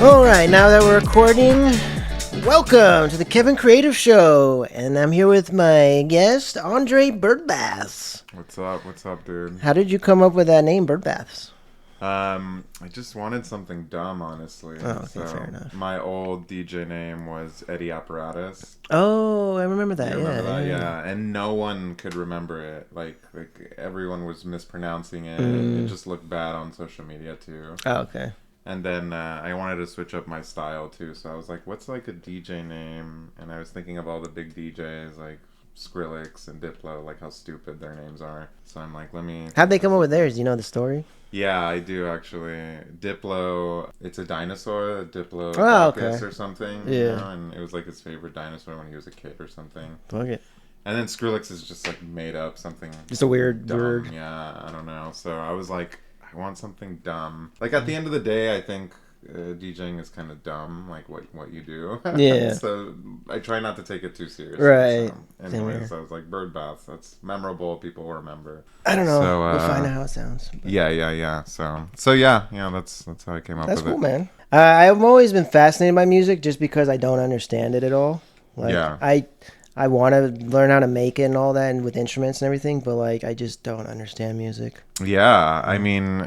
Alright, now that we're recording, welcome to the Kevin Kreative Show. And I'm here with my guest, Andre Birdbaths. What's up? What's up, dude? How did you come up with that name, Birdbaths? I just wanted something dumb, honestly. Oh, okay, fair enough. My old DJ name was Eddie Apparatus. Oh, I remember that. You remember that? Yeah. And no one could remember it. Like everyone was mispronouncing it. It just looked bad on social media too. Oh, okay. And then I wanted to switch up my style too, so I was like, what's like a DJ name? And I was thinking of all the big DJs like Skrillex and Diplo, like how stupid their names are. So I'm like, let me... How'd they come up with theirs? Do you know the story? Yeah, I do actually. Diplo, it's a dinosaur, a okay. or something. Yeah. You know? And it was like his favorite dinosaur when he was a kid or something. Okay. And then Skrillex is just like made up something. Just a weird dumb. word. Yeah, I don't know. So I was like, I want something dumb. Like at the end of the day, I think DJing is kind of dumb, like what you do. Yeah. So I try not to take it too seriously. Right. So, anyways, I was like, bird baths. That's memorable. People will remember. I don't know. So, we'll find out how it sounds. But... Yeah. So yeah, that's how I came up That's with cool, it. man. I've always been fascinated by music just because I don't understand it at all. Like, Yeah. I want to learn how to make it and all that, and with instruments and everything, but like I just don't understand music. Yeah, I mean,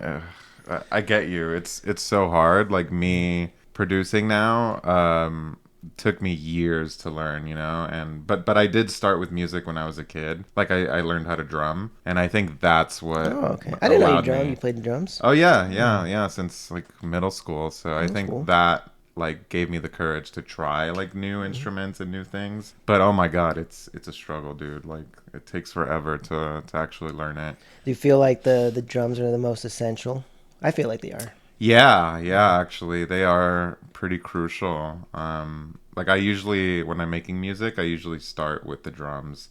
I get you. It's so hard. Like me producing now took me years to learn, you know. And but I did start with music when I was a kid. Like I learned how to drum, and I think that's what. Oh, okay. I didn't know you drum. Me. You played the drums. Oh yeah. Since like middle school. So I think cool. that like gave me the courage to try like new instruments and new things. But oh my god, it's a struggle, dude. Like it takes forever to actually learn it. Do you feel like the drums are the most essential? I feel like they are. Yeah, actually they are pretty crucial. Like I usually, when I'm making music, I usually start with the drums.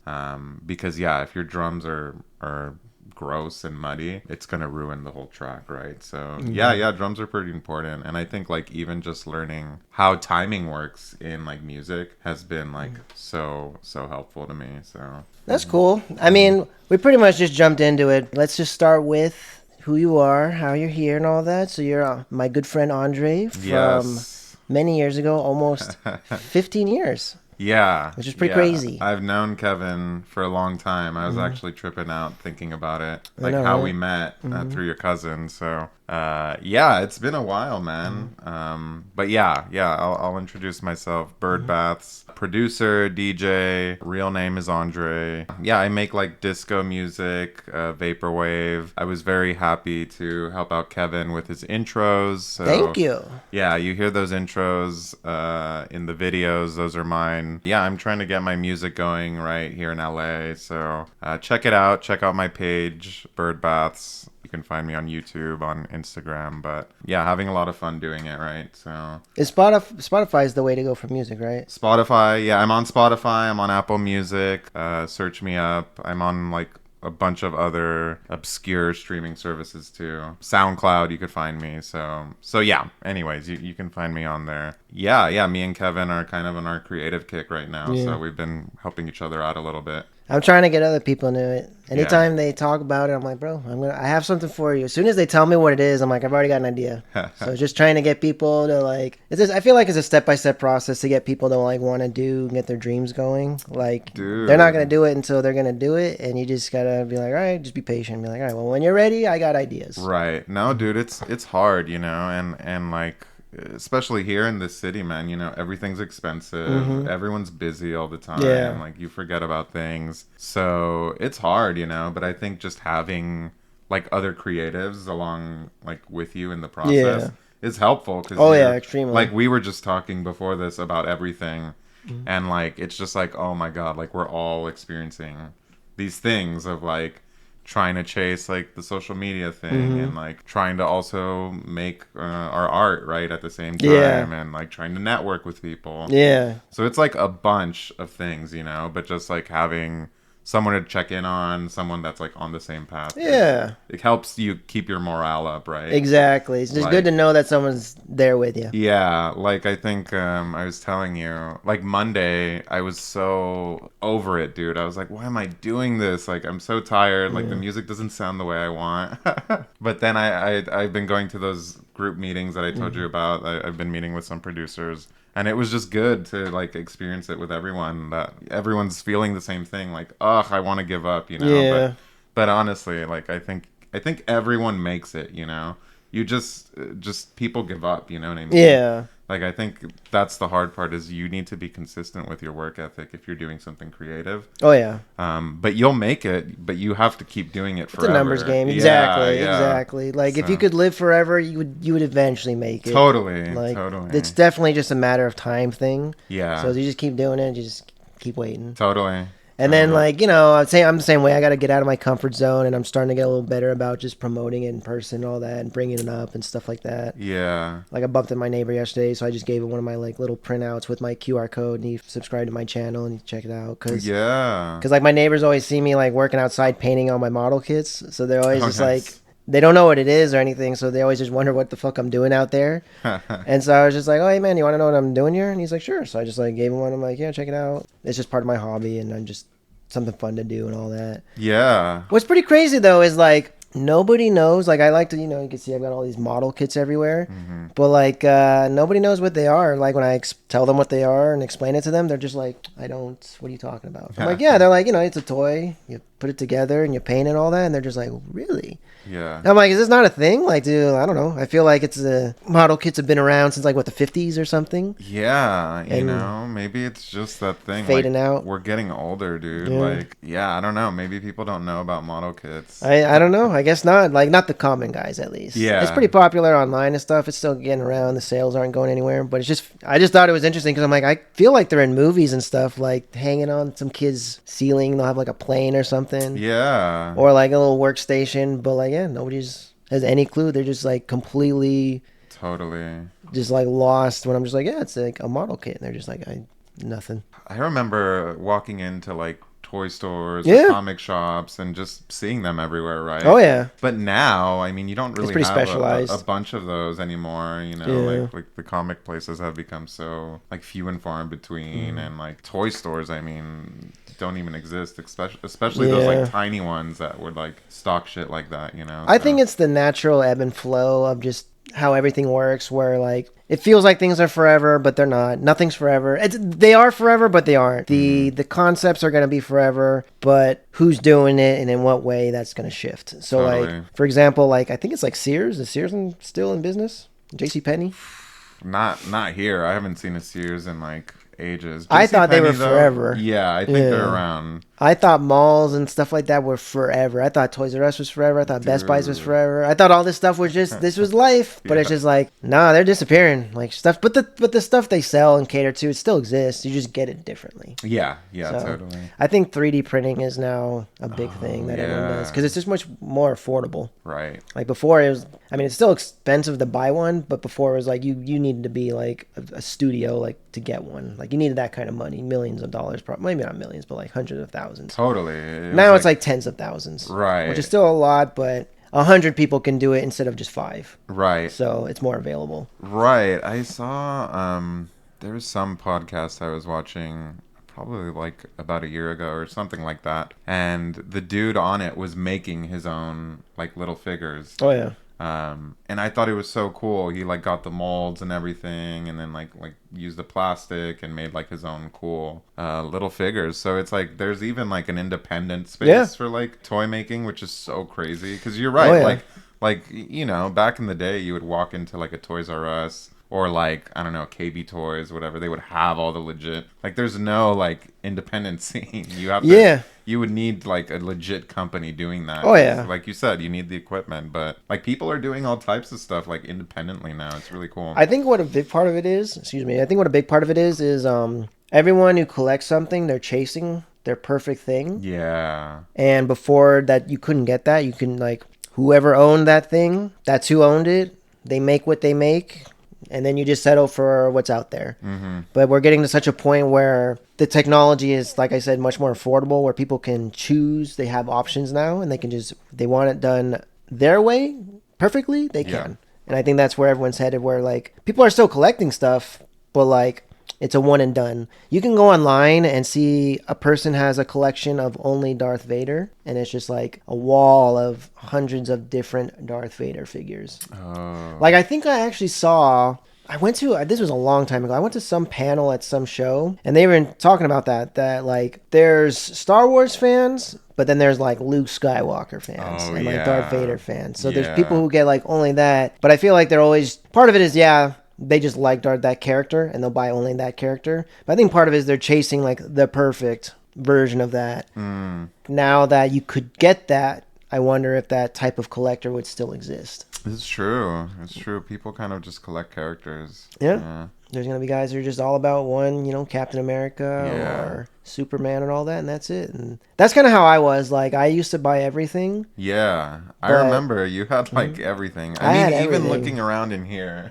Because yeah, if your drums are gross and muddy, it's gonna ruin the whole track, right? So yeah, drums are pretty important. And I think like even just learning how timing works in like music has been like so helpful to me. So That's cool. I mean, we pretty much just jumped into it. Let's just start with who you are, how you're here, and all that. So you're my good friend Andre from many years ago, almost 15 years. Yeah. Which is pretty crazy. I've known Kevin for a long time. I was actually tripping out thinking about it. Like know, how right? we met through your cousin. So, yeah, it's been a while, man. But yeah, I'll introduce myself. Bird Baths, producer, DJ. Real name is Andre. Yeah, I make like disco music, vaporwave. I was very happy to help out Kevin with his intros. So, Thank you. yeah, you hear those intros in the videos. Those are mine. Yeah, I'm trying to get my music going right here in LA. So check it out. Check out my page, Bird Baths. You can find me on YouTube, on Instagram. But yeah, having a lot of fun doing it, right? So Spotify is the way to go for music, right? Spotify. Yeah, I'm on Spotify. I'm on Apple Music. Search me up. I'm on like a bunch of other obscure streaming services too. SoundCloud, you could find me. So yeah, anyways, you can find me on there. Yeah, me and Kevin are kind of on our creative kick right now. Yeah. So we've been helping each other out a little bit. I'm trying to get other people into it. Anytime they talk about it, I'm like, bro, I have something for you. As soon as they tell me what it is, I'm like, I've already got an idea. So just trying to get people to like, I feel like it's a step-by-step process to get people to like want to get their dreams going. Like, Dude. They're not going to do it until they're going to do it. And you just got to be like, all right, just be patient. Be like, all right, well, when you're ready, I got ideas. Right. No, dude, it's hard, you know, and like, especially here in this city, man, you know, everything's expensive. Everyone's busy all the time. Yeah. Like you forget about things. So it's hard, you know, but I think just having like other creatives along like with you in the process is helpful. Extremely. Like we were just talking before this about everything. And like, it's just like, oh my God, like we're all experiencing these things of like, trying to chase like the social media thing and like trying to also make our art right at the same time and like trying to network with people. So it's like a bunch of things, you know, but just like having someone to check in on, someone that's like on the same path. Yeah. It helps you keep your morale up, right? Exactly. It's just like, good to know that someone's there with you. Yeah. Like I think I was telling you, like Monday, I was so over it, dude. I was like, why am I doing this? Like I'm so tired. Like the music doesn't sound the way I want. But then I've been going to those group meetings that I told you about. I've been meeting with some producers, and it was just good to like experience it with everyone. That everyone's feeling the same thing. Like, ugh, I want to give up, you know. Yeah. But honestly, like I think everyone makes it. You know, you just people give up. You know what I mean? Yeah. Like, I think that's the hard part is you need to be consistent with your work ethic if you're doing something creative. Oh, yeah. But you'll make it, but you have to keep doing it forever. It's a numbers game. Exactly. Exactly. Like, if you could live forever, you would eventually make it. Totally. Like, totally. it's definitely just a matter of time thing. Yeah. So you just keep doing it. You just keep waiting. Totally. And then, like, you know, I'm the same way. I got to get out of my comfort zone, and I'm starting to get a little better about just promoting it in person, all that, and bringing it up and stuff like that. Yeah. Like, I bumped into my neighbor yesterday, so I just gave him one of my, like, little printouts with my QR code, and he subscribed to my channel, and he checked it out. Because, like, my neighbors always see me, like, working outside painting on my model kits, so they're always just, like... They don't know what it is or anything, so they always just wonder what the fuck I'm doing out there. And so I was just like, oh, hey, man, you want to know what I'm doing here? And he's like, sure. So I just, like, gave him one. I'm like, yeah, check it out. It's just part of my hobby, and I'm just something fun to do and all that. Yeah. What's pretty crazy, though, is, like, nobody knows. Like, I like to, you know, you can see I've got all these model kits everywhere. Mm-hmm. But, like, nobody knows what they are. Like, when I tell them what they are and explain it to them, they're just like, what are you talking about? I'm like, yeah. They're like, you know, it's a toy. You put it together and you paint it and all that. And they're just like, really? Yeah. I'm like, is this not a thing? Like, dude, I don't know. I feel like model kits have been around since, like, what, the 50s or something? Yeah, you know, maybe it's just that thing. Fading like, out. We're getting older, dude. Yeah. Like, yeah, I don't know. Maybe people don't know about model kits. I don't know. I guess not. Like, not the common guys, at least. Yeah. It's pretty popular online and stuff. It's still getting around. The sales aren't going anywhere. But I just thought it was interesting because I'm like, I feel like they're in movies and stuff, like hanging on some kid's ceiling. They'll have, like, a plane or something. Yeah. Or, like, a little workstation. But, like, yeah, nobody's has any clue. They're just, like, completely just, like, lost when I'm just like, yeah, it's like a model kit, and they're just like, nothing. I remember walking into, like, toy stores or comic shops and just seeing them everywhere, right? Oh, yeah. But now, I mean, you don't really have a bunch of those anymore, you know? Like the comic places have become so, like, few and far in between, and, like, toy stores, I mean, don't even exist, especially those, like, tiny ones that would, like, stock shit like that, you know? I think it's the natural ebb and flow of just how everything works, where, like, it feels like things are forever, but they're not. Nothing's forever. They are forever, but they aren't. The concepts are going to be forever, but who's doing it and in what way, that's going to shift. So, like, for example, like, I think it's like Sears. Is Sears still in business? JCPenney? Not here. I haven't seen a Sears in, like, ages. I thought they were forever. Yeah, I think they're around. I thought malls and stuff like that were forever. I thought Toys R Us was forever. I thought Best Buys was forever. I thought all this stuff was just, this was life. But it's just like, nah, they're disappearing. Like, stuff. But the stuff they sell and cater to, it still exists. You just get it differently. Yeah, so, totally. I think 3D printing is now a big thing that everyone does. Because it's just much more affordable. Right. Like, before it was, I mean, it's still expensive to buy one. But before it was like, you needed to be like a studio, like, to get one. Like, you needed that kind of money. Millions of dollars. Maybe not millions, but like hundreds of thousands. Totally. Now it's like tens of thousands. Right. Which is still a lot, but 100 people can do it instead of just 5. Right. So it's more available. Right. I saw there was some podcast I was watching probably like about a year ago or something like that, and the dude on it was making his own, like, little figures. Oh yeah. And I thought it was so cool. He, like, got the molds and everything, and then like used the plastic and made, like, his own cool little figures. So it's like there's even, like, an independent space for, like, toy making, which is so crazy. Because you're right, like, you know, back in the day, you would walk into, like, a Toys R Us or, like, I don't know, KB Toys, whatever. They would have all the legit, like, there's no, like, independent scene. You have to, you would need, like, a legit company doing that. Oh, yeah. Like you said, you need the equipment, but, like, people are doing all types of stuff, like, independently now. It's really cool. I think what a big part of it is, everyone who collects something, they're chasing their perfect thing. Yeah. And before that, you couldn't get that. You can, like, whoever owned that thing, that's who owned it. They make what they make. And then you just settle for what's out there. Mm-hmm. But we're getting to such a point where the technology is, like I said, much more affordable, where people can choose. They have options now, and they want it done their way perfectly, they can. And I think that's where everyone's headed, where, like, people are still collecting stuff, but, like, It's a one and done. You can go online and see a person has a collection of only Darth Vader, and it's just like a wall of hundreds of different Darth Vader figures. Oh. Like, I think I actually saw. I went to, this was a long time ago. I went to some panel at some show, and they were talking about that like there's Star Wars fans, but then there's like Luke Skywalker fans and like Darth Vader fans. So there's people who get like only that, but I feel like they're always, part of it is, yeah, they just like that character and they'll buy only that character. But I think part of it is they're chasing like the perfect version of that. Now that you could get that, I wonder if that type of collector would still exist. It's true. It's true. People kind of just collect characters. Yeah. There's going to be guys who are just all about one, Captain America or Superman and all that, and that's it. And that's kind of how I was. Like, I used to buy everything. Yeah. I remember you had, like, everything. I mean, even looking around in here,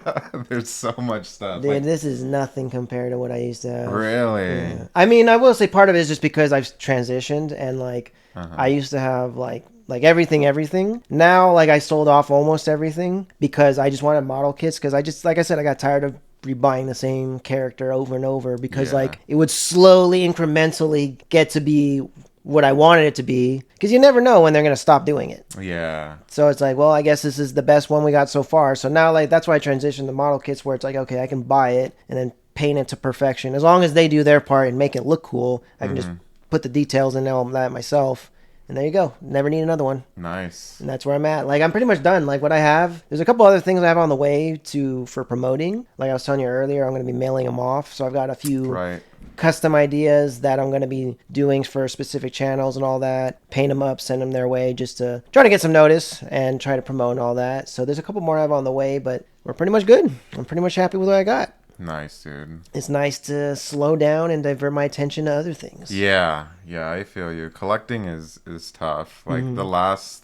there's so much stuff. Dude, this is nothing compared to what I used to have. Really? Yeah. I mean, I will say part of it is just because I've transitioned, and, like, I used to have, like everything. Now, like, I sold off almost everything because I just wanted model kits, because I just, like I said, I got tired of rebuying the same character over and over, because like it would slowly, incrementally get to be what I wanted it to be, because you never know when they're going to stop doing it. Yeah. So it's like, well, I guess this is the best one we got so far. So now, like, that's why I transitioned to model kits, where it's like, okay, I can buy it and then paint it to perfection. As long as they do their part and make it look cool, I can just put the details in all that myself. And there you go. Never need another one. Nice. And that's where I'm at. Like, I'm pretty much done. Like, what I have, there's a couple other things I have on the way for promoting. Like I was telling you earlier, I'm going to be mailing them off. So I've got a few custom ideas that I'm going to be doing for specific channels and all that. Paint them up, send them their way, just to try to get some notice and try to promote and all that. So there's a couple more I have on the way, but we're pretty much good. I'm pretty much happy with what I got. Nice, dude. It's nice to slow down and divert my attention to other things. Yeah, I feel you. Collecting is tough. Like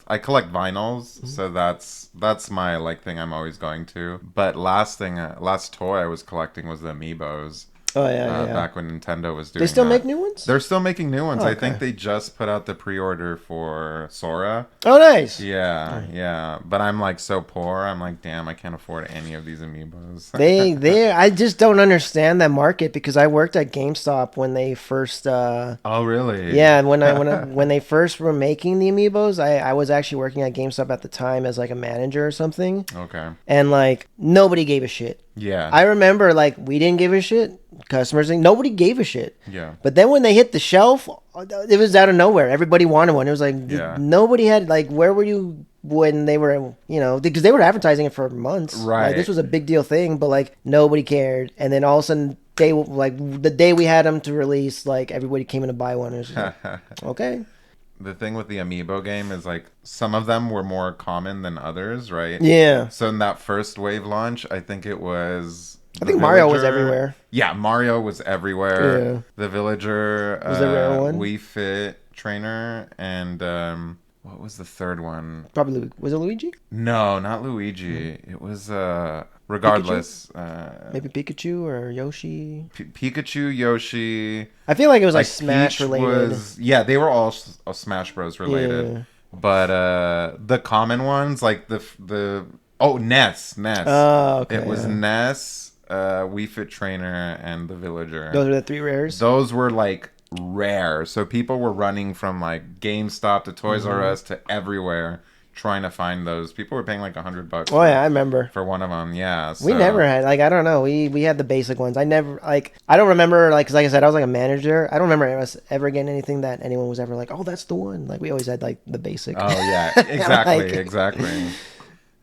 I collect vinyls, so that's my like thing I'm always going to. But last toy I was collecting was the Amiibos. Oh, yeah. Back when Nintendo was doing They still that. make new ones? They're still making new ones. Oh, I think they just put out the pre-order for Sora. Oh, nice. Yeah. But I'm like so poor. I'm like, damn, I can't afford any of these Amiibos. I just don't understand that market, because I worked at GameStop when they first. Oh, really? Yeah, when they first were making the Amiibos, I was actually working at GameStop at the time as like a manager or something. Okay. And like nobody gave a shit. Yeah. I remember, like, we didn't give a shit. Customers, nobody gave a shit. Yeah. But then when they hit the shelf, it was out of nowhere. Everybody wanted one. It was like, nobody had, like, where were you when they were, because they were advertising it for months. Right. Like, this was a big deal thing, but, like, nobody cared. And then all of a sudden, the day we had them to release, like, everybody came in to buy one. It was just like, okay. The thing with the Amiibo game is, like, some of them were more common than others, right? Yeah. So in that first wave launch, I think it was... I think Mario was everywhere. Yeah, Mario was everywhere. Yeah. The Villager, was the rare one. Wii Fit Trainer, and what was the third one? Probably was it Luigi? No, not Luigi. It was regardless. Maybe Pikachu or Yoshi. Pikachu, Yoshi. I feel like it was like Smash Peach related. They were all Smash Bros related. Yeah. But the common ones, like Ness. Oh, okay. It was Ness. Wii Fit Trainer and the Villager. Those were the three rares? Those were like rare. So people were running from like GameStop to Toys R Us to everywhere trying to find those. People were paying like $100. Oh yeah, I remember. For one of them, yeah. So. We never had, like, I don't know. We had the basic ones. I never, like, I don't remember, like, cause like I said, I was like a manager. I don't remember us ever getting anything that anyone was ever like, oh, that's the one. Like, we always had like the basic. Oh yeah, exactly, exactly.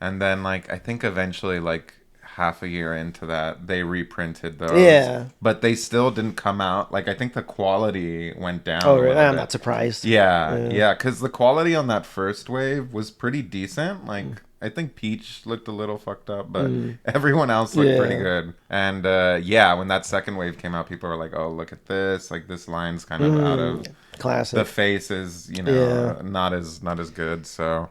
And then like I think eventually like half a year into that they reprinted those. Yeah. But they still didn't come out. Like I think the quality went down. Oh really? I'm not surprised. Yeah. Because the quality on that first wave was pretty decent. Like I think Peach looked a little fucked up, but everyone else looked pretty good. And when that second wave came out, people were like, "Oh, look at this! Like this line's kind of out of classic. The face is, not as good." So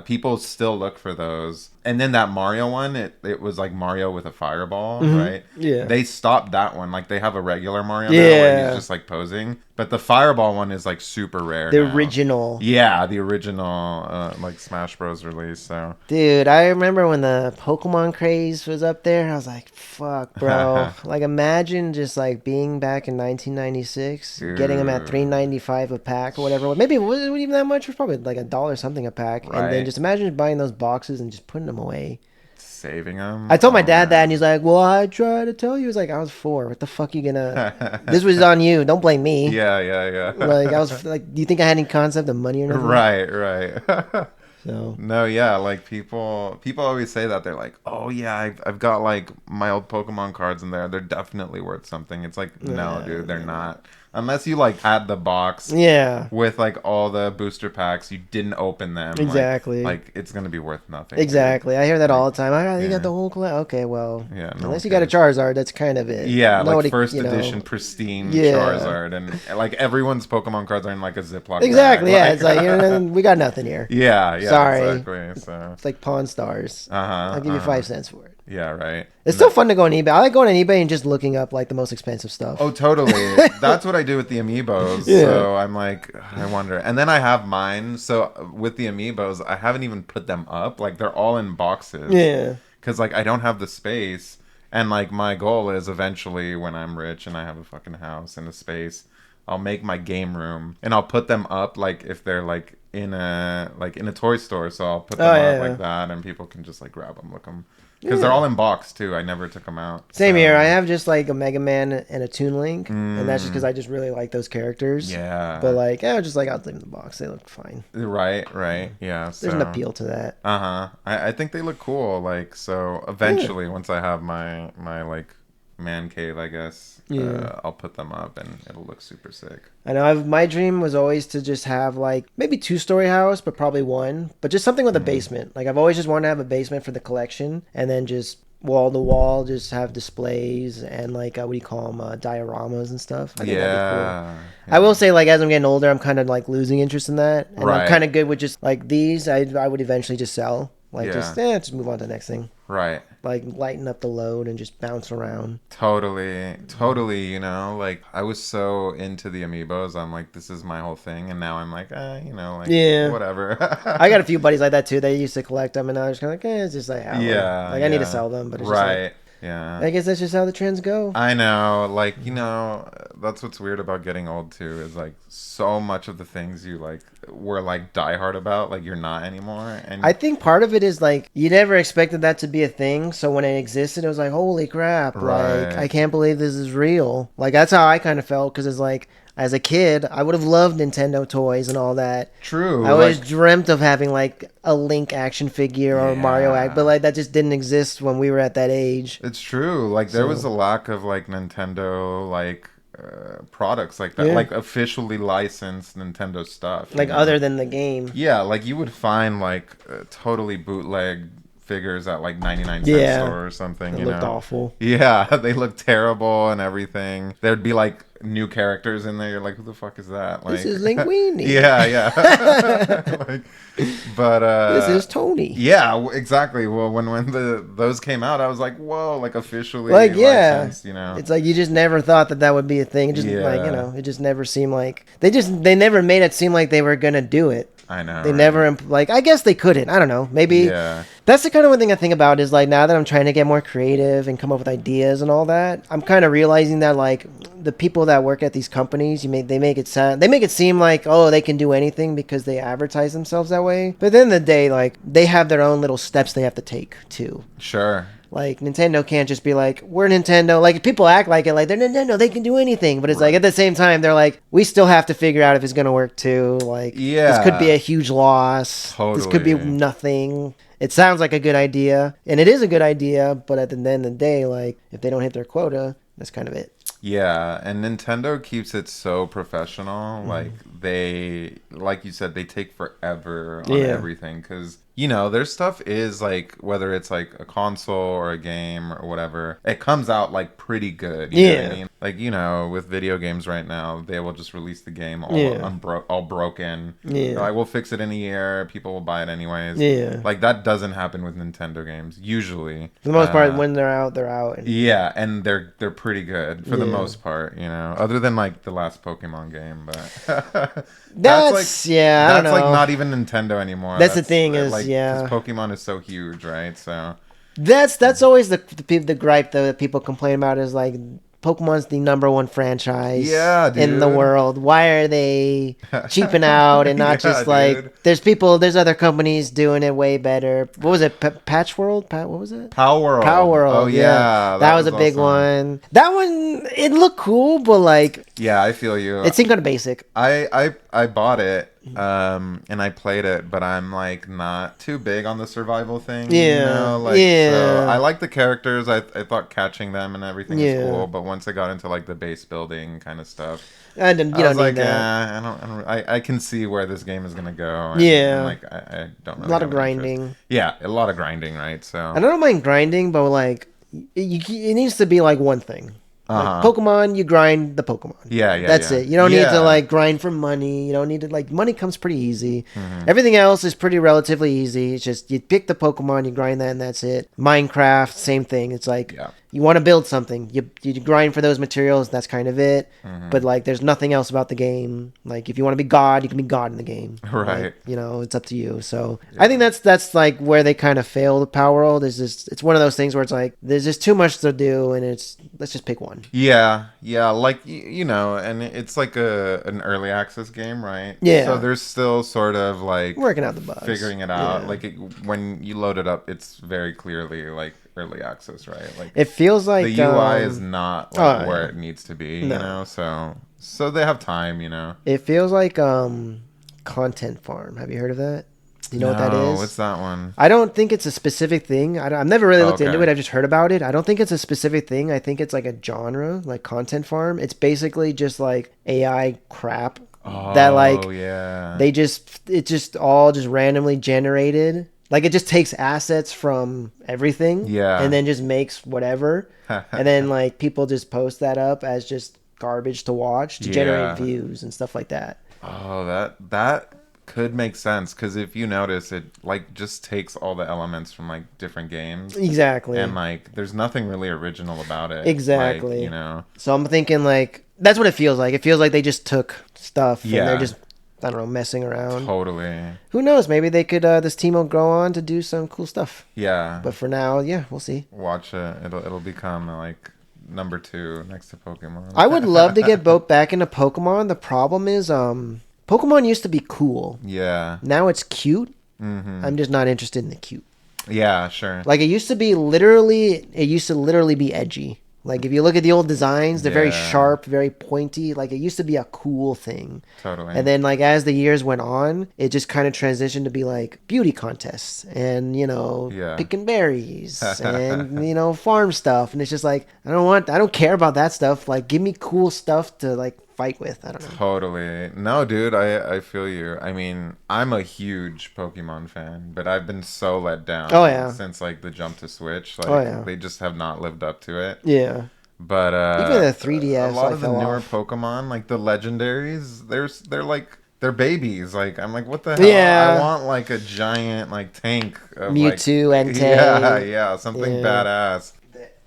people still look for those. And then that Mario one, it was like Mario with a fireball, Mm-hmm. right? Yeah. They stopped that one. Like they have a regular Mario now where Yeah. he's just like posing. But the fireball one is like super rare The now. original. Yeah, the original like Smash Bros. Release. So Dude, I remember when the Pokemon craze was up there. I was like, fuck, bro. Like, imagine just like being back in 1996, getting them at $3.95 a pack or whatever. Maybe it wasn't even that much. It was probably like $1 something a pack. And then Right. just imagine buying those boxes and just putting them away. saving them. I told my dad that, and he's like, well, I tried to tell you. He was like, I was 4. What the fuck you gonna... This was on you. Don't blame me. Yeah. Like, I was like, do you think I had any concept of money or nothing? Right. So... No, yeah, like people always say that. They're like, oh yeah, I've got like my old Pokemon cards in there. They're definitely worth something. It's like, no, dude, they're not. Unless you like had the box with like all the booster packs, you didn't open them. Exactly. Like it's gonna be worth nothing. Exactly. Dude. I hear that all the time. You got the whole collection. Okay, well, no unless you got a Charizard, that's kind of it. Yeah, Nobody, like first edition pristine Charizard, and like everyone's Pokemon cards are in like a Ziploc exactly. bag. It's like we got nothing here. Yeah. Sorry. Exactly. So it's like Pawn Stars. I'll give you 5 cents for it. Yeah, right. It's still fun to go on eBay. I like going on eBay and just looking up like the most expensive stuff. Oh, totally. That's what I do with the amiibos. Yeah. So I'm like, I wonder. And then I have mine. So with the amiibos, I haven't even put them up. Like they're all in boxes. Yeah. Because like I don't have the space. And like my goal is eventually when I'm rich and I have a fucking house and a space, I'll make my game room and I'll put them up like if they're like in a toy store. So I'll put them up like that and people can just like grab them, look them. Because they're all in box too. I never took them out. Same here. I have just like a Mega Man and a Toon Link, and that's just because I just really like those characters. Yeah. But like, just like I'll leave them in the box. They look fine. Right. Yeah. There's an appeal to that. I think they look cool. Like so, eventually, once I have my like man cave, I guess, I'll put them up and it'll look super sick. I know. My dream was always to just have like maybe 2-story house, but probably 1, but just something with a basement. Like I've always just wanted to have a basement for the collection, and then just wall to wall, just have displays and like what do you call them, dioramas and stuff. I think that'd be cool. I will say, like as I'm getting older, I'm kind of like losing interest in that, and I'm kind of good with just like these. I would eventually just sell. Like just move on to the next thing. Right. Like lighten up the load and just bounce around. Totally, you know, like I was so into the amiibos. I'm like, this is my whole thing. And now I'm like, whatever. I got a few buddies like that too. They used to collect them and I was kind of like, it's just like, I need to sell them. But it's just like, yeah. I guess that's just how the trends go. I know. Like, you know, that's what's weird about getting old too, is like so much of the things you like were like diehard about, like you're not anymore. And I think part of it is like you never expected that to be a thing. So when it existed, it was like, holy crap. Like, I can't believe this is real. Like, that's how I kind of felt, because it's like, as a kid, I would have loved Nintendo toys and all that. True. I always dreamt of having like a Link action figure or a Mario act, but like that just didn't exist when we were at that age. It's true. Like there was a lack of like Nintendo like products like that, like officially licensed Nintendo stuff. Like other than the game. Yeah, like you would find like totally bootleg figures at like 99-cent store or something. They looked awful. Yeah, they looked terrible and everything. There'd be like new characters in there. You're like, who the fuck is that? Like, this is Linguini. Like, but this is Tony. Yeah, exactly. Well, when those came out, I was like, whoa, like officially like licensed, you know. It's like you just never thought that would be a thing. It just like, you know, it just never seemed like they never made it seem like they were gonna do it. I know. They never like. I guess they couldn't. I don't know. Maybe that's the kind of one thing I think about is like now that I'm trying to get more creative and come up with ideas and all that, I'm kind of realizing that like the people that work at these companies, they make it seem like, oh, they can do anything because they advertise themselves that way. But at the end of the day, like they have their own little steps they have to take too. Sure. Like, Nintendo can't just be like, we're Nintendo. Like, people act like it, like, they're Nintendo, they can do anything. But it's like, at the same time, they're like, we still have to figure out if it's going to work, too. Like, this could be a huge loss. Totally. This could be nothing. It sounds like a good idea. And it is a good idea. But at the end of the day, like, if they don't hit their quota, that's kind of it. Yeah, and Nintendo keeps it so professional. Like, they, like you said, they take forever on everything. Because you know, their stuff is like, whether it's like a console or a game or whatever, it comes out like pretty good. You know what I mean? Like, you know, with video games right now, they will just release the game all broken. Yeah. Like, we'll fix it in a year. People will buy it anyways. Yeah. Like, that doesn't happen with Nintendo games usually. For the most part, when they're out, they're out. And... yeah, and they're pretty good for the most part, you know. Other than like the last Pokemon game, but that's like, yeah, I don't know. That's like not even Nintendo anymore. That's the thing is, like, yeah, Pokemon is so huge, right? So that's always the gripe that people complain about is like Pokemon's the #1 franchise in the world. Why are they cheaping out and not just like there's other companies doing it way better. What was it? Patch World? What was it? Power World. Oh yeah. That was a big one. That one, it looked cool, but like, yeah, I feel you. It seemed kind of basic. I bought it and I played it, but I'm like not too big on the survival thing. Yeah. You know? Like, so I like the characters. I thought catching them and everything is cool, but once I got into like the base building kind of stuff, I was like, I can see where this game is gonna go. And like I don't really a lot of grinding. Interest. Yeah, a lot of grinding, right? So I don't mind grinding, but like it needs to be like one thing. Like Pokemon, you grind the Pokemon. That's it. You don't need to like grind for money. You don't need to like, money comes pretty easy. Everything else is pretty relatively easy. It's just you pick the Pokemon, you grind that, and that's it. Minecraft, same thing. It's like you want to build something, you grind for those materials. That's kind of it. But like, there's nothing else about the game. Like, if you want to be God, you can be God in the game. Right. Like, you know, it's up to you. So I think that's like where they kind of fail the Power World. Is just, it's one of those things where it's like there's just too much to do, and let's just pick one. Yeah, like, you know, and it's like an early access game, right? Yeah. So there's still sort of like working out the bugs, figuring it out. Like when you load it up, it's very clearly like early access, right? Like, it feels like the UI is not like where it needs to be, you know. So they have time, you know. It feels like Content Farm. Have you heard of that? Do you know what that is? What's that one? I don't think it's a specific thing. I've never really looked into it. I've just heard about it. I don't think it's a specific thing. I think it's like a genre, like Content Farm. It's basically just like AI crap that like it's just all just randomly generated. Like, it just takes assets from everything, and then just makes whatever, and then like people just post that up as just garbage to watch to generate views and stuff like that. Oh, that could make sense, because if you notice, it like just takes all the elements from like different games, exactly, and like there's nothing really original about it, exactly. Like, you know. So I'm thinking like that's what it feels like. It feels like they just took stuff and they're just, I don't know, messing around. Totally. Who knows? Maybe they could. This team will grow on to do some cool stuff. Yeah. But for now, we'll see. Watch it. It'll become like #2 next to Pokemon. I would love to get both back into Pokemon. The problem is, Pokemon used to be cool. Yeah. Now it's cute. I'm just not interested in the cute. Yeah, sure. Like, it used to literally be edgy. Like, if you look at the old designs, they're very sharp, very pointy. Like, it used to be a cool thing. Totally. And then, like, as the years went on, it just kind of transitioned to be, like, beauty contests and, you know, picking berries and, you know, farm stuff. And it's just like, I don't care about that stuff. Like, give me cool stuff to, like, fight with. I don't know. Totally. No, dude, I feel you. I mean, I'm a huge Pokemon fan, but I've been so let down since like the jump to Switch. Like they just have not lived up to it. Yeah. But even the 3DS, a lot of the newer Pokemon, like the legendaries, they're babies. Like, I'm like, what the hell? I want like a giant like tank of Mewtwo, like, Entei. Something badass.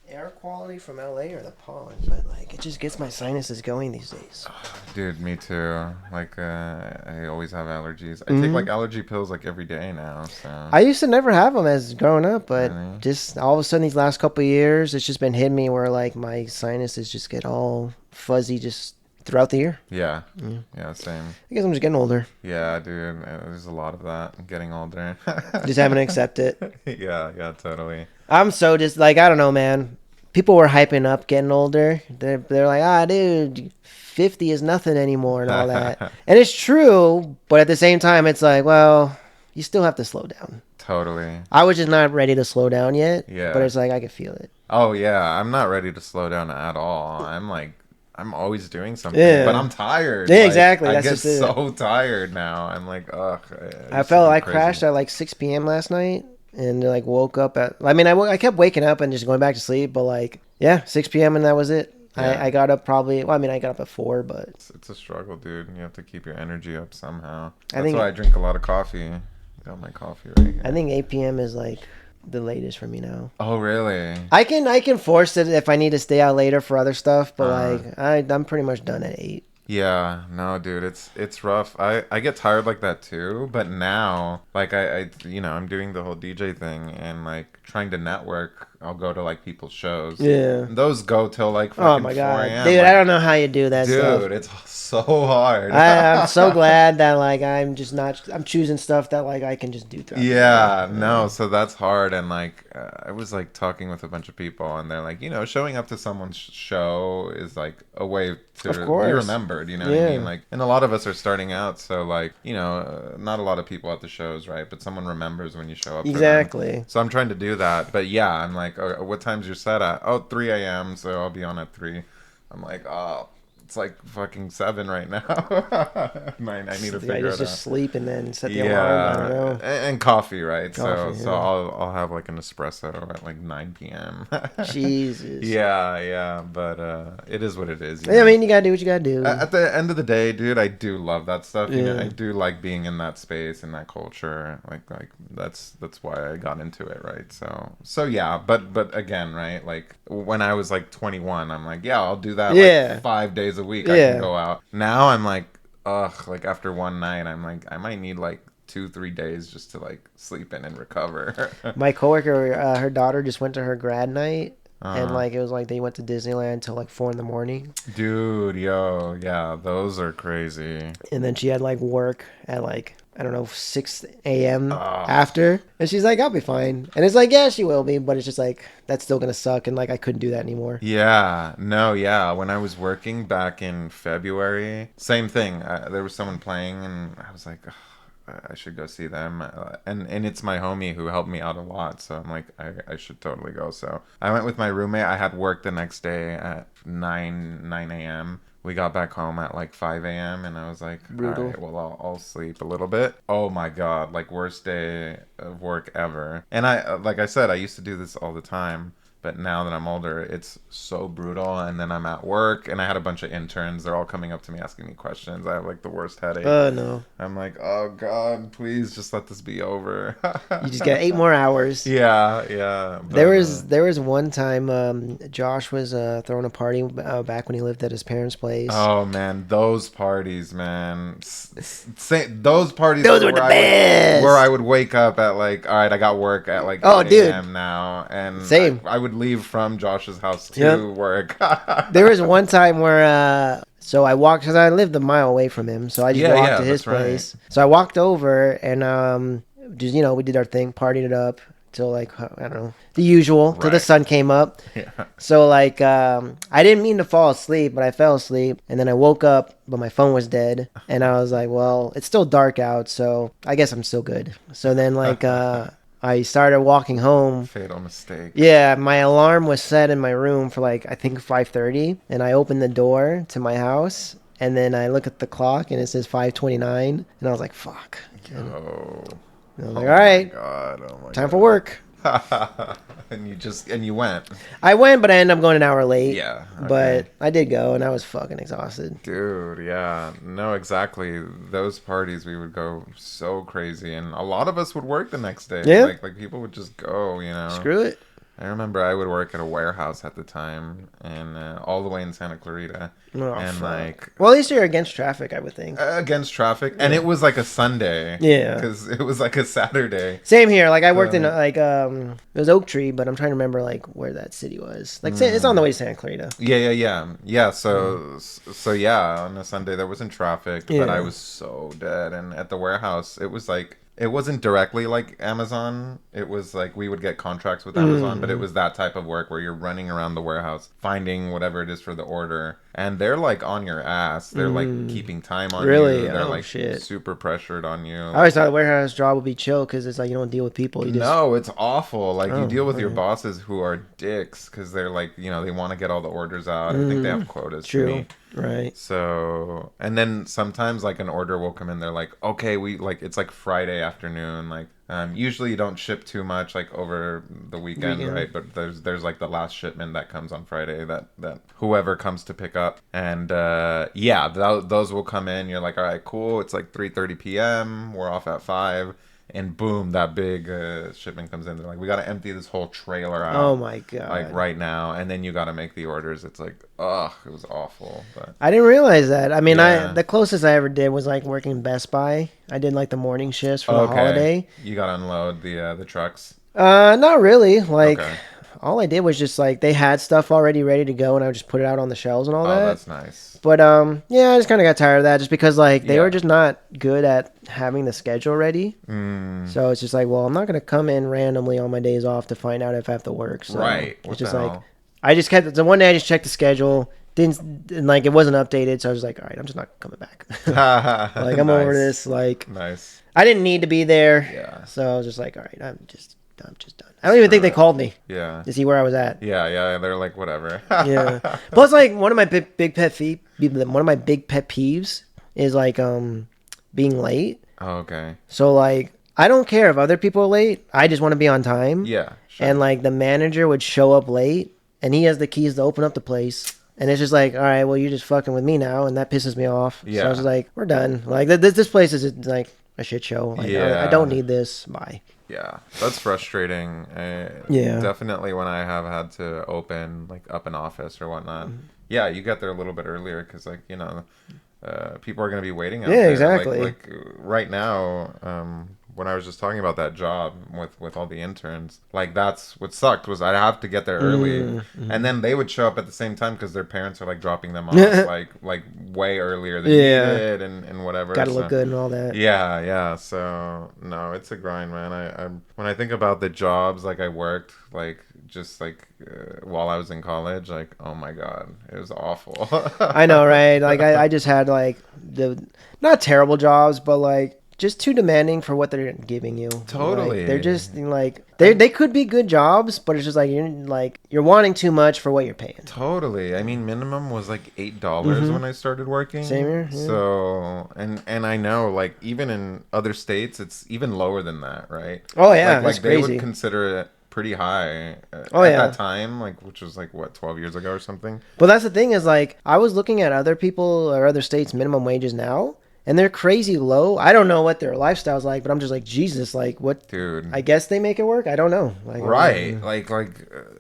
Air quality from LA or the pollen, but like it just gets my sinuses going these days. Dude, me too. Like I always have allergies. I take like allergy pills like every day now. So I used to never have them as growing up, but just all of a sudden these last couple of years, it's just been hitting me where like my sinuses just get all fuzzy just throughout the year. Yeah, same. I guess I'm just getting older. Yeah, dude. There's a lot of that. I'm getting older. Just having to accept it. Yeah, totally. I'm so just like, I don't know, man. People were hyping up getting older. They're like, dude, 50 is nothing anymore and all that. And it's true, but at the same time, it's like, well, you still have to slow down. Totally. I was just not ready to slow down yet. Yeah. But it's like, I could feel it. Oh, yeah. I'm not ready to slow down at all. I'm like, I'm always doing something, Yeah. but I'm tired. Yeah, Like, exactly. I That's get just it. so tired now. I'm like, ugh. I used to felt be I crazy. crashed at like 6 p.m. last night and like woke up at. I mean, I kept waking up and just going back to sleep, but like, yeah, 6 p.m. and that was it. Yeah. I got up probably. Well, I mean, I got up at 4, but It's a struggle, dude. You have to keep your energy up somehow. I That's think why I drink a lot of coffee. Got my coffee right here. I think 8 p.m. is like the latest for me now. Oh, really? I can force it if I need to stay out later for other stuff, but Uh, like I'm pretty much done at 8. Yeah, no, dude, it's rough. I get tired like that too, but now, like I'm doing the whole DJ thing and like trying to network. I'll go to like people's shows. Yeah. Those go till like Oh fucking my 4 god, a.m. dude! Like, I don't know how you do that stuff. dude, it's so hard. I'm so glad that like I'm just not. I'm choosing stuff that like I can just do throughout Yeah, the day. no, so that's hard. And like, I was like talking with a bunch of people, and they're like, showing up to someone's show is like a way to Of be course. remembered, you know what I Yeah. mean? Like, and a lot of us are starting out, so like, not a lot of people at the shows, right? But someone remembers when you show up for them. Exactly. So I'm trying to do that. But yeah, I'm like, what time's your set at? Oh, 3 a.m., so I'll be on at 3. I'm like, oh. It's like fucking 7 right now. I need to I figure it just out. sleep and then set the alarm. I don't know. And coffee, right? Coffee, So yeah. I'll have like an espresso at like 9 p.m. Jesus. Yeah, but it is what it is. Yeah, I mean, you gotta do what you gotta do. At the end of the day, dude, I do love that stuff. Yeah. I do like being in that space and that culture. Like that's why I got into it, right? So yeah, but again, right? Like when I was like 21, I'm like, yeah, I'll do that Yeah. like 5 days a week. I Yeah. can go out. Now I'm like, ugh, like after one night, I'm like, I might need like 2-3 days just to like sleep in and recover. My coworker, her daughter just went to her grad night, and Uh-huh. like it was like they went to Disneyland till like 4 in the morning, Dude, yo, yeah, those are crazy. and then she had like work at like I don't know 6 a.m. Oh. after, and she's like, I'll be fine, and it's like yeah, she will be, but it's just like that's still gonna suck, and like I couldn't do that anymore. Yeah, no, yeah. When I was working back in February, same thing. There was someone playing, and I was like, "Ugh, I should go see them. And it's my homie who helped me out a lot, so I'm like, I should totally go. So I went with my roommate. I had work the next day at 9 a.m. We got back home at like 5 a.m. and I was like, Brutal. all right, well, I'll sleep a little bit. Oh my God, like worst day of work ever. And like I said, I used to do this all the time. But now that I'm older, it's so brutal. And then I'm at work, and I had a bunch of interns. They're all coming up to me asking me questions. I have like the worst headache. Oh no, I'm like, oh God, please just let this be over. you just got 8 more hours. Yeah. But, There was one time Josh was throwing a party back when he lived at his parents' place. oh man, those parties, man. Those parties. Those were the best. Where I would wake up at like, all right, I got work at like Oh, 8 dude. a.m. now, and Same. I would leave from Josh's house to Yep. work. There was one time where so I walked because I lived a mile away from him, so I just walked to his that's right. place. So I walked over and just we did our thing, partied it up till like I don't know the usual till the Right. sun came up. Yeah. So like I didn't mean to fall asleep, but I fell asleep and then I woke up, but my phone was dead, and I was like, well, it's still dark out, so I guess I'm still good. So then like I started walking home. Fatal mistake. Yeah, my alarm was set in my room for like I think 5:30, and I opened the door to my house, and then I look at the clock and it says 5:29, and I was like, "Fuck!" And Oh. I was like, "All right, God. Oh my time for work." and you went. I went, but I ended up going an hour late. Yeah. Okay. But I did go, and I was fucking exhausted. Dude, yeah. No, exactly. Those parties we would go so crazy, and a lot of us would work the next day. Yeah. Like people would just go, Screw it. I remember I would work at a warehouse at the time, and all the way in Santa Clarita, Oh, and fuck. like Well, at least you're against traffic, I would think. against traffic, and it was like a Sunday. Yeah. because it was like a Saturday. Same here. Like I worked in like it was Oak Tree, but I'm trying to remember like where that city was. Like it's on the way to Santa Clarita. Yeah. So yeah, on a Sunday there wasn't traffic, but Yeah. I was so dead. And at the warehouse, it was like it wasn't directly like Amazon. It was like we would get contracts with Amazon, but it was that type of work where you're running around the warehouse, finding whatever it is for the order, and they're like on your ass. They're like keeping time on Really? you. They're Oh, like shit. super pressured on you. I always thought a warehouse job would be chill because it's like you don't deal with people. You just No, it's awful. Like you oh, deal with your okay. bosses who are dicks because they're like, they want to get all the orders out. I think they have quotas to True. meet. Right. So, and then sometimes like an order will come in. They're like, okay, we like it's like Friday afternoon. Like, usually you don't ship too much like over the weekend, right? But there's like the last shipment that comes on Friday that whoever comes to pick up, and yeah, those will come in. You're like, all right, cool. It's like 3:30 p.m. We're off at 5. And boom, that big shipment comes in. They're like, we got to empty this whole trailer out. Oh my god! Like right now, and then you got to make the orders. It's like, ugh, it was awful. But I didn't realize that. I mean, yeah. the closest I ever did was like working in Best Buy. I did like the morning shifts for the holiday. You got to unload the trucks. Not really. Like, Okay. all I did was just like they had stuff already ready to go, and I would just put it out on the shelves and all that. Oh, that's nice. But yeah, I just kind of got tired of that, just because like they were just not good at having the schedule ready. So it's just like, well, I'm not gonna come in randomly on my days off to find out if I have to work. So Right. What it's just the like hell? I just kept. So one day I just checked the schedule. Didn't and, like it wasn't updated, so I was like, all right, I'm just not coming back. Like I'm over this. Like Nice. I didn't need to be there. Yeah. So I was just like, all right, I'm just done. I don't even think they called me Yeah. to see where I was at. Yeah. They're like, whatever. Yeah. Plus, like one of my big pet peeves is like being late. Oh, okay. So like I don't care if other people are late. I just want to be on time. Yeah. Sure. And like the manager would show up late, and he has the keys to open up the place. And it's just like, all right, well, you're just fucking with me now, and that pisses me off. Yeah. So I was like, we're done. Like this place is like a shit show. Like, I don't need this. Bye. Yeah, that's frustrating. Yeah. Definitely when I have had to open like up an office or whatnot. Yeah, you get there a little bit earlier because like people are gonna be waiting out there. Exactly. Like right now, when I was just talking about that job with all the interns, like that's what sucked was I'd have to get there early, and then they would show up at the same time because their parents are like dropping them off like way earlier than needed and whatever. Gotta look good and all that. Yeah. So no, it's a grind, man. I when I think about the jobs like I worked like just like while I was in college, like oh my god, it was awful. I know, right? Like I just had like the not terrible jobs, but like just too demanding for what they're giving you. Totally. Like, they're just like they could be good jobs, but it's just like you're wanting too much for what you're paying. Totally. I mean, minimum was like $8 when I started working. Same here. Yeah. So and I know like even in other states, it's even lower than that, right? Oh yeah, like that's they crazy. would consider it pretty high at yeah. that time, like which was like what 12 years ago or something. But that's the thing is like I was looking at other people or other states' minimum wages now. And they're crazy low. I don't know what their lifestyle's like, but I'm just like, Jesus, like what? Dude. I guess they make it work. I don't know. Like, Right.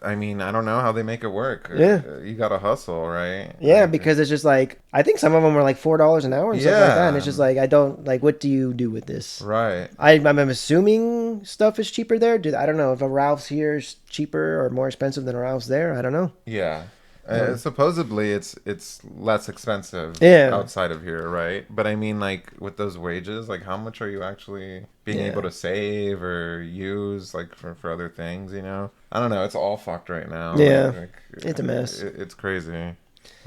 I mean, I don't know how they make it work. Yeah. You got to hustle, right? Yeah, because it's just like, I think some of them were like $4 an hour and stuff like that. And it's just like, I don't, like, what do you do with this? Right. I'm assuming stuff is cheaper there. I don't know if a Ralph's here is cheaper or more expensive than a Ralph's there. I don't know. Yeah. Supposedly it's less expensive Yeah. outside of here, right? But I mean, like with those wages, like how much are you actually being able to save or use like for other things? I don't know. It's all fucked right now. Yeah, like, it's a mess. It's crazy.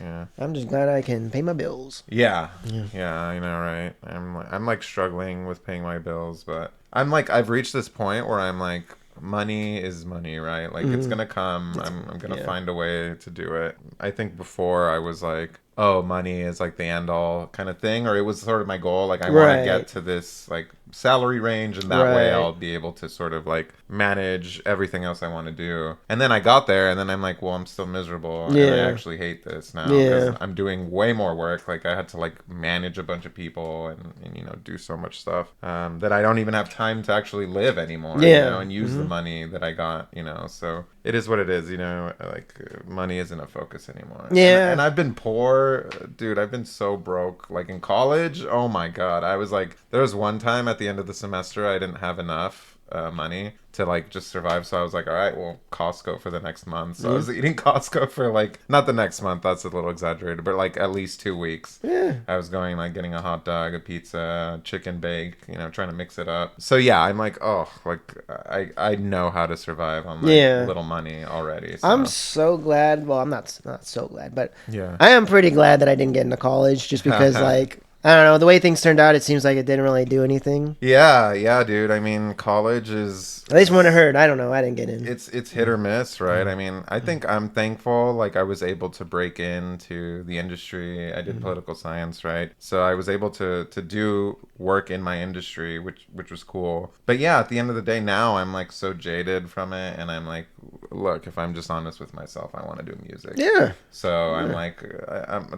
Yeah. I'm just glad I can pay my bills. Yeah. I know, right? I'm like struggling with paying my bills, but I'm like I've reached this point where I'm like. Money is money, right? Like it's gonna come. I'm gonna find a way to do it. I think before I was like, oh, money is like the end all kind of thing, or it was sort of my goal. Like I want to get to this like salary range, and that way I'll be able to sort of like manage everything else I want to do. And then I got there, and then I'm like, well, I'm still miserable, and I actually hate this now because I'm doing way more work. Like I had to like manage a bunch of people and do so much stuff that I don't even have time to actually live anymore. And use the money that I got. So it is what it is. Like money isn't a focus anymore. And I've been poor, dude. I've been so broke. Like in college, oh my god, I was like, there was one time at the end of the semester I didn't have enough money to like just survive. So I was like, all right, well, Costco for the next month. So I was eating Costco for like, not the next month, that's a little exaggerated, but like at least 2 weeks. Yeah. I was going like getting a hot dog, a pizza, chicken bake, trying to mix it up. So yeah, I'm like, oh, like I know how to survive on like little money already. So. I'm so glad. Well, I'm not so glad, but yeah, I am pretty glad that I didn't get into college, just because like, I don't know, the way things turned out, it seems like it didn't really do anything. Yeah, dude. I mean, college is... At least when it hurt. I don't know. I didn't get in. It's hit or miss, right? I mean, I think I'm thankful. Like, I was able to break into the industry. I did political science, right? So I was able to do work in my industry, which was cool. But yeah, at the end of the day, now I'm like so jaded from it, and I'm like, look, if I'm just honest with myself, I want to do music. Yeah. So I'm like,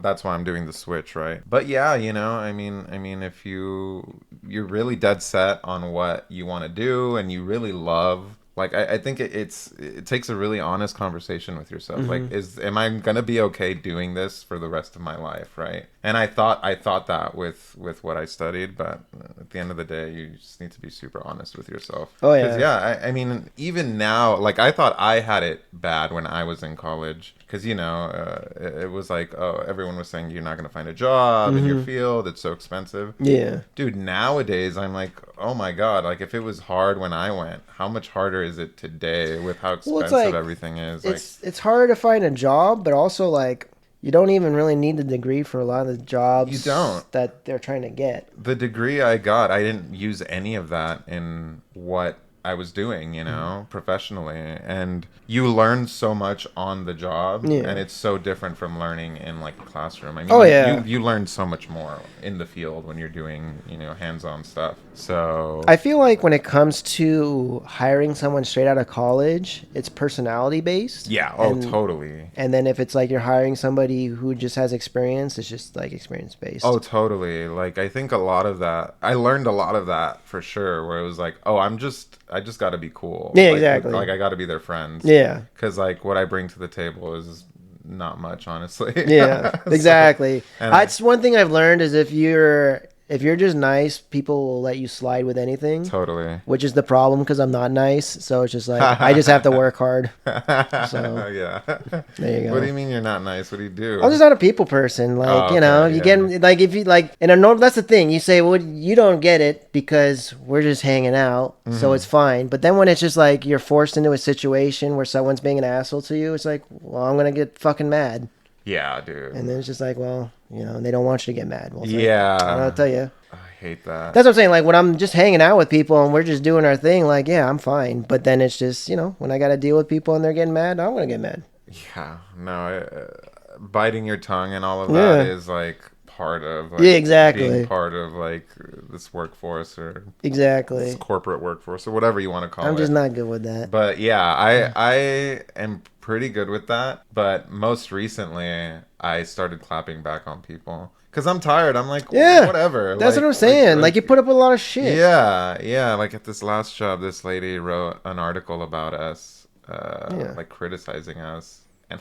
that's why I'm doing the switch, right? But yeah, I mean, if you're really dead set on what you want to do and you really love, like, I think it takes a really honest conversation with yourself. Like, am I gonna be okay doing this for the rest of my life, right? And I thought that with what I studied, but at the end of the day, you just need to be super honest with yourself. Oh yeah. 'Cause, yeah, I mean, even now, like, I thought I had it bad when I was in college. Because, it was like, oh, everyone was saying you're not going to find a job in your field. It's so expensive. Yeah. Dude, nowadays, I'm like, oh, my God. Like, if it was hard when I went, how much harder is it today with how expensive everything is? It's harder to find a job, but also, like, you don't even really need a degree for a lot of the jobs you don't. that they're trying to get. The degree I got, I didn't use any of that in what I was doing, professionally, and you learn so much on the job, and it's so different from learning in like a classroom. I mean, you learn so much more in the field when you're doing, hands-on stuff. So I feel like when it comes to hiring someone straight out of college, it's personality based. Yeah, totally. And then if it's like you're hiring somebody who just has experience, it's just like experience based. Oh, totally. Like, I think a lot of that, I learned a lot of that for sure, where it was like, oh, I just got to be cool. Yeah, like, exactly. Like, I got to be their friends. Yeah. Because, like, what I bring to the table is not much, honestly. Yeah, exactly. So, That's one thing I've learned is if you're just nice, people will let you slide with anything. Totally. Which is the problem because I'm not nice. So it's just like, I just have to work hard. So, yeah. There you go. What do you mean you're not nice? What do you do? I'm just not a people person. Like, you get, like, if you, like, that's the thing. You say, well, you don't get it because we're just hanging out. So it's fine. But then when it's just like you're forced into a situation where someone's being an asshole to you, it's like, well, I'm going to get fucking mad. Yeah, dude. And then it's just like, well, they don't want you to get mad. Well, yeah. Like, I'll tell you. I hate that. That's what I'm saying. Like, when I'm just hanging out with people and we're just doing our thing, like, yeah, I'm fine. But then it's just, when I got to deal with people and they're getting mad, I'm going to get mad. Yeah. No, biting your tongue and all of that is, like, part of, like, exactly. being part of, like, this workforce or this corporate workforce or whatever you want to call it. I'm just not good with that. But yeah, I am pretty good with that. But most recently, I started clapping back on people. Because I'm tired. I'm like, whatever. That's what I'm saying. Like, you put up with a lot of shit. Yeah. Like, at this last job, this lady wrote an article about us, like, criticizing us. And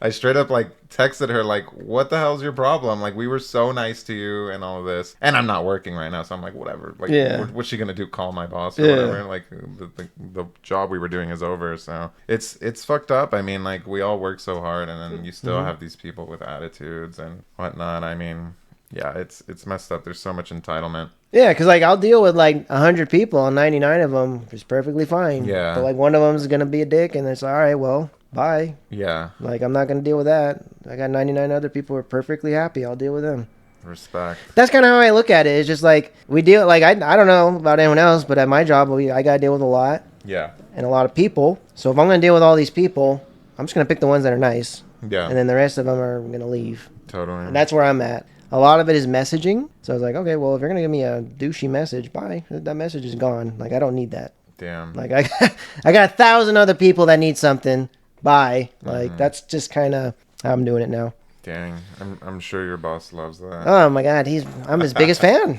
I straight up, like, texted her, like, what the hell's your problem? Like, we were so nice to you and all of this. And I'm not working right now, so I'm like, whatever. Like, what's she going to do? Call my boss or whatever? Like, the job we were doing is over. So it's fucked up. I mean, like, we all work so hard, and then you still have these people with attitudes and whatnot. I mean, yeah, it's messed up. There's so much entitlement. Yeah, because, like, I'll deal with, like, 100 people, and 99 of them is perfectly fine. Yeah. But, like, one of them is going to be a dick, and it's all right, well, bye. Yeah. Like, I'm not going to deal with that. I got 99 other people who are perfectly happy. I'll deal with them. Respect. That's kind of how I look at it. It's just, like, we deal, like, I don't know about anyone else, but at my job, I got to deal with a lot. Yeah. And a lot of people. So if I'm going to deal with all these people, I'm just going to pick the ones that are nice. Yeah. And then the rest of them are going to leave. Totally. And that's where I'm at. A lot of it is messaging. So I was like, okay, well, if you're going to give me a douchey message, bye. That message is gone. Like, I don't need that. Damn. Like, I got 1,000 other people that need something. Bye. Like, that's just kind of how I'm doing it now. Dang. I'm sure your boss loves that. Oh, my God. I'm his biggest fan.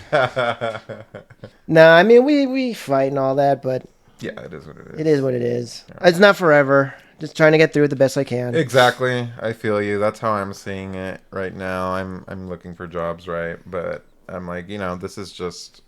No, I mean, we fight and all that, but... Yeah, it is what it is. It is what it is. Yeah. It's not forever. Just trying to get through it the best I can. Exactly. I feel you. That's how I'm seeing it right now. I'm looking for jobs, right? But I'm like, this is just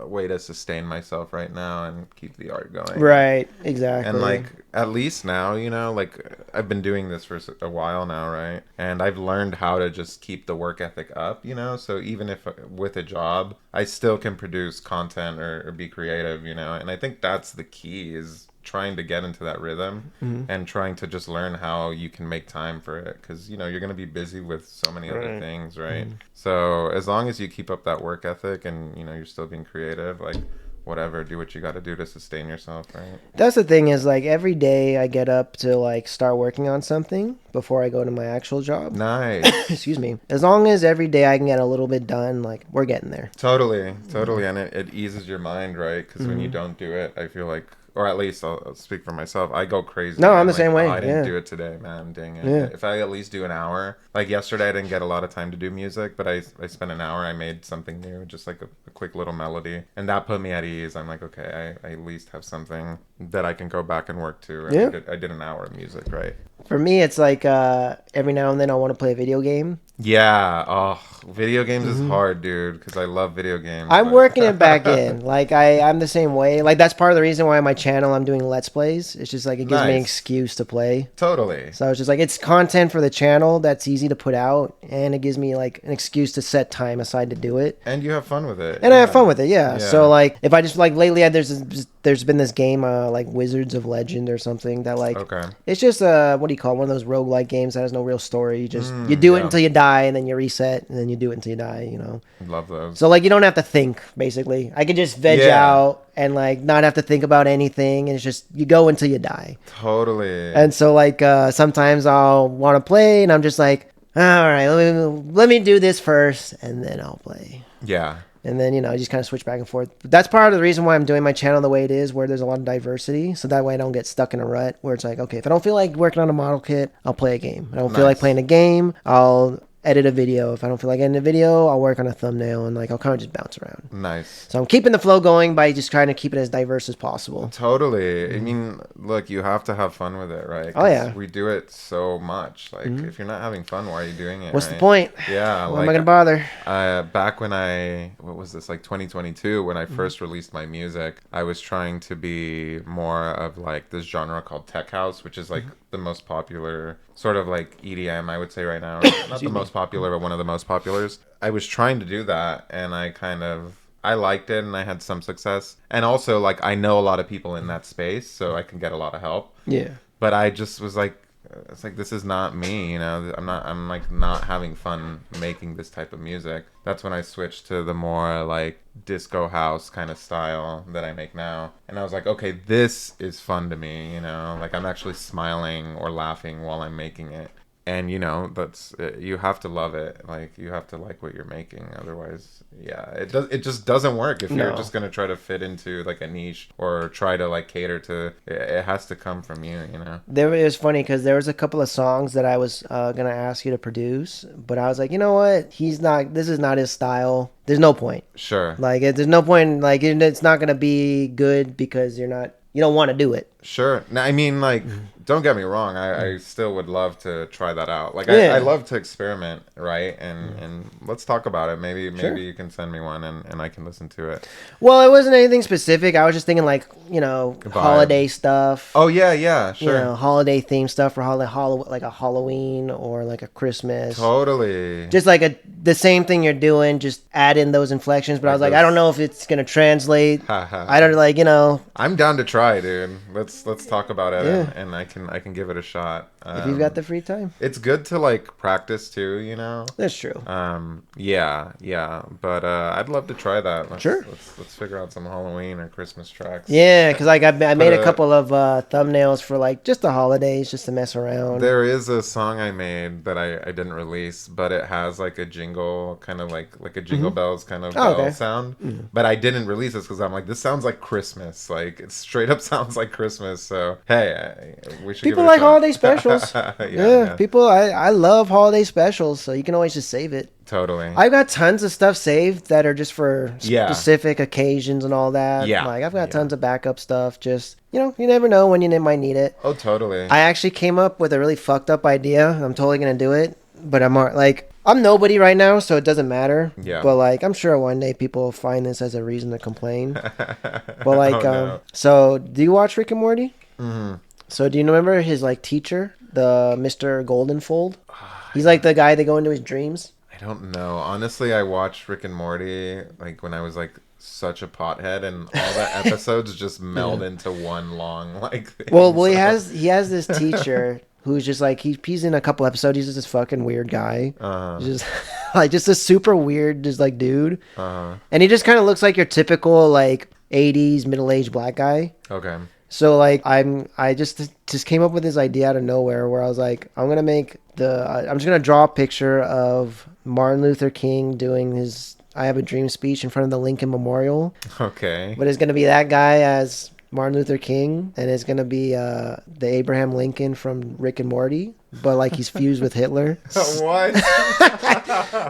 way to sustain myself right now and keep the art going. Right, exactly. And like at least now, you know, like I've been doing this for a while now, right? And I've learned how to just keep the work ethic up, you know. So even if with a job, I still can produce content or be creative, you know. And I think that's the key, is trying to get into that rhythm and trying to just learn how you can make time for it, because you know you're going to be busy with so many other things, right? So as long as you keep up that work ethic and you know you're still being creative, like whatever, do what you got to do to sustain yourself, right? That's the thing, is like every day I get up to like start working on something before I go to my actual job. Nice. Excuse me. As long as every day I can get a little bit done, like we're getting there. Totally. And it eases your mind, right? Because when you don't do it, I feel like, or at least I'll speak for myself, I go crazy. No, I'm the same way. Oh, I didn't do it today, man. Dang it. Yeah. If I at least do an hour, like yesterday, I didn't get a lot of time to do music, but I spent an hour. I made something new, just like a quick little melody, and that put me at ease. I'm like, okay, I at least have something that I can go back and work to. Yeah. I did an hour of music, right? For me, it's like every now and then I want to play a video game. Yeah. Oh, video games is hard, dude, because I love video games. I'm working it back in. Like I'm the same way. Like that's part of the reason why on my channel I'm doing Let's Plays. It's just like it gives me an excuse to play. Totally. So it's just like it's content for the channel that's easy to put out, and it gives me like an excuse to set time aside to do it. And you have fun with it. And I have fun with it, yeah. So like if I just like lately there's been this game like Wizards of Legend or something that like it's just what do you call it? One of those roguelike games that has no real story. You just you do it until you die, and then you reset, and then you do it until you die, you know. Love those. So like you don't have to think, basically. I could just veg out and like not have to think about anything, and it's just you go until you die. Totally. And so like sometimes I'll want to play, and I'm just like, all right, let me do this first, and then I'll play. Yeah. And then, you know, I just kind of switch back and forth. But that's part of the reason why I'm doing my channel the way it is, where there's a lot of diversity. So that way I don't get stuck in a rut where it's like, okay, if I don't feel like working on a model kit, I'll play a game. If I don't feel like playing a game, I'll edit a video. If I don't feel like editing a video, I'll work on a thumbnail, and like I'll kind of just bounce around. Nice. So I'm keeping the flow going by just trying to keep it as diverse as possible. Totally. I mean, look, you have to have fun with it, right? Oh yeah. We do it so much. Like, if you're not having fun, why are you doing it? What's the point? Yeah. Why am I gonna bother? Back when what was this, like 2022, when I first released my music, I was trying to be more of like this genre called tech house, which is like the most popular sort of like EDM, I would say right now. Not the most popular, but one of the most populars. I was trying to do that, and I liked it, and I had some success. And also, like, I know a lot of people in that space, so I can get a lot of help. Yeah. But I just was like, it's like, this is not me, you know. I'm like not having fun making this type of music. That's when I switched to the more like disco house kind of style that I make now. And I was like, okay, this is fun to me, you know. Like I'm actually smiling or laughing while I'm making it. And you know, that's you have to love it. Like you have to like what you're making. Otherwise, yeah, it just doesn't work if you're just gonna try to fit into like a niche or try to like cater to. It has to come from you, you know. It was funny because there was a couple of songs that I was gonna ask you to produce, but I was like, you know what? This is not his style. There's no point. Sure. Like there's no point. Like it's not gonna be good because you don't want to do it. Sure. Now, I mean, like, don't get me wrong. I still would love to try that out. Like, I love to experiment, right? And let's talk about it. Maybe you can send me one and I can listen to it. Well, it wasn't anything specific. I was just thinking, like, you know, holiday stuff. Oh, yeah, sure. You know, holiday theme stuff for like a Halloween or like a Christmas. Totally. Just like the same thing you're doing, just add in those inflections. But I was like, I don't know if it's going to translate. I don't, like, you know. I'm down to try, dude. Let's talk about it, and I can give it a shot. If you've got the free time. It's good to like practice too, you know. That's true. Yeah, but I'd love to try that. Let's figure out some Halloween or Christmas tracks. Yeah, because like I made a couple of thumbnails for like just the holidays, just to mess around. There is a song I made that I didn't release, but it has like a jingle, kind of like a jingle bells kind of bell sound. But I didn't release this because I'm like, this sounds like Christmas. Like it straight up sounds like Christmas. So hey, we should. People give it a like shot. holiday specials. yeah. People. I love holiday specials, so you can always just save it. Totally. I've got tons of stuff saved that are just for specific occasions and all that. Yeah. Like I've got tons of backup stuff. Just, you know, you never know when you might need it. Oh, totally. I actually came up with a really fucked up idea. I'm totally gonna do it, but I'm like, I'm nobody right now, so it doesn't matter. Yeah. But like, I'm sure one day people will find this as a reason to complain. But like, Oh, no. so do you watch Rick and Morty? Mm-hmm. So do you remember his like teacher, the Mr. Goldenfold? He's like the guy that go into his dreams. I don't know. Honestly, I watched Rick and Morty like when I was like such a pothead, and all the episodes just meld into one long like thing. Well, he has this teacher who's just like he's in a couple episodes. He's just this fucking weird guy, just like just a super weird, just like dude, and he just kind of looks like your typical like '80s middle-aged black guy. Okay. So like I just came up with this idea out of nowhere where I was like, I'm just gonna draw a picture of Martin Luther King doing his I Have a Dream speech in front of the Lincoln Memorial. Okay. But it's gonna be that guy as Martin Luther King, and it's gonna be the Abraham Lincoln from Rick and Morty, but like he's fused with Hitler. What?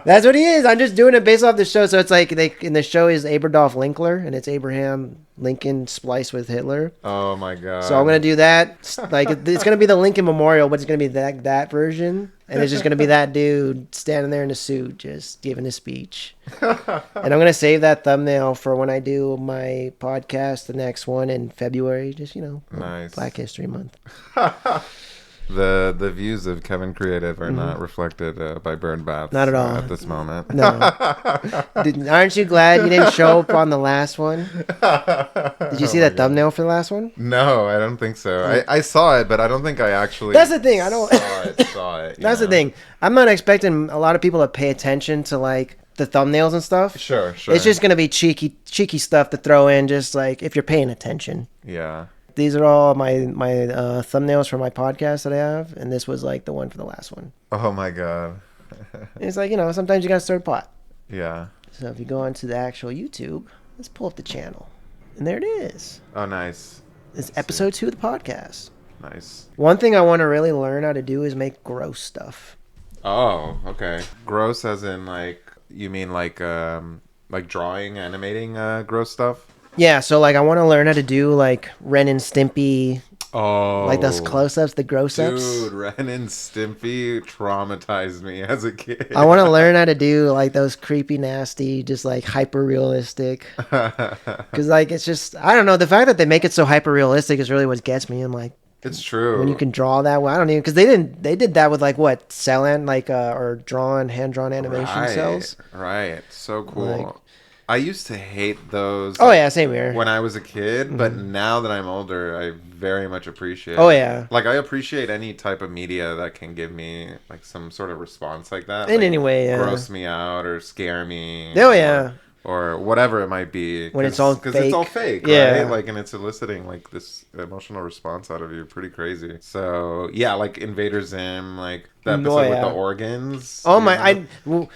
That's what he is. I'm just doing it based off the show. So it's like in the show is Aberdolf Linkler, and it's Abraham Lincoln spliced with Hitler. Oh my god. So I'm gonna do that. Like it's gonna be the Lincoln Memorial, but it's gonna be that version, and it's just gonna be that dude standing there in a suit, just giving a speech. And I'm gonna save that thumbnail for when I do my podcast, the next one in February. Just nice. Black History Month. The views of Kevin Kreative are not reflected by Burn Baths. Not at all. At this moment. No. Aren't you glad you didn't show up on the last one? Did you see that thumbnail for the last one? No, I don't think so. I saw it, but I don't think I actually. That's the thing. I don't saw it. That's the thing. I'm not expecting a lot of people to pay attention to like the thumbnails and stuff. Sure. It's just gonna be cheeky stuff to throw in, just like if you're paying attention. Yeah. These are all my thumbnails for my podcast that I have, and this was like the one for the last one. Oh my god. It's like, sometimes you gotta stir the pot. Yeah. So if you go onto the actual YouTube, let's pull up the channel. And there it is. Oh, nice. It's episode 2 of the podcast. Nice. One thing I want to really learn how to do is make gross stuff. Oh, okay. Gross as in like, you mean like drawing, animating gross stuff? Yeah, so like I want to learn how to do like Ren and Stimpy. Oh, like those close-ups, the gross-ups. Dude, Ren and Stimpy traumatized me as a kid. I want to learn how to do like those creepy, nasty, just like hyper-realistic. Because like it's just, I don't know, the fact that they make it so hyper-realistic is really what gets me. I'm like, it's true. When you can draw that way, I don't even, because they did that with like what, or hand-drawn animation cells. Right, so cool. Like, I used to hate those. Oh yeah, same here. When I was a kid, but now that I'm older, I very much appreciate. Oh yeah. Like I appreciate any type of media that can give me like some sort of response like that. In like, any way, yeah. Gross me out or scare me. Oh yeah. Or whatever it might be. When it's all fake. Because it's all fake, yeah. right? Like, and it's eliciting like this emotional response out of you. Pretty crazy. So yeah, like Invader Zim, like the episode with the organs. Oh my!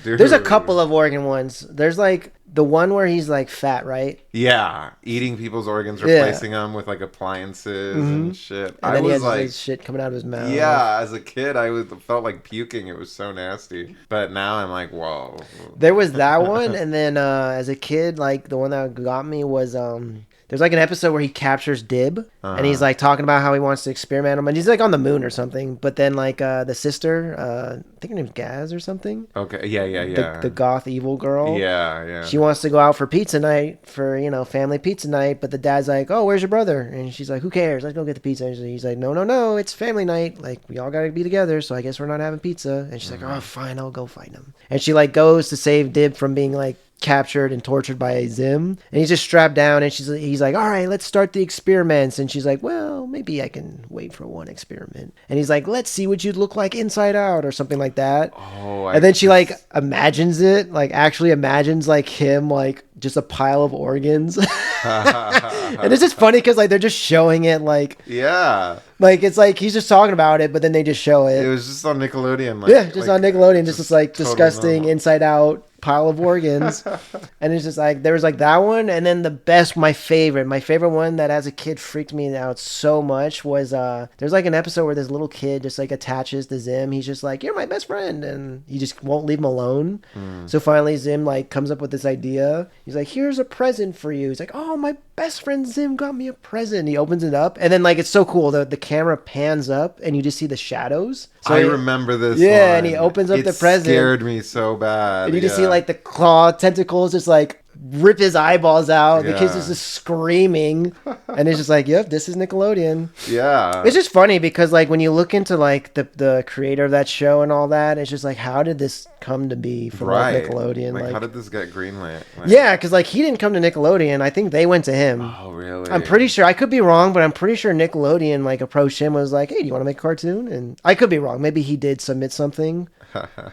There's a couple of organ ones. There's like the one where he's like fat, right? Yeah, eating people's organs, replacing them with like appliances and shit. And then he has like shit coming out of his mouth. Yeah, as a kid, I felt like puking. It was so nasty. But now I'm like, whoa. There was that one, and then as a kid, like the one that got me was there's like an episode where he captures Dib, and he's like talking about how he wants to experiment him, and he's like on the moon or something. But then like the sister, I think her name's Gaz or something. Okay, yeah. The goth evil girl. Yeah. She wants to go out for pizza night for family pizza night, but the dad's like, "Oh, where's your brother?" And she's like, "Who cares? Let's go get the pizza." And he's like, "No, it's family night. Like we all gotta be together, so I guess we're not having pizza." And she's like, "Oh, fine, I'll go find him." And she like goes to save Dib from being like captured and tortured by Zim, and he's just strapped down, and he's like, "All right, let's start the experiments." And she's like, "Well, maybe I can wait for one experiment." And he's like, "Let's see what you'd look like inside out," or something like that. And then she like imagines it, like actually imagines like him like just a pile of organs. And it's just funny because like they're just showing it like like it's like he's just talking about it, but then they just show it. It was just on Nickelodeon. On Nickelodeon, just like totally disgusting inside out pile of organs. And it's just like there was like that one, and then my favorite one that as a kid freaked me out so much was there's like an episode where this little kid just like attaches to Zim. He's just like, "You're my best friend," and he just won't leave him alone. So finally Zim like comes up with this idea. He's like, "Here's a present for you." He's like, "Oh, my best friend Zim got me a present. He opens it up, and then like it's so cool. The camera pans up, and you just see the shadows. So I remember this. Yeah, one. and he opens up it the present. It scared me so bad. And you just see like the claw tentacles just like rip his eyeballs out. The kid's just screaming, and it's just like, yep, this is Nickelodeon. Yeah, it's just funny because like when you look into like the creator of that show and all that, it's just like, how did this come to be from like, Nickelodeon? Like how did this get greenlit? Like, yeah, because like he didn't come to Nickelodeon. I think they went to him. Oh really? I'm pretty sure. I could be wrong, but I'm pretty sure Nickelodeon like approached him, was like, hey, do you want to make a cartoon? And I could be wrong. Maybe he did submit something,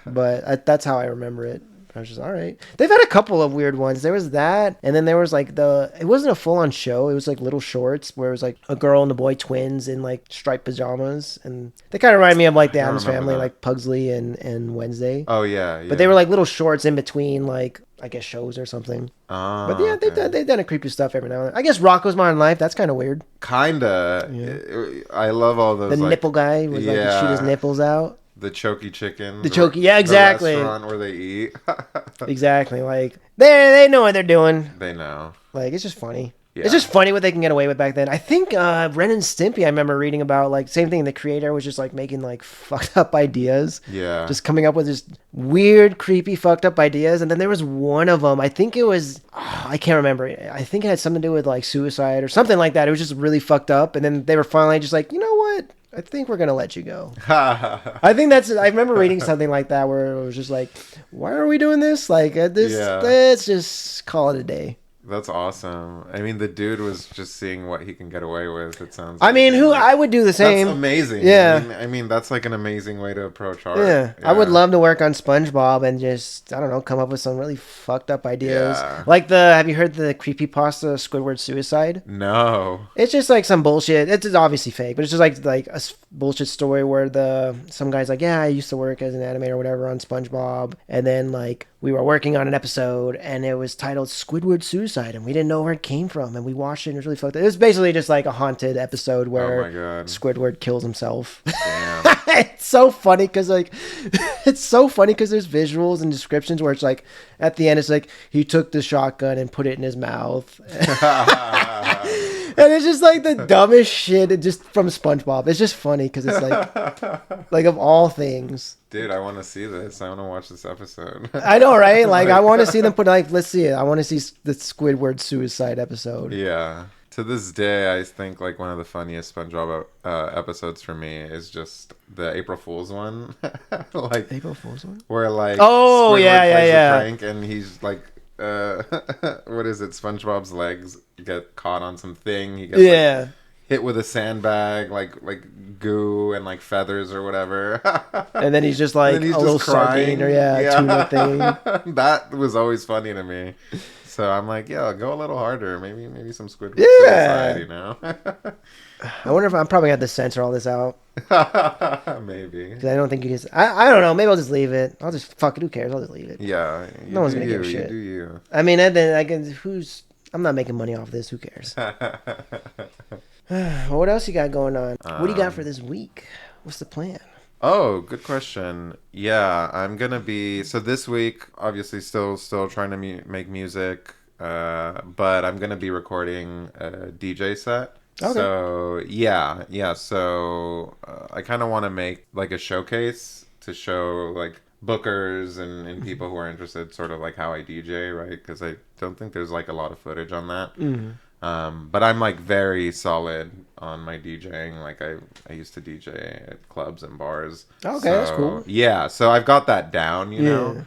but that's how I remember it. I was just, all right. They've had a couple of weird ones. There was that, and then there was like it wasn't a full-on show. It was like little shorts where it was like a girl and a boy twins in like striped pajamas, and they kind of remind me of like the Addams Family, like Pugsley and Wednesday. Oh yeah. But they were like little shorts in between like, I guess, shows or something. But yeah, they've done a creepy stuff every now and then. I guess Rocko's Modern Life, that's kind of weird. Kinda. Yeah. I love all those. The like, nipple guy was like to shoot his nipples out. The Choky Chicken. The Choky, yeah, exactly. The restaurant where they eat. Exactly. Like, they know what they're doing. They know. Like, it's just funny. Yeah. It's just funny what they can get away with back then. I think Ren and Stimpy, I remember reading about, like, same thing. The creator was just, like, making, like, fucked up ideas. Yeah. Just coming up with just weird, creepy, fucked up ideas. And then there was one of them, I think it was, I can't remember. I think it had something to do with, like, suicide or something like that. It was just really fucked up. And then they were finally just like, you know what? I think we're going to let you go. I remember reading something like that where it was just like, why are we doing this? Like, let's just call it a day. That's awesome. I mean, the dude was just seeing what he can get away with. It sounds. I mean, I would do the same. That's amazing. Yeah. I mean, that's like an amazing way to approach art. Yeah. I would love to work on SpongeBob and just, I don't know, come up with some really fucked up ideas. Yeah. Like have you heard the creepypasta Squidward suicide? No. It's just like some bullshit. It's obviously fake, but it's just like a bullshit story where some guy's like, yeah, I used to work as an animator or whatever on SpongeBob, and then like we were working on an episode and it was titled Squidward Suicide and we didn't know where it came from, and we watched it and it was really fucked up. It was basically just like a haunted episode where Squidward kills himself. Damn. It's so funny because there's visuals and descriptions where it's like at the end it's like he took the shotgun and put it in his mouth. And it's just like the dumbest shit. It just from SpongeBob. It's just funny because it's like of all things. Dude, I want to see this. I want to watch this episode. I know, right? Like I want to see them put let's see it. I want to see the Squidward suicide episode. Yeah. To this day, I think like one of the funniest SpongeBob episodes for me is just the April Fool's one. Like April Fool's one, where like Squidward plays a prank and he's like what is it? SpongeBob's legs get caught on something. He gets like, hit with a sandbag, like goo and like feathers or whatever. And then he's just like a little sardine or tuna thing. That was always funny to me. So I'm like, go a little harder. Maybe some Squidward suicide, you know? I wonder if I'm probably going to have to censor all this out. Maybe. Because I don't think you just... I don't know. Maybe I'll just leave it. I'll just... Fuck it. Who cares? I'll just leave it. Yeah. No one's going to give a shit. You do you. I mean, and then I can... I'm not making money off this. Who cares? What else you got going on? What do you got for this week? What's the plan? Oh, good question. Yeah, I'm going to be... So this week, obviously still trying to make music. But I'm going to be recording a DJ set. Okay. So, yeah. So, I kind of want to make, like, a showcase to show, like, bookers and people who are interested, sort of like how I DJ, right? Because I don't think there's, like, a lot of footage on that. Mm-hmm. But I'm, like, very solid on my DJing. Like, I used to DJ at clubs and bars. Okay, that's cool. Yeah, so I've got that down, you know?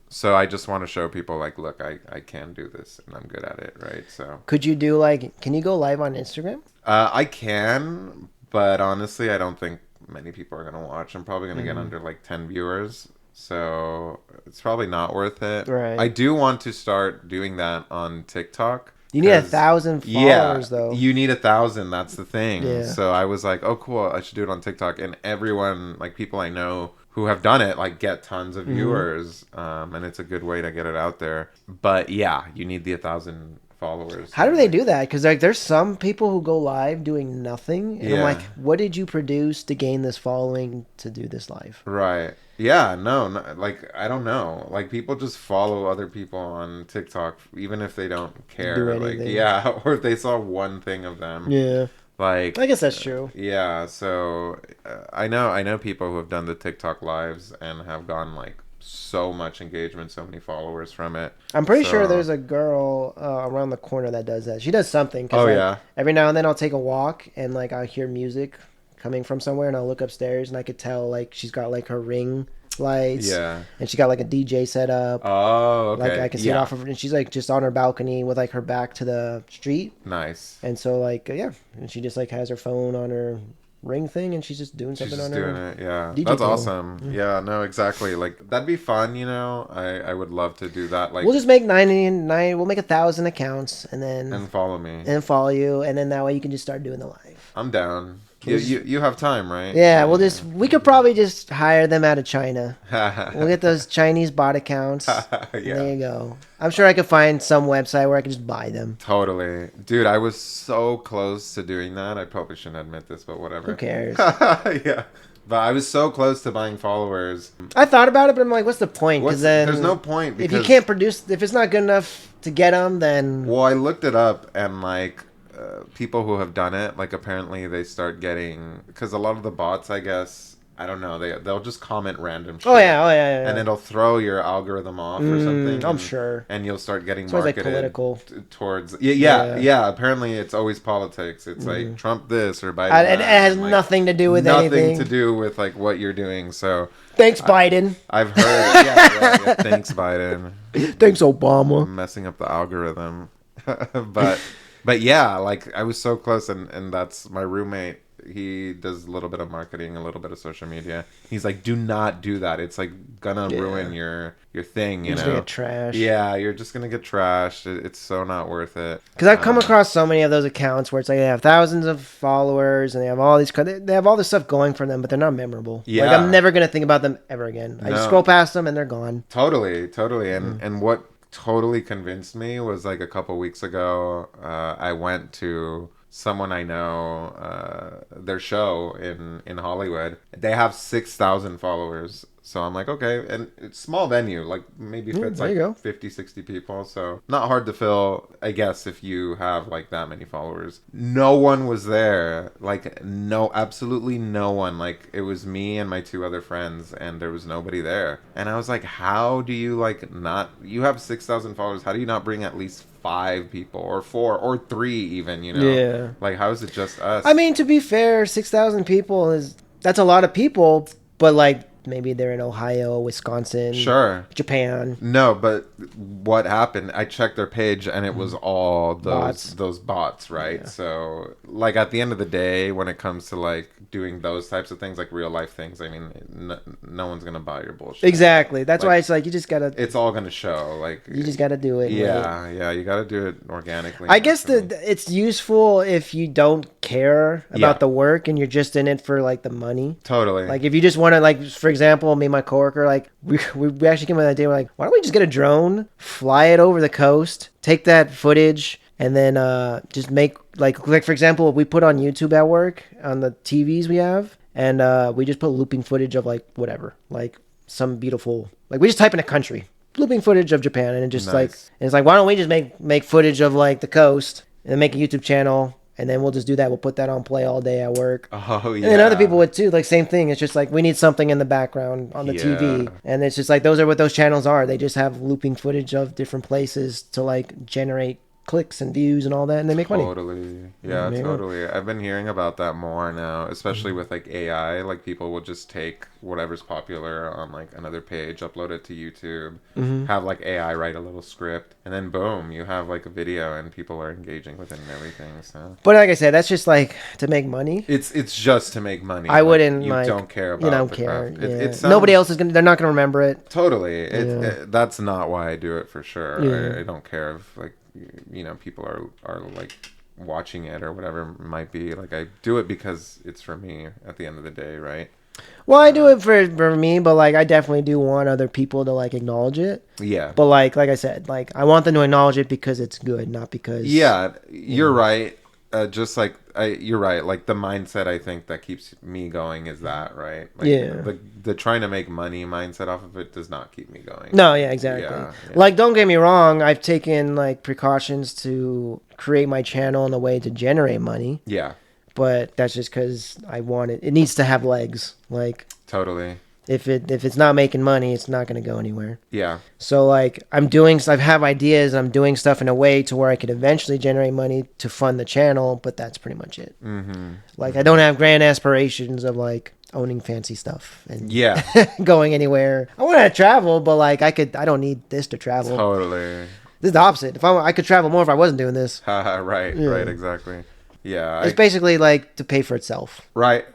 So I just want to show people, like, look, I can do this, and I'm good at it, right? So could you do, like, can you go live on Instagram? I can, but honestly, I don't think many people are going to watch. I'm probably going to get under, like, 10 viewers. So it's probably not worth it. Right. I do want to start doing that on TikTok. You need 1,000 followers, though. You need 1,000. That's the thing. Yeah. So I was like, oh, cool. I should do it on TikTok. And everyone, like people I know who have done it, like get tons of viewers. And it's a good way to get it out there. But yeah, you need the 1,000 followers. How do they do that? Because like, there's some people who go live doing nothing, and I'm Yeah. like, what did you produce to gain this following to do this live? Right. Yeah, no, like I don't know. Like people just follow other people on TikTok even if they don't care. Do Like anything. yeah, or if they saw one thing of them. Yeah, Like I guess that's true. yeah, so I know people who have done the TikTok lives and have gotten like so much engagement, so many followers from it. I'm pretty So- sure there's a girl around the corner that does that. She does something. 'Cause, Oh, like, yeah. every now and then I'll take a walk and like I'll hear music coming from somewhere, and I'll look upstairs and I could tell like she's got like her ring lights. Yeah. And she got like a DJ set up. Oh, okay. Like I can see it off of her, and she's like just on her balcony with like her back to the street. Nice. And so like yeah, and she just like has her phone on her ring thing, and she's just doing She's something just on doing her. it. Yeah. DJ That's table. awesome. Yeah, no, exactly. Like that'd be fun, you know. I would love to do that like We'll just make 99. We'll make 1,000 accounts, and then and follow me. and follow you, and then that way you can just start doing the live. I'm down. You have time, right? Yeah, we could probably just hire them out of China. We'll get those Chinese bot accounts. Yeah. There you go. I'm sure I could find some website where I could just buy them. Totally. Dude, I was so close to doing that. I probably shouldn't admit this, but whatever. Who cares? Yeah. But I was so close to buying followers. I thought about it, but I'm like, what's the point? Because then There's no point if because you can't produce, if it's not good enough to get them, then well, I looked it up and like people who have done it, like apparently they start getting because a lot of the bots, I guess, I don't know, they'll just comment random shit. oh yeah. And it'll throw your algorithm off or something. I'm and- sure. And you'll start getting It's always, like, marketed political. Towards yeah. Apparently, it's always politics. It's like Trump this or Biden. And it that, has and, like, nothing to do with nothing anything. to do with like what you're doing. So Thanks, Biden. I've heard. Yeah. Thanks, Biden. Thanks, Obama. Messing up the algorithm. but yeah, like I was so close, and that's my roommate. He does a little bit of marketing, a little bit of social media. He's like, do not do that. It's like gonna ruin your thing, you You're know. just gonna get trashed. Yeah, you're just gonna get trashed. It's so not worth it. Because I've come across so many of those accounts where it's like they have thousands of followers and they have all these, they have all this stuff going for them, but they're not memorable. Yeah. Like I'm never gonna think about them ever again. I just No. scroll past them and they're gone. Totally, and what totally convinced me was like a couple weeks ago, I went to someone I know, their show in Hollywood. They have 6,000 followers. So I'm like, okay, and it's small venue, like maybe fits there like you go. 50, 60 people. So not hard to fill, I guess, if you have like that many followers. No one was there. Like no, absolutely no one. Like it was me and my two other friends and there was nobody there. And I was like, how do you like not, you have 6,000 followers. How do you not bring at least 5 people or 4 or 3 even, you know? Yeah. Like how is it just us? I mean, to be fair, 6,000 people that's a lot of people, but like maybe they're in Ohio, Wisconsin, Sure. Japan. No, but what happened? I checked their page and it was all those bots, right? Yeah. So, like at the end of the day, when it comes to like doing those types of things, like real life things, I mean, no one's gonna buy your bullshit. Exactly. That's Like, why it's like you just gotta. It's all gonna show. Like You just gotta do it. yeah, you gotta do it organically. I guess naturally. it's useful if you don't care about Yeah. the work and you're just in it for like the money. Totally. Like if you just want to, like for example, me and my coworker, like we actually came up with the idea. We're like, why don't we just get a drone, fly it over the coast, take that footage, and then just make like for example, we put on YouTube at work on the TVs we have, and we just put looping footage of like whatever, like some beautiful, like we just type in a country, looping footage of Japan, and it just like, Nice. and it's like, why don't we just make footage of like the coast and then make a YouTube channel. And then we'll just do that. We'll put that on play all day at work. oh yeah. And then other people would too. Like same thing. It's just like we need something in the background on the TV. Yeah. And it's just like those are what those channels are. They just have looping footage of different places to like generate clicks and views and all that, and they make money. Totally. Yeah, Yeah. totally. I've been hearing about that more now, especially with like AI. Like people will just take whatever's popular on like another page, upload it to YouTube, have like AI write a little script, and then boom, you have like a video and people are engaging with it and everything. So But like I said, that's just like to make money. it's just to make money. I Like, wouldn't you like don't care about you don't the care. craft. Yeah. It sounds, Nobody else is gonna. They're not gonna remember it. Totally. Yeah. That's not why I do it for sure. Yeah. I don't care if like you know people are like watching it or whatever it might be. Like I do it because it's for me at the end of the day, right? Well, I do it for me, but like I definitely do want other people to like acknowledge it. Yeah. But like I said, like I want them to acknowledge it because it's good, not because Yeah, you're right. Just like you're right. Like the mindset, I think that keeps me going is that, right? Like Yeah. the trying to make money mindset off of it does not keep me going. No, yeah, exactly. Yeah, yeah. Like, don't get me wrong. I've taken like precautions to create my channel in a way to generate money, Yeah, but that's just because I want it. It needs to have legs. Like, totally. if it's not making money, it's not going to go anywhere. Yeah, So like, I have ideas. I'm doing stuff in a way to where I could eventually generate money to fund the channel, but that's pretty much it. mm-hmm. Like, I don't have grand aspirations of like owning fancy stuff and Yeah, going anywhere. I want to travel, but like I don't need this to travel. totally. This is the opposite. If I could travel more if I wasn't doing this. Right, Yeah. right, exactly. Yeah, It's basically like to pay for itself. right.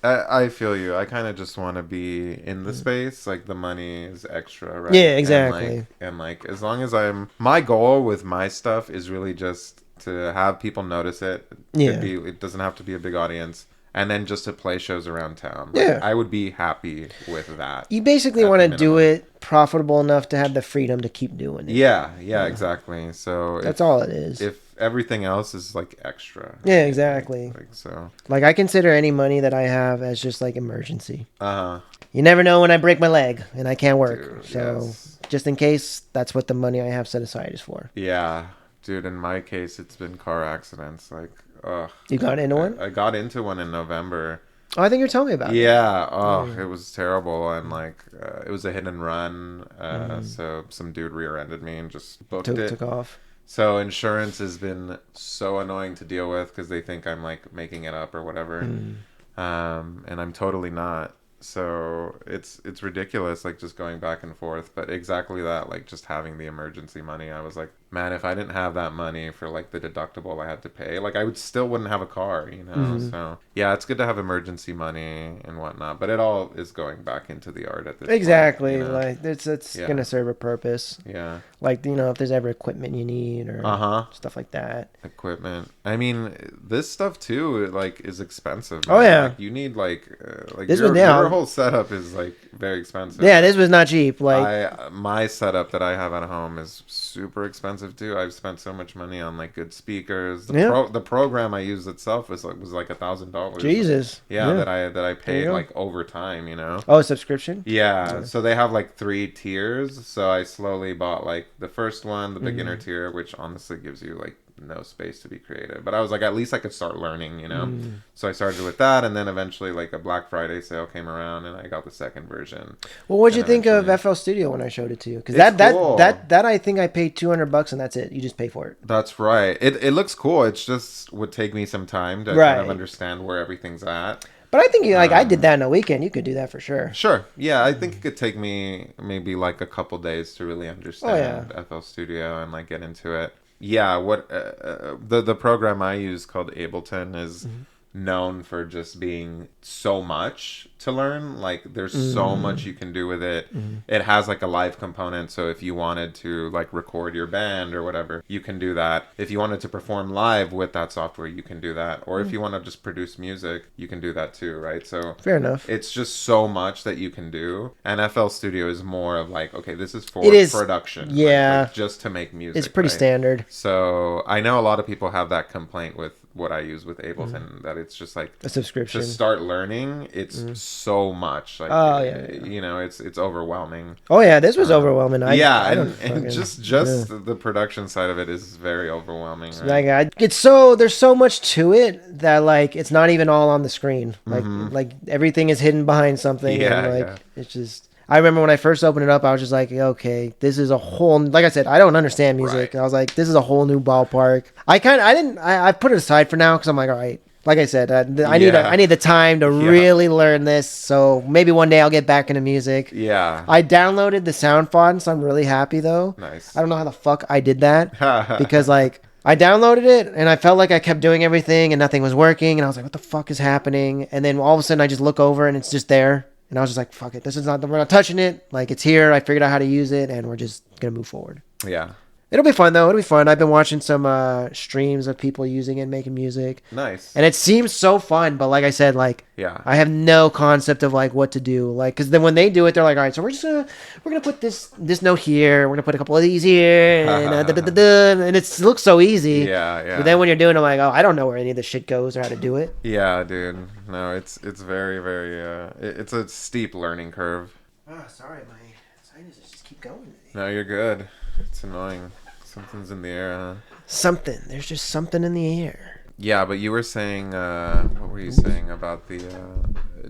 I feel you. I kind of just want to be in the space. Like the money is extra, right? Yeah, exactly. And like as long as my goal with my stuff is really just to have people notice it. Yeah. It doesn't have to be a big audience. And then just to play shows around town. Like, Yeah. I would be happy with that. You basically want to do it profitable enough to have the freedom to keep doing it. Yeah, exactly. So that's all it is. If everything else is like extra. Yeah, exactly. Like so. Like I consider any money that I have as just like emergency. Uh-huh. You never know when I break my leg and I can't work. Dude, so yes. just in case, that's what the money I have set aside is for. Yeah. Dude, in my case it's been car accidents. Like, ugh. You got into one? I got into one in November. Oh, I think you're telling me about it. Yeah. Oh, it was terrible. And like, it was a hit and run. So some dude rear-ended me and just booked it. Took off. So insurance has been so annoying to deal with because they think I'm like making it up or whatever. And I'm totally not. So it's ridiculous, like just going back and forth. But exactly that, like just having the emergency money, I was like, man, if I didn't have that money for like the deductible I had to pay, like I wouldn't have a car, you know. So yeah, it's good to have emergency money and whatnot, but it all is going back into the art at this exactly point, you know? like it's gonna serve a purpose. Yeah, like, you know, if there's ever equipment you need or stuff like that. Equipment, I mean, this stuff too like is expensive, man. Oh yeah, like, you need like this your whole setup is like very expensive. Yeah, this was not cheap. Like my setup that I have at home is super expensive too. I've spent so much money on like good speakers. The program I use itself was like $1,000. Jesus. Yeah, that I paid like over time, you know. Oh, a subscription? Yeah. So they have like 3 tiers. So I slowly bought like the first one, the beginner tier, which honestly gives you like no space to be creative. But I was like, at least I could start learning, you know. So I started with that, and then eventually like a Black Friday sale came around, and I got the second version. Well, what'd you think of FL Studio when I showed it to you? Because that I think I paid $200 and that's it. You just pay for it. That's right. It looks cool. It's just would take me some time to kind of understand where everything's at. But I think I did that in a weekend. You could do that for sure. Sure. Yeah, I think it could take me maybe like a couple days to really understand FL Studio and like get into it. Yeah, what the program I use called Ableton is known for just being so much to learn. Like there's so much you can do with it. It has like a live component, so if you wanted to like record your band or whatever, you can do that. If you wanted to perform live with that software, you can do that. Or if you want to just produce music, you can do that too, right? So fair enough. It's just so much that you can do. And FL Studio is more of like, okay, this is for production. Yeah. Like just to make music. It's pretty standard. So I know a lot of people have that complaint with what I use with Ableton, that it's just like a subscription. To start learning, it's so much. Like, you know, it's overwhelming. Oh yeah, this was overwhelming. And just the production side of it is very overwhelming. Right? Like there's so much to it that like it's not even all on the screen. Like everything is hidden behind something. Yeah, and it's just. I remember when I first opened it up, I was just like, okay, this is a whole, like I said, I don't understand music. Right. I was like, this is a whole new ballpark. I put it aside for now because I'm like, all right, like I said, I need the time to really learn this. So maybe one day I'll get back into music. Yeah. I downloaded the sound font, so I'm really happy though. Nice. I don't know how the fuck I did that because like I downloaded it and I felt like I kept doing everything and nothing was working. And I was like, what the fuck is happening? And then all of a sudden I just look over and it's just there. And I was just like, fuck it. We're not touching it. Like, it's here. I figured out how to use it, and we're just going to move forward. Yeah. It'll be fun though. It'll be fun. I've been watching some streams of people using it, making music. Nice. And it seems so fun, but like I said, like Yeah. I have no concept of like what to do. Like, because then when they do it, they're like, all right, so we're gonna put this note here. We're gonna put a couple of these here, and and it looks so easy. Yeah. But then when you're doing it, I'm like, oh, I don't know where any of this shit goes or how to do it. Yeah, dude. No, it's very, very. It's a steep learning curve. Oh, sorry, my sinuses just keep going. No, you're good. It's annoying. Something's in the air, huh? Something. There's just something in the air. Yeah, but you were saying, what were you saying about the,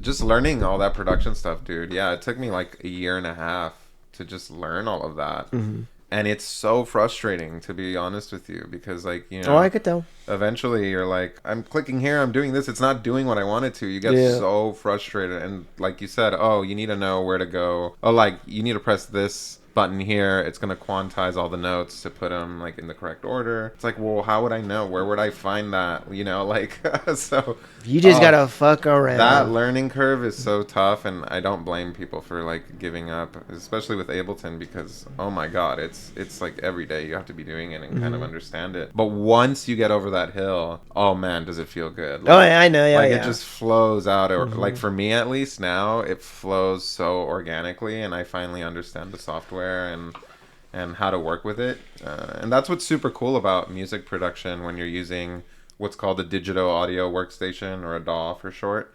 just learning all that production stuff, dude? Yeah, it took me like a year and a half to just learn all of that. Mm-hmm. And it's so frustrating, to be honest with you, because, like, you know, Oh, I could tell. Eventually you're like, I'm clicking here, I'm doing this, it's not doing what I wanted to. You get so frustrated. And like you said, oh, you need to know where to go. Oh, like, you need to press this button here, it's going to quantize all the notes to put them like in the correct order. It's like, well, how would I know? Where would I find that? You know, like, so you just gotta fuck around. That learning curve is so tough, and I don't blame people for like giving up, especially with Ableton, because oh my god, it's like every day you have to be doing it and kind of understand it. But once you get over that hill, oh man, does it feel good. Like, oh yeah, I know. Like it just flows out, or like for me at least now, it flows so organically, and I finally understand the software and how to work with it, and that's what's super cool about music production when you're using what's called a digital audio workstation, or a DAW for short.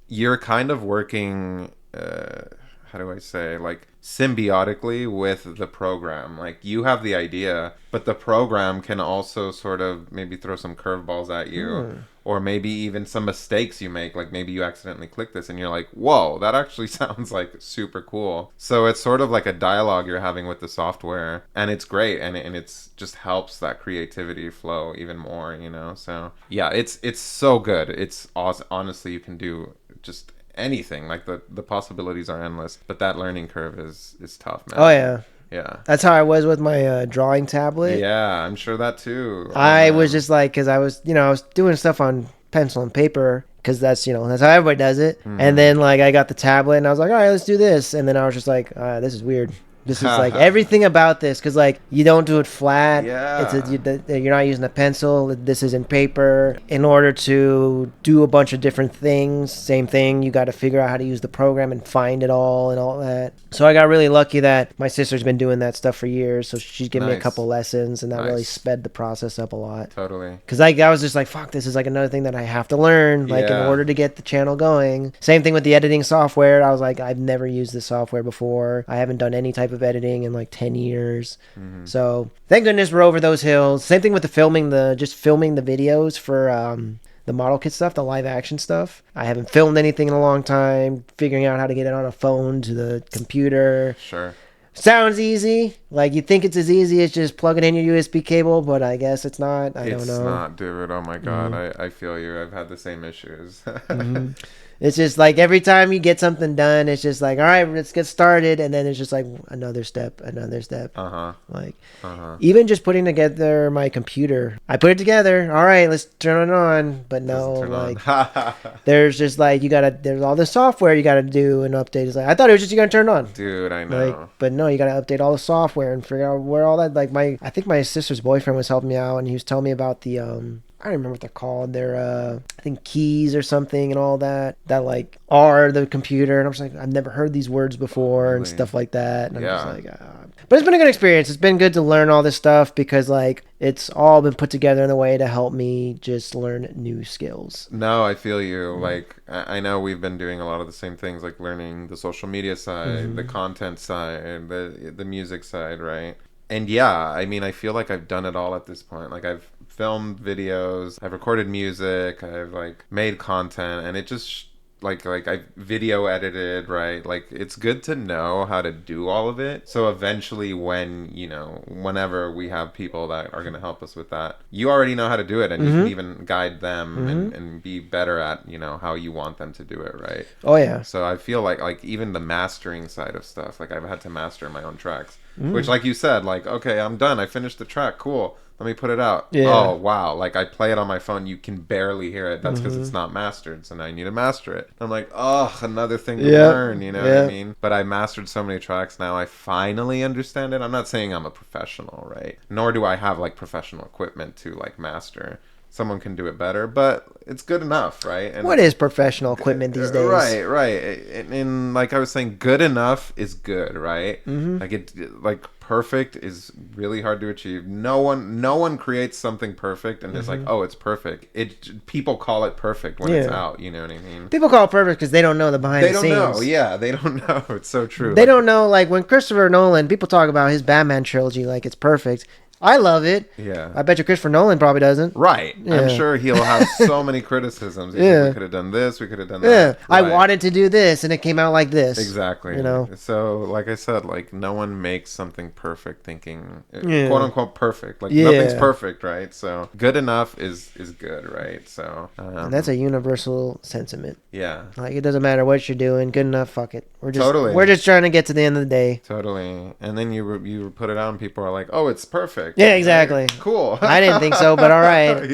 You're kind of working how do I say, like symbiotically with the program. Like you have the idea, but the program can also sort of maybe throw some curveballs at you, or maybe even some mistakes you make. Like maybe you accidentally click this and you're like, whoa, that actually sounds like super cool. So it's sort of like a dialogue you're having with the software, and it's great, and it's just helps that creativity flow even more, you know. So yeah, it's so good. It's awesome. Honestly, you can do just anything. Like the possibilities are endless, but that learning curve is tough, man. Oh yeah. Yeah. That's how I was with my drawing tablet. Yeah, I'm sure that too. I was just like, because I was doing stuff on pencil and paper, because that's that's how everybody does it. And then like I got the tablet and I was like, all right, let's do this. And then I was just like, this is weird. This is like everything about this, because like you don't do it flat. Yeah. You're not using a pencil. This is in paper. In order to do a bunch of different things, same thing, you got to figure out how to use the program and find it all and all that. So I got really lucky that my sister's been doing that stuff for years, so she's given me a couple lessons, and that really sped the process up a lot. Totally. Because I was just like, fuck, this is like another thing that I have to learn, like in order to get the channel going. Same thing with the editing software. I was like, I've never used this software before. I haven't done any type of editing in like 10 years. So thank goodness we're over those hills. Same thing with the filming the videos for the model kit stuff, the live action stuff. I haven't filmed anything in a long time. Figuring out how to get it on a phone to the computer. Sure. Sounds easy. Like you think it's as easy as just plugging in your USB cable, but I guess it's not. I don't know. It's not, dude. Oh my god, I feel you. I've had the same issues. It's just like every time you get something done, it's just like, all right, let's get started, and then it's just like another step. Like even just putting together my computer, I put it together. All right, let's turn it on, but no, like there's just like there's all the software you gotta do and update. It's like I thought it was just you gotta turn it on, dude. I know, like, but no, you gotta update all the software and figure out where all that. Like I think my sister's boyfriend was helping me out, and he was telling me about the I don't remember what they're called. They're I think keys or something and all that like are the computer. And I'm just like, I've never heard these words before and stuff like that. And I'm just like, but it's been a good experience. It's been good to learn all this stuff, because like it's all been put together in a way to help me just learn new skills. No, I feel you. Like I know we've been doing a lot of the same things, like learning the social media side, the content side, the music side, right? And yeah, I mean, I feel like I've done it all at this point. Like I've filmed videos, I've recorded music, I've like made content, and it just like I video edited, right? Like it's good to know how to do all of it. So eventually whenever we have people that are going to help us with that, you already know how to do it, and you can even guide them and be better at, how you want them to do it, right? Oh yeah. So I feel like even the mastering side of stuff, like I've had to master my own tracks. Which, like you said, like, okay, I'm done. I finished the track. Cool. Let me put it out. Yeah. Oh, wow. Like, I play it on my phone. You can barely hear it. That's because Mm-hmm. it's not mastered. So now you need to master it. I'm like, oh, another thing to Yep. learn. You know what I mean? But I mastered so many tracks now. I finally understand it. I'm not saying I'm a professional, right? Nor do I have, like, professional equipment to, like, master. Someone can do it better, but it's good enough, right? And what is professional equipment these days? Right. And like I was saying, good enough is good, right? Mm-hmm. Like perfect is really hard to achieve. No one creates something perfect and is like, oh, it's perfect. People call it perfect when it's out. You know what I mean? People call it perfect because they don't know the behind the scenes. They don't know. Yeah, they don't know. It's so true. They don't know. Like when Christopher Nolan, people talk about his Batman trilogy like it's perfect. I love it. Yeah. I bet you Christopher Nolan probably doesn't. Right. Yeah. I'm sure he'll have so many criticisms. Yeah. We could have done this. We could have done Yeah. that. I Right. wanted to do this, and it came out like this. Exactly. You know. So, like I said, like no one makes something perfect thinking Yeah. quote unquote perfect. Like Yeah. nothing's perfect, right? So good enough is good, right? So And that's a universal sentiment. yeah. Like it doesn't matter what you're doing, good enough. Fuck it. We're just trying to get to the end of the day. Totally. And then you put it out, and people are like, "Oh, it's perfect." Yeah, exactly. Right? Cool. I didn't think so, but all right.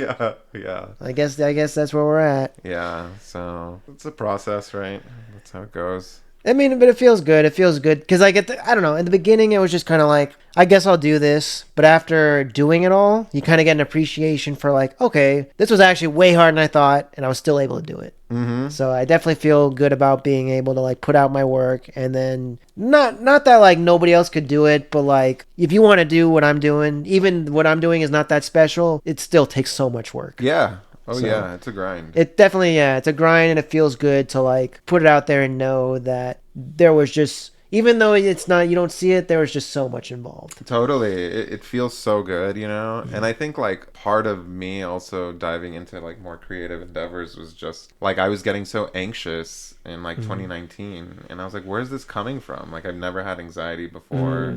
Yeah. I guess that's where we're at. Yeah. So it's a process, right? That's how it goes. I mean, but it feels good. It feels good because I don't know. In the beginning, it was just kind of like, I guess I'll do this. But after doing it all, you kind of get an appreciation for like, okay, this was actually way harder than I thought, and I was still able to do it. Mm-hmm. So I definitely feel good about being able to like put out my work, and then not that like nobody else could do it, but like if you want to do what I'm doing, even what I'm doing is not that special, it still takes so much work. Yeah. Oh, So, yeah, it's a grind. It definitely, it's a grind, and it feels good to like put it out there and know that there was just, even though it's not, you don't see it, there was just so much involved. Totally. It feels so good, you know? And I think like part of me also diving into like more creative endeavors was just like I was getting so anxious in like 2019, and I was like, where's this coming from? Like I've never had anxiety before,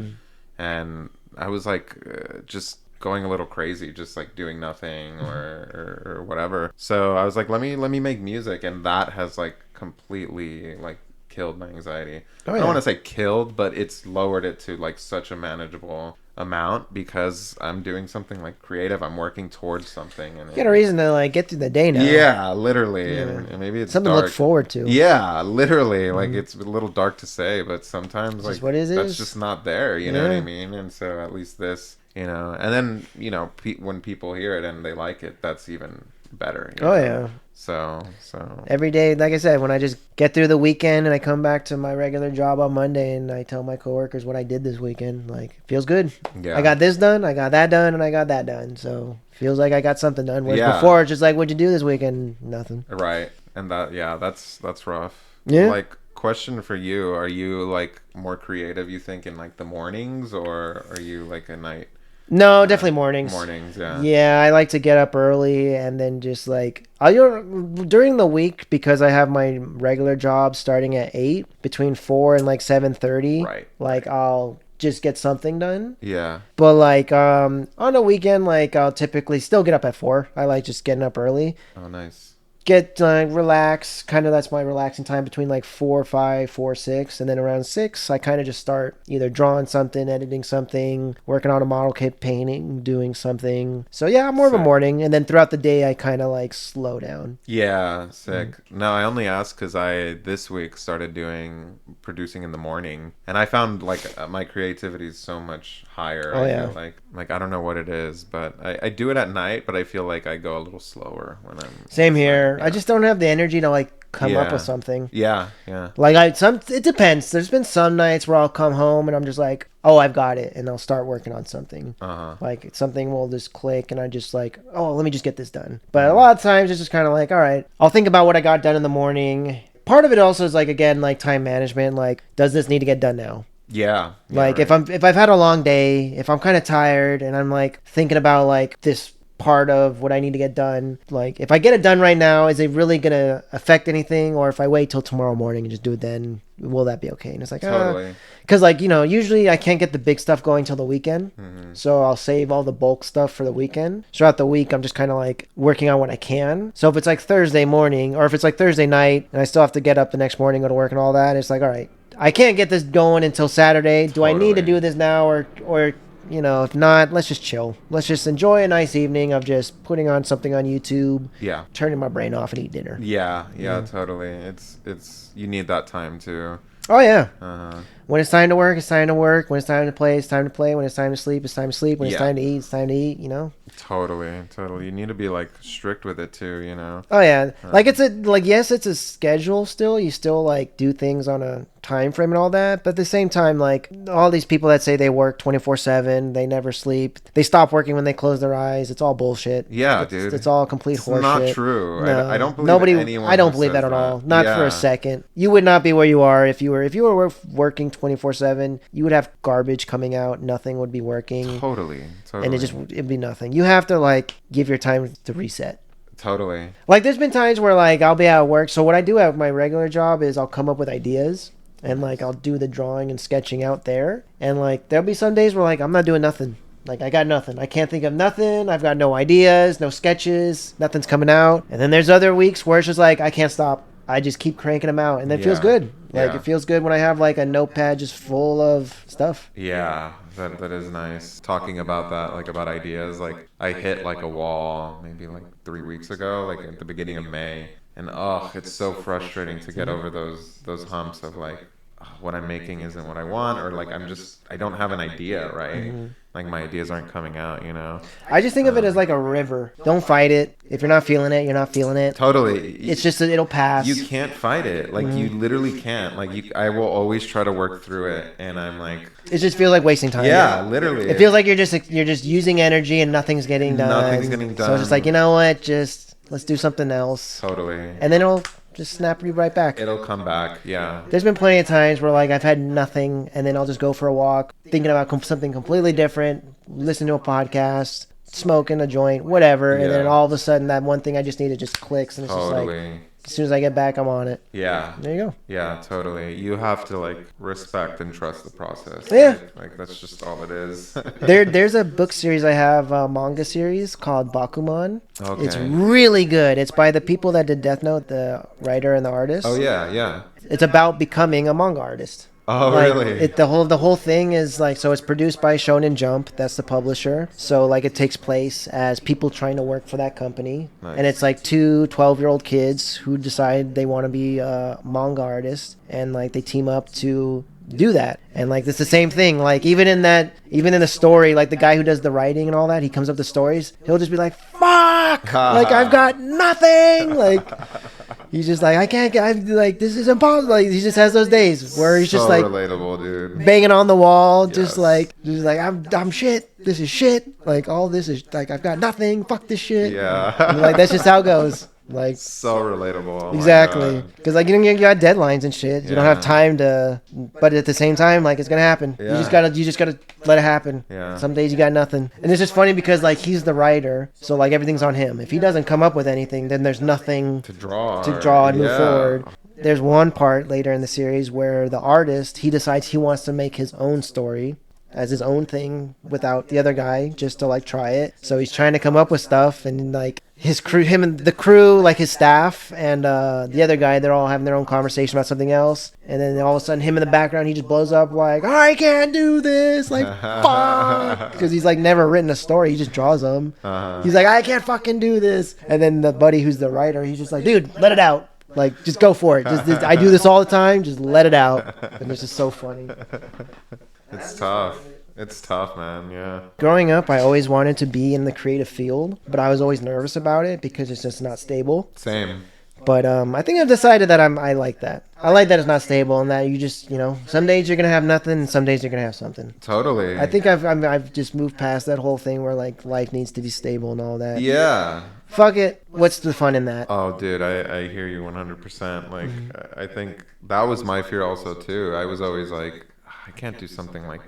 and I was like just going a little crazy, just like doing nothing or whatever. So I was like, let me make music, and that has like completely like killed my anxiety. Oh, I yeah. don't want to say killed, but it's lowered it to like such a manageable amount because I'm doing something like creative. I'm working towards something, and You got a reason to like get through the day now. yeah, literally. Yeah. And maybe it's Something to dark. look forward to. Yeah, literally. Like it's a little dark to say, but sometimes It's like just what it that's is. just not there. You know what I Yeah. mean? And so at least this, you know, and then you know when people hear it and they like it, that's even better. You Oh know? yeah. So Every day, like I said, when I just get through the weekend and I come back to my regular job on Monday and I tell my coworkers what I did this weekend, like it feels good. yeah, I got this done, I got that done, and I got that done. So feels like I got something done. Whereas Yeah. before, it's just like, what'd you do this weekend? Nothing. right. And that's rough. Yeah. Like question for you: are you like more creative? You think in like the mornings, or are you like a night? No, definitely mornings. Mornings, yeah. Yeah, I like to get up early and then just like during the week, because I have my regular job starting at 8, between 4 and like 7:30. Right, Like I'll just get something done. Yeah. But like on a weekend, like I'll typically still get up at 4. I like just getting up early. Oh, nice. Get relax, kind of that's my relaxing time between like 4, 5, 4, 6, and then around 6 I kind of just start either drawing something, editing something, working on a model kit, painting, doing something. So yeah, I'm more of a Sick. morning, and then throughout the day I kind of like slow down. Yeah, sick. No, I only asked because I this week started producing in the morning, and I found like my creativity is so much higher. Oh, I yeah. feel like I don't know what it is, but I do it at night, but I feel like I go a little slower when I'm. Same here. Yeah. I just don't have the energy to like come up Yeah. with something. Yeah. Like it depends. There's been some nights where I'll come home and I'm just like, oh, I've got it, and I'll start working on something. Like something will just click, and I just like, oh, let me just get this done. But a lot of times it's just kind of like, all right, I'll think about what I got done in the morning. Part of it also is like, again, like time management. Like, does this need to get done now? Yeah. Like right. if I've had a long day, if I'm kind of tired and I'm like thinking about like this part of what I need to get done, like if I get it done right now, is it really gonna affect anything? Or if I wait till tomorrow morning and just do it then, will that be okay? And it's like, Totally. because like, you know, usually I can't get the big stuff going till the weekend, so I'll save all the bulk stuff for the weekend. Throughout the week I'm just kind of like working on what I can. So if it's like Thursday morning, or if it's like Thursday night and I still have to get up the next morning, go to work and all that, it's like, all right, I can't get this going until Saturday. Do I need to Totally. do this now, or you know, if not, let's just chill. Let's just enjoy a nice evening of just putting on something on YouTube, Yeah. turning my brain off and eat dinner. Yeah, totally. It's you need that time too. Oh yeah. Uh-huh. When it's time to work, it's time to work. When it's time to play, it's time to play. When it's time to sleep, it's time to sleep. When it's time to eat, it's time to eat, you know? Totally. You need to be like strict with it too, you know? Oh yeah. Like yes, it's a schedule still. You still like do things on a time frame and all that, but at the same time, like all these people that say they work 24/7, they never sleep, they stop working when they close their eyes, it's all bullshit. Yeah, dude. It's all complete horseshit. It's not true. No, I don't believe anyone. I don't believe that at all. Not for a second. You would not be where you are if you were working 24/7. You would have garbage coming out. Nothing would be working. Totally. And it'd be nothing. You have to like give your time to reset. Totally. Like there's been times where like I'll be at work. So what I do at my regular job is I'll come up with ideas. And like I'll do the drawing and sketching out there. And like there'll be some days where like I'm not doing nothing. Like I got nothing. I can't think of nothing. I've got no ideas, no sketches, nothing's coming out. And then there's other weeks where it's just like I can't stop. I just keep cranking them out, and it feels good. Like it feels good when I have like a notepad just full of stuff. Yeah, that is nice. Talking about that, like about ideas, like I hit like a wall maybe like 3 weeks ago, like at the beginning of May, and it's so frustrating to get over those humps of like what I'm making isn't what I want, or like I don't have an idea, right? Mm-hmm. Like my ideas aren't coming out, you know? I just think of it as like a river. Don't fight it. If you're not feeling it, you're not feeling it. Totally. It's just that it'll pass. You can't fight it. Like you literally can't. Like I will always try to work through it, and I'm like, it just feels like wasting time. Yeah, literally. It feels like you're just using energy and nothing's getting done. Nothing's getting done. So it's just like, you know what? Just let's do something else. Totally. And then it'll just snap you right back. It'll come back, yeah. There's been plenty of times where like I've had nothing, and then I'll just go for a walk, thinking about something completely different, listen to a podcast, smoking a joint, whatever, and then all of a sudden that one thing I just needed just clicks, and it's just like, as soon as I get back, I'm on it. Yeah. There you go. Yeah, totally. You have to like respect and trust the process. Yeah. Like that's just all it is. There's a book series I have, a manga series called Bakuman. Okay. It's really good. It's by the people that did Death Note, the writer and the artist. Oh yeah. It's about becoming a manga artist. Oh, like, really? The whole thing is like, so it's produced by Shonen Jump. That's the publisher. So like it takes place as people trying to work for that company. Nice. And it's like two 12-year-old kids who decide they want to be manga artists, and like they team up to do that. And like it's the same thing. Like even in the story, like the guy who does the writing and all that, he comes up with stories, he'll just be like, fuck, like I've got nothing. Like he's just like, I'm like, this is impossible. Like he just has those days where he's just like relatable, dude, banging on the wall, just like I'm shit. This is shit. Like all this is like, I've got nothing. Fuck this shit. Yeah. And, like that's just how it goes. Like so relatable. Oh exactly, because like you got deadlines and shit. You don't have time to, but at the same time, like it's gonna happen. Yeah. You just gotta let it happen. Yeah. Some days you got nothing, and it's just funny because like he's the writer, so like everything's on him. If he doesn't come up with anything, then there's nothing to draw and move forward. There's one part later in the series where the artist, he decides he wants to make his own story as his own thing without the other guy, just to like try it. So he's trying to come up with stuff, and like his crew, him and the crew, like his staff and the other guy, they're all having their own conversation about something else. And then all of a sudden, him in the background, he just blows up like, I can't do this, like fuck, because he's like never written a story, he just draws them. He's like, I can't fucking do this. And then the buddy who's the writer, he's just like, dude, let it out. Like, just go for it. Just I do this all the time. Just let it out. And it's just so funny. It's tough. It's tough, man. Yeah. Growing up, I always wanted to be in the creative field, but I was always nervous about it because it's just not stable. Same. But I think I've decided that I like that. I like that it's not stable and that you just, some days you're going to have nothing and some days you're going to have something. Totally. I think I've just moved past that whole thing where like life needs to be stable and all that. Yeah. Fuck it. What's the fun in that? Oh, dude, I hear you 100%. Like, I think that was my fear also, too. I was always like, I can't do something like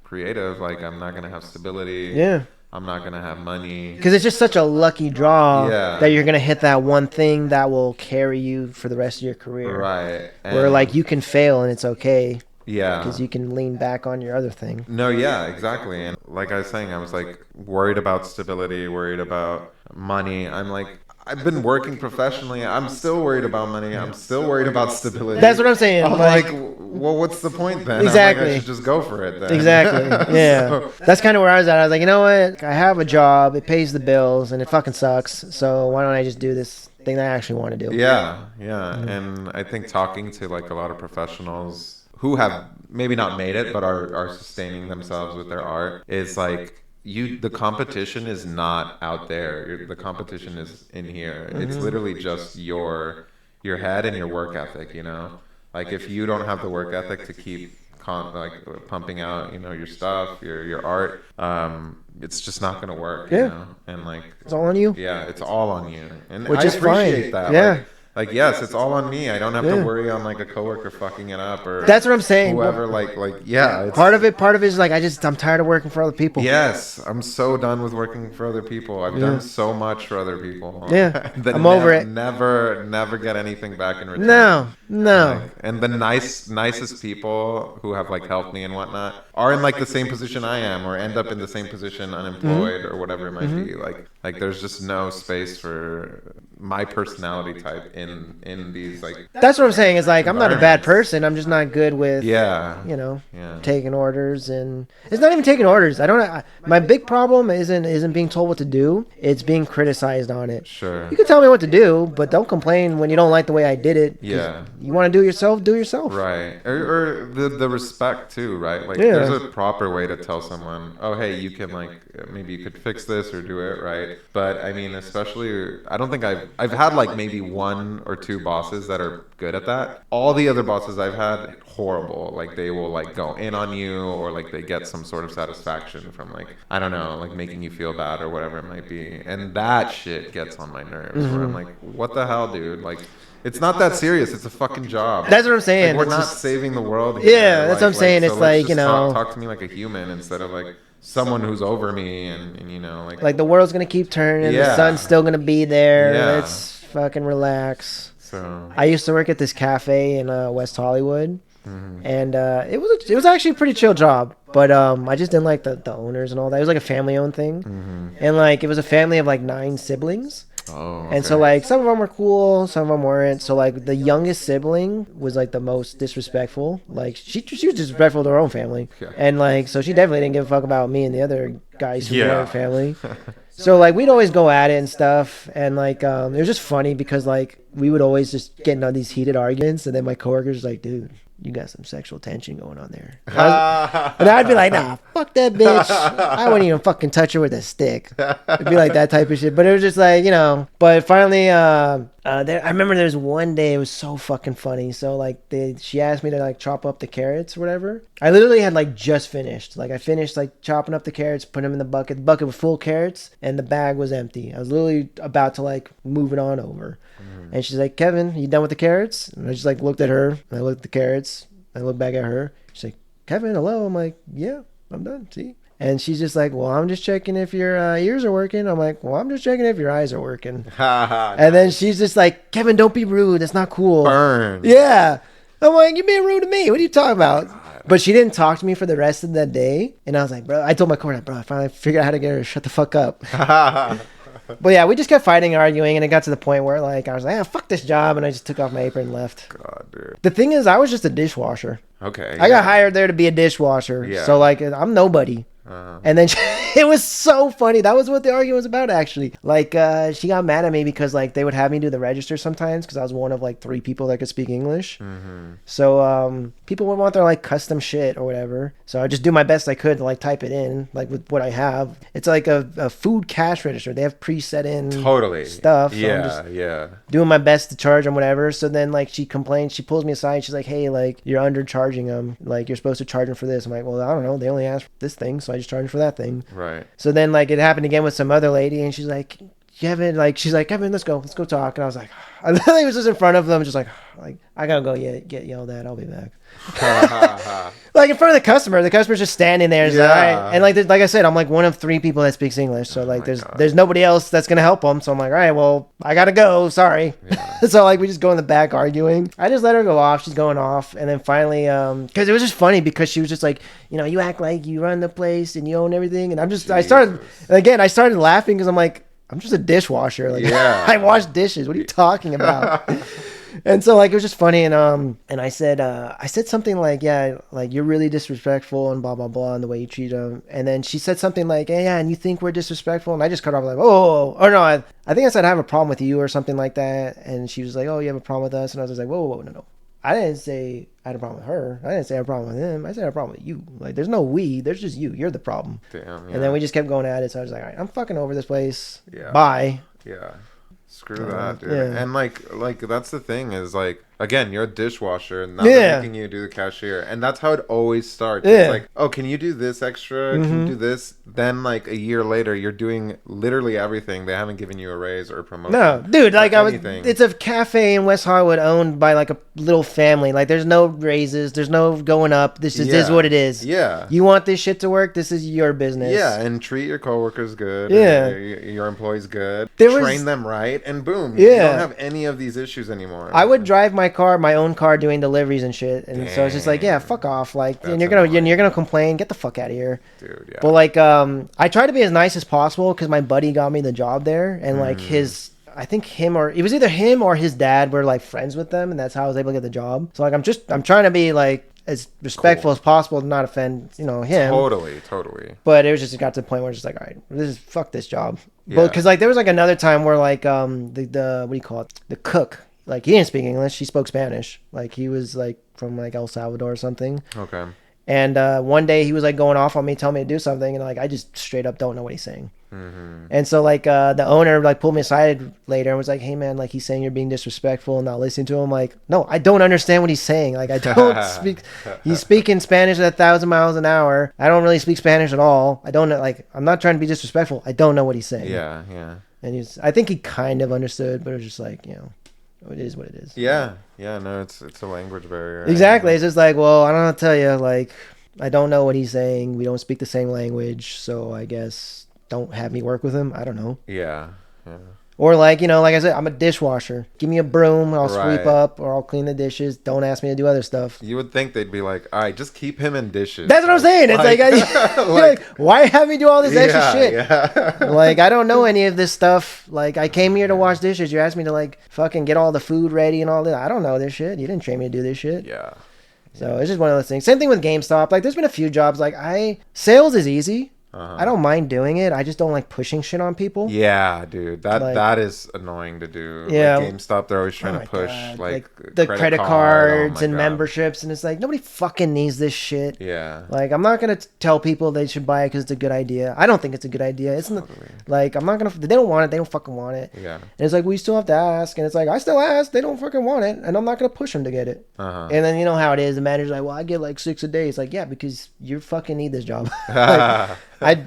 creative. Like, I'm not going to have stability. Yeah. I'm not going to have money. Because it's just such a lucky draw that you're going to hit that one thing that will carry you for the rest of your career. Right. Where, like, you can fail and it's okay. Yeah. Because you can lean back on your other thing. No, yeah, exactly. And like I was saying, I was like worried about stability, worried about money. I'm like, I've been working professionally. I'm still worried about money. I'm still worried about stability. That's what I'm saying. I'm like, well, what's the point then? Exactly. I'm like, I should just go for it then. Exactly. Yeah. So, That's kind of where I was at. I was like, you know what? I have a job. It pays the bills, and it fucking sucks. So why don't I just do this thing that I actually want to do? yeah. And I think talking to like a lot of professionals who have maybe not made it but are sustaining themselves with their art is like, the competition is not out there. The competition is in here. It's literally just your head and your work ethic, you know? Like if you don't have the work ethic to keep pumping out, you know, your stuff, your art, it's just not going to work, you know? And like it's all on you. Yeah, it's all on you. And Which I is appreciate fine. that. Yeah. Like yes, it's all on me. I don't have to worry on like a coworker fucking it up or That's what I'm saying. whoever yeah. It's, Part of it is like I'm tired of working for other people. yes, I'm so done with working for other people. I've done so much for other people. Yeah, I'm over it. Never get anything back in return. No. Like, and the nicest people who have like helped me and whatnot are in like the same position I am, or end up in the same position, unemployed or whatever it might be. Like there's just no space for my personality type in these like. That's what I'm saying. Is like I'm not a bad person. I'm just not good with taking orders, and it's not even taking orders. My big problem isn't being told what to do. It's being criticized on it. Sure. You can tell me what to do, but don't complain when you don't like the way I did it. Yeah. You want to do it yourself, do it yourself. Right. Or the respect too, right? Like there's a proper way to tell someone, oh hey, you can like maybe you could fix this or do it right. But I mean, especially I don't think I've had like maybe one or two bosses that are good at that. All the other bosses I've had, horrible. Like they will like go in on you, or like they get some sort of satisfaction from like, I don't know, like making you feel bad or whatever it might be. And that shit gets on my nerves where I'm like, what the hell, dude? Like it's not that serious. It's a fucking job. That's what I'm saying. Like, we're not saving the world here. Yeah, that's what I'm saying. So it's like, you know, talk to me like a human instead of like someone who's over me and you know like the world's gonna keep turning. The sun's still gonna be there. Yeah. Let's fucking relax. So I used to work at this cafe in West Hollywood, and it was actually a pretty chill job. But I just didn't like the owners and all that. It was like a family-owned thing, and like it was a family of like 9 siblings. Oh, okay. And so like some of them were cool, some of them weren't. So like the youngest sibling was like the most disrespectful. Like she was disrespectful to her own family, and like so she definitely didn't give a fuck about me and the other guys who were in her family. So like we'd always go at it and stuff, and like it was just funny because like we would always just get into these heated arguments, and then my coworkers like, dude, you got some sexual tension going on there. And I'd be like, nah, fuck that bitch. I wouldn't even fucking touch her with a stick. It'd be like that type of shit. But it was just like, you know. But finally, I remember there was one day, it was so fucking funny. So like she asked me to like chop up the carrots or whatever. I literally had like just finished. Like I finished like chopping up the carrots, putting them in the bucket. The bucket was full of carrots and the bag was empty. I was literally about to like move it on over. And she's like, Kevin, you done with the carrots? And I just like looked at her, and I looked at the carrots, and I looked back at her. She's like, Kevin, hello. I'm like, yeah, I'm done. See? And she's just like, well, I'm just checking if your ears are working. I'm like, well, I'm just checking if your eyes are working. And then she's just like, Kevin, don't be rude. That's not cool. Burn. Yeah. I'm like, you're being rude to me. What are you talking about? But she didn't talk to me for the rest of that day. And I was like, bro, I told my coworker, bro, I finally figured out how to get her to shut the fuck up. But yeah, we just kept fighting and arguing, and it got to the point where like I was like, fuck this job, and I just took off my apron and left. God, dude. The thing is, I was just a dishwasher. Okay. I got hired there to be a dishwasher. Yeah. So like I'm nobody. And then it was so funny. That was what the argument was about, actually. Like, she got mad at me because, like, they would have me do the register sometimes because I was one of, like, 3 people that could speak English. So, people would want their, like, custom shit or whatever. So I just do my best I could to, like, type it in, like, with what I have. It's like a food cash register. They have preset in stuff. So I'm just doing my best to charge them whatever. So then, like, she complains. She pulls me aside. She's like, hey, like, you're undercharging them. Like, you're supposed to charge them for this. I'm like, well, I don't know. They only asked for this thing, so I just charged for that thing. Right. So then like it happened again with some other lady, and she's like, Kevin, like she's like, Kevin, let's go talk. And I was like, I literally was just in front of them, just like I gotta go get yelled at. I'll be back. Like in front of the customer's just standing there. Like, all right. And like I said, I'm like one of 3 people that speaks English, so like there's nobody else that's gonna help them. So I'm like, all right, well, I gotta go. Sorry. So like we just go in the back arguing. I just let her go off. She's going off, and then finally, because it was just funny because she was just like, you know, you act like you run the place and you own everything, and I started laughing because I'm like, I'm just a dishwasher. Like, Yeah. I wash dishes. What are you talking about? And so like it was just funny, and I said something like, yeah, like you're really disrespectful and blah blah blah, and the way you treat them. And then she said something like, hey, yeah, and you think we're disrespectful? And I just cut off like, oh, or no, I think I said I have a problem with you or something like that. And she was like, oh, you have a problem with us? And I was just like, whoa, no. I didn't say I had a problem with her. I didn't say I had a problem with him. I said I had a problem with you. Like, there's no we. There's just you. You're the problem. Damn. Yeah. And then we just kept going at it. So I was like, all right, I'm fucking over this place. Yeah. Bye. Yeah. Screw that, dude. Yeah. And like that's the thing is like, again, you're a dishwasher and now they're making you do the cashier, and that's how it always starts. It's like, oh, can you do this extra? Can you do this? Then like a year later, you're doing literally everything. They haven't given you a raise or a promotion. No, dude, like it's a cafe in West Hollywood owned by like a little family. Like there's no raises, there's no going up. This is what it is. Yeah. You want this shit to work? This is your business. Yeah, and treat your coworkers good. Yeah. Your employees good. Train them right, and boom. Yeah. You don't have any of these issues anymore. I would drive my own car doing deliveries and shit, and so it's just like, yeah, fuck off. Like, and you're gonna complain, get the fuck out of here, dude. Yeah. But like, I try to be as nice as possible because my buddy got me the job there, and like I think it was either him or his dad were like friends with them, and that's how I was able to get the job. So like, I'm trying to be like as respectful as possible to not offend, him. Totally. But it was just, it got to the point where it's just like, all right, fuck this job. Yeah. But because like there was like another time where like the what do you call it? The cook, like he didn't speak English, he spoke Spanish. Like he was like from like El Salvador or something. Okay. And one day he was like going off on me, telling me to do something, and like I just straight up don't know what he's saying. Mm-hmm. And so like the owner like pulled me aside later and was like, hey man, like he's saying you're being disrespectful and not listening to him. Like, no, I don't understand what he's saying. Like I don't speak. He's speaking Spanish at 1,000 miles an hour. I don't really speak Spanish at all. I don't know. Like, I'm not trying to be disrespectful. I don't know what he's saying. Yeah. And I think he kind of understood, but it was just like, it is what it is. Yeah. No, it's a language barrier. Exactly. It's just like, well, I don't know what to tell you. Like, I don't know what he's saying. We don't speak the same language, so I guess don't have me work with him. I don't know. Yeah. Or like, like I said, I'm a dishwasher. Give me a broom, I'll sweep up, or I'll clean the dishes. Don't ask me to do other stuff. You would think they'd be like, all right, just keep him in dishes. That's what I'm saying. It's like why have me do all this extra shit? Yeah. Like, I don't know any of this stuff. Like, I came here to wash dishes. You asked me to like fucking get all the food ready and all that. I don't know this shit. You didn't train me to do this shit. Yeah. So it's just one of those things. Same thing with GameStop. Like, there's been a few jobs. Like, sales is easy. I don't mind doing it. I just don't like pushing shit on people. Yeah, dude. That is annoying to do. Yeah. Like GameStop, they're always trying to push like the credit cards and memberships, and it's like nobody fucking needs this shit. Yeah. Like, I'm not gonna tell people they should buy it because it's a good idea. I don't think it's a good idea. It's not like, I'm not gonna. They don't want it. They don't fucking want it. Yeah. And it's like, we still have to ask, and it's like, I still ask. They don't fucking want it, and I'm not gonna push them to get it. And then you know how it is. The manager's like, well, I get like 6 a day. It's like, yeah, because you fucking need this job.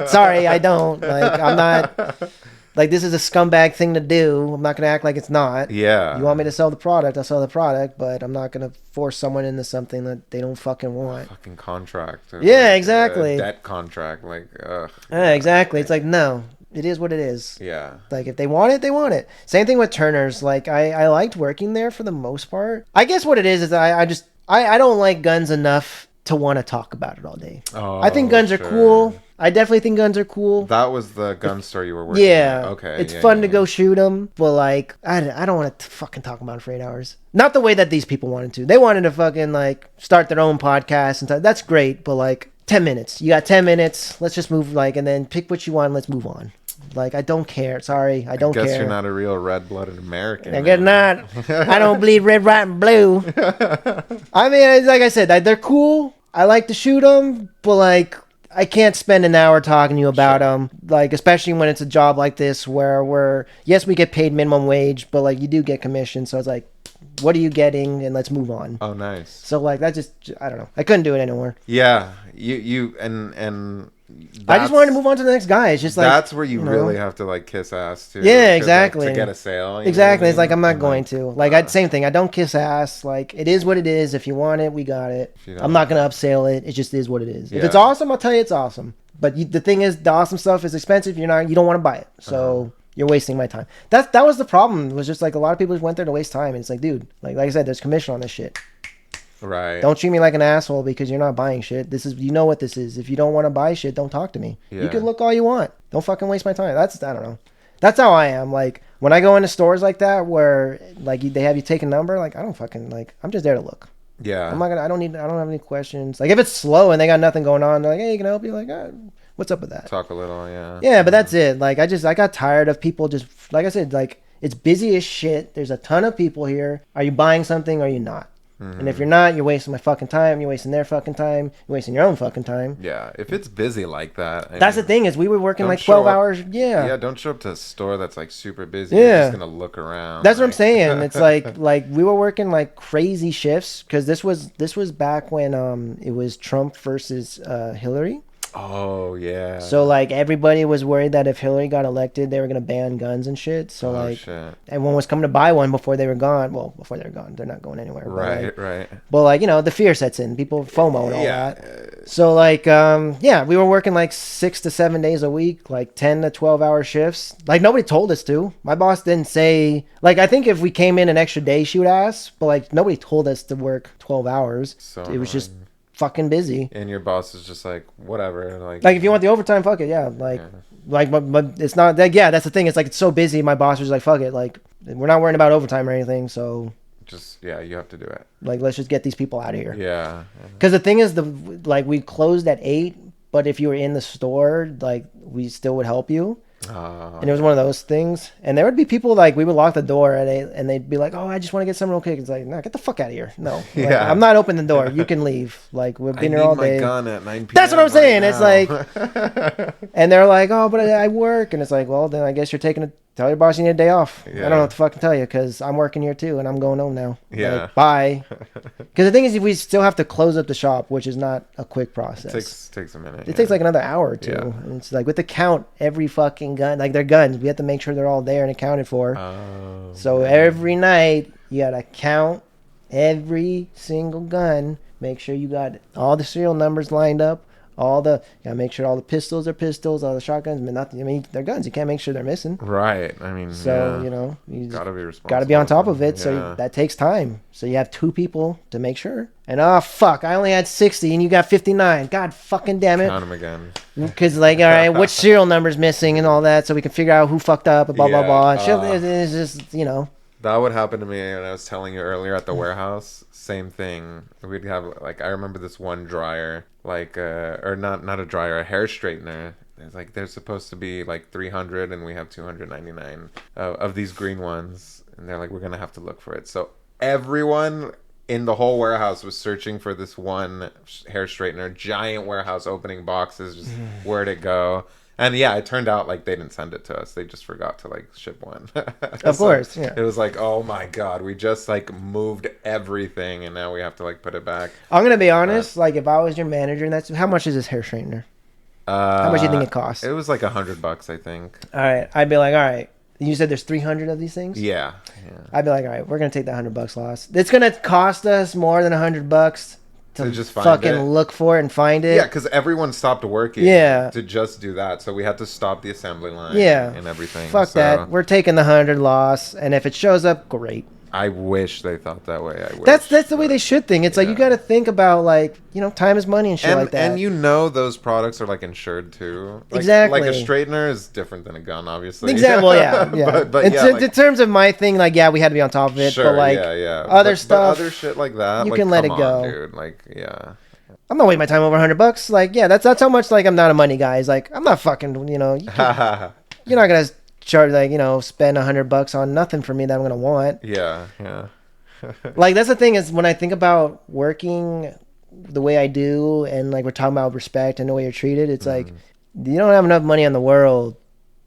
Sorry, I don't. Like, I'm not. Like, this is a scumbag thing to do. I'm not gonna act like it's not. Yeah. You want me to sell the product? I'll sell the product, but I'm not gonna force someone into something that they don't fucking want. Fucking contract. Yeah, exactly. Debt contract, like, ugh. Yeah, exactly. It's like, no, it is what it is. Yeah. Like, if they want it, they want it. Same thing with Turner's. Like, I liked working there for the most part. I guess what it is I don't like guns enough to want to talk about it all day. Oh, I think guns are cool. I definitely think guns are cool. That was the gun store you were working at. Okay. It's fun to go shoot them, but like, I don't want to fucking talk about it for 8 hours. Not the way that these people wanted to. They wanted to fucking like start their own podcast and that's great, but like 10 minutes. You got 10 minutes. Let's just move and then pick what you want. Let's move on. Like, I don't care. Sorry, I don't care. I guess you're not a real red-blooded American. I guess not. I don't bleed red, white, and blue. I mean, like I said, they're cool. I like to shoot them, but like, I can't spend an hour talking to you about them. Like, especially when it's a job like this where yes, we get paid minimum wage, but like, you do get commission. So it's like, what are you getting? And let's move on. Oh, nice. So like, that just, I don't know. I couldn't do it anymore. Yeah, and I just wanted to move on to the next guy. It's just like, that's where you really have to like kiss ass too. Yeah, exactly. Like, to get a sale. Exactly. It's like, I'm not going to. Like, same thing. I don't kiss ass. Like, it is what it is. If you want it, we got it. I'm not gonna upsell it. It just is what it is. If it's awesome, I'll tell you it's awesome. But the thing is, the awesome stuff is expensive. You don't want to buy it. So you're wasting my time. That was the problem. It was just like a lot of people just went there to waste time. And it's like, dude, like I said, there's commission on this shit. Right. Don't treat me like an asshole because you're not buying shit. This is, you know what this is. If you don't want to buy shit, don't talk to me. You can look all you want. Don't fucking waste my time. I don't know. That's how I am. Like when I go into stores like that where like they have you take a number, like I don't fucking like. I'm just there to look. Yeah. I'm not gonna. I don't need. I don't have any questions. Like if it's slow and they got nothing going on, they're like, hey, can I help you? Like, what's up with that? Talk a little, yeah. Yeah, but that's it. Like I got tired of people just like I said, like it's busy as shit. There's a ton of people here. Are you buying something or are you not? And if you're not, you're wasting my fucking time. You're wasting their fucking time. You're wasting your own fucking time. Yeah, if it's busy like that. That's the thing is we were working like 12 hours. Yeah. Yeah, don't show up to a store that's like super busy. Yeah. You're just going to look around. That's what I'm saying. It's like we were working like crazy shifts because this was back when it was Trump versus Hillary. Oh, yeah. So like everybody was worried that if Hillary got elected, they were gonna ban guns and shit. So shit. Everyone was coming to buy one before they were gone. Well, before they were gone, they're not going anywhere. Right, right. But like the fear sets in. People FOMO and all that. So like we were working like 6 to 7 days a week, like 10 to 12-hour shifts. Like nobody told us to. My boss didn't say like I think if we came in an extra day, she would ask. But like nobody told us to work 12 hours. So it was just fucking busy. And your boss is just like whatever, like if you want the overtime, fuck it, but it's not that. Yeah, that's the thing. It's like it's so busy. My boss was like, fuck it, like we're not worrying about overtime or anything. So just you have to do it. Like let's just get these people out of here. Yeah. Because the thing is, we closed at 8, but if you were in the store, like we still would help you. And it was one of those things. And there would be people like we would lock the door and they'd be like, "Oh, I just want to get some real quick." It's like, "No, get the fuck out of here." No, like, I'm not opening the door. You can leave. Like we've been here all day. I need my gun at 9 p.m. That's what I'm saying. Right it's like, and they're like, "Oh, but I work," and it's like, "Well, then I guess you're tell your boss you need a day off." I don't know what to fucking tell you because I'm working here too and I'm going home now. Yeah. Like, bye. Because the thing is, we still have to close up the shop, which is not a quick process. It takes a minute. It takes like another hour or two. Yeah. And it's like with the count, every fucking gun, like their guns, we have to make sure they're all there and accounted for. So every night you gotta count every single gun, make sure you got all the serial numbers lined up. You gotta make sure all the pistols are pistols, all the shotguns, but nothing. I mean, they're guns. You can't make sure they're missing. Right. I mean, so you gotta be responsible. Gotta be on top of it. So that takes time. So you have 2 people to make sure. And fuck, I only had 60, and you got 59. God fucking damn it. Count them again. Because like, all right, which serial number's missing and all that, so we can figure out who fucked up and blah blah blah. And it's just That would happen to me when I was telling you earlier at the warehouse. Same thing. We'd have like I remember this one dryer, like or not a dryer, a hair straightener. It's like there's supposed to be like 300 and we have 299 of these green ones, and they're like we're gonna have to look for it. So everyone in the whole warehouse was searching for this one hair straightener. Giant warehouse opening boxes, just where'd it go? And it turned out like they didn't send it to us. They just forgot to like ship one. Of course, yeah. It was like, oh my god, we just like moved everything, and now we have to like put it back. I'm gonna be honest. Like if I was your manager, and how much is this hair straightener? How much do you think it costs? It was like $100, I think. All right, I'd be like, all right. You said there's 300 of these things. Yeah. I'd be like, all right, we're gonna take the $100 loss. It's gonna cost us more than $100 to just fucking look for it and find it. Yeah, because everyone stopped working. To just do that, so we had to stop the assembly line. And everything. Fuck that. We're taking the 100 loss, and if it shows up, great. I wish they thought that way. I wish. That's the way they should think. It's like you got to think about like time is money and shit like that. And those products are like insured too. Like, exactly. Like a straightener is different than a gun, obviously. Exactly. Yeah. but in terms of my thing, like we had to be on top of it. Sure, but like other stuff, other shit like that, you like, can let it go, dude. Like I'm not wasting my time over $100. Like that's how much like I'm not a money guy. It's like I'm not fucking you're not gonna charge like spend $100 on nothing for me that I'm gonna want. Yeah. Like that's the thing is when I think about working the way I do and like we're talking about respect and the way you're treated, it's like you don't have enough money in the world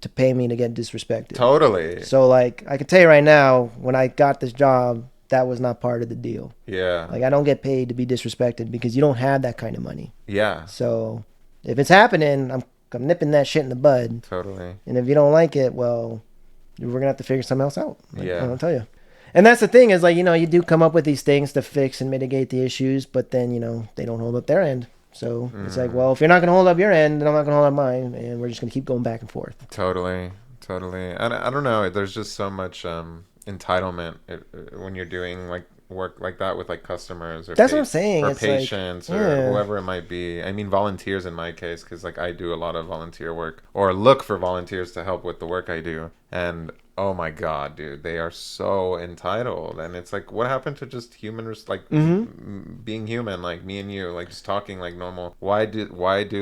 to pay me to get disrespected. Totally. So like I can tell you right now, when I got this job, that was not part of the deal. Yeah. Like I don't get paid to be disrespected because you don't have that kind of money. Yeah. So if it's happening, I'm nipping that shit in the bud. Totally. And if you don't like it, well, we're gonna have to figure something else out. Like, I'll tell you. And that's the thing is like you do come up with these things to fix and mitigate the issues, but then they don't hold up their end. So it's like, well, if you're not gonna hold up your end, then I'm not gonna hold up mine, and we're just gonna keep going back and forth. Totally. And I don't know. There's just so much entitlement when you're doing like work like that with like customers or That's what I'm saying. or It's patients like, or whoever it might be. I mean, volunteers in my case, because like I do a lot of volunteer work or look for volunteers to help with the work I do, and oh my god, dude, they are so entitled. And it's like, what happened to just being human, like me and you, like just talking like normal? Why do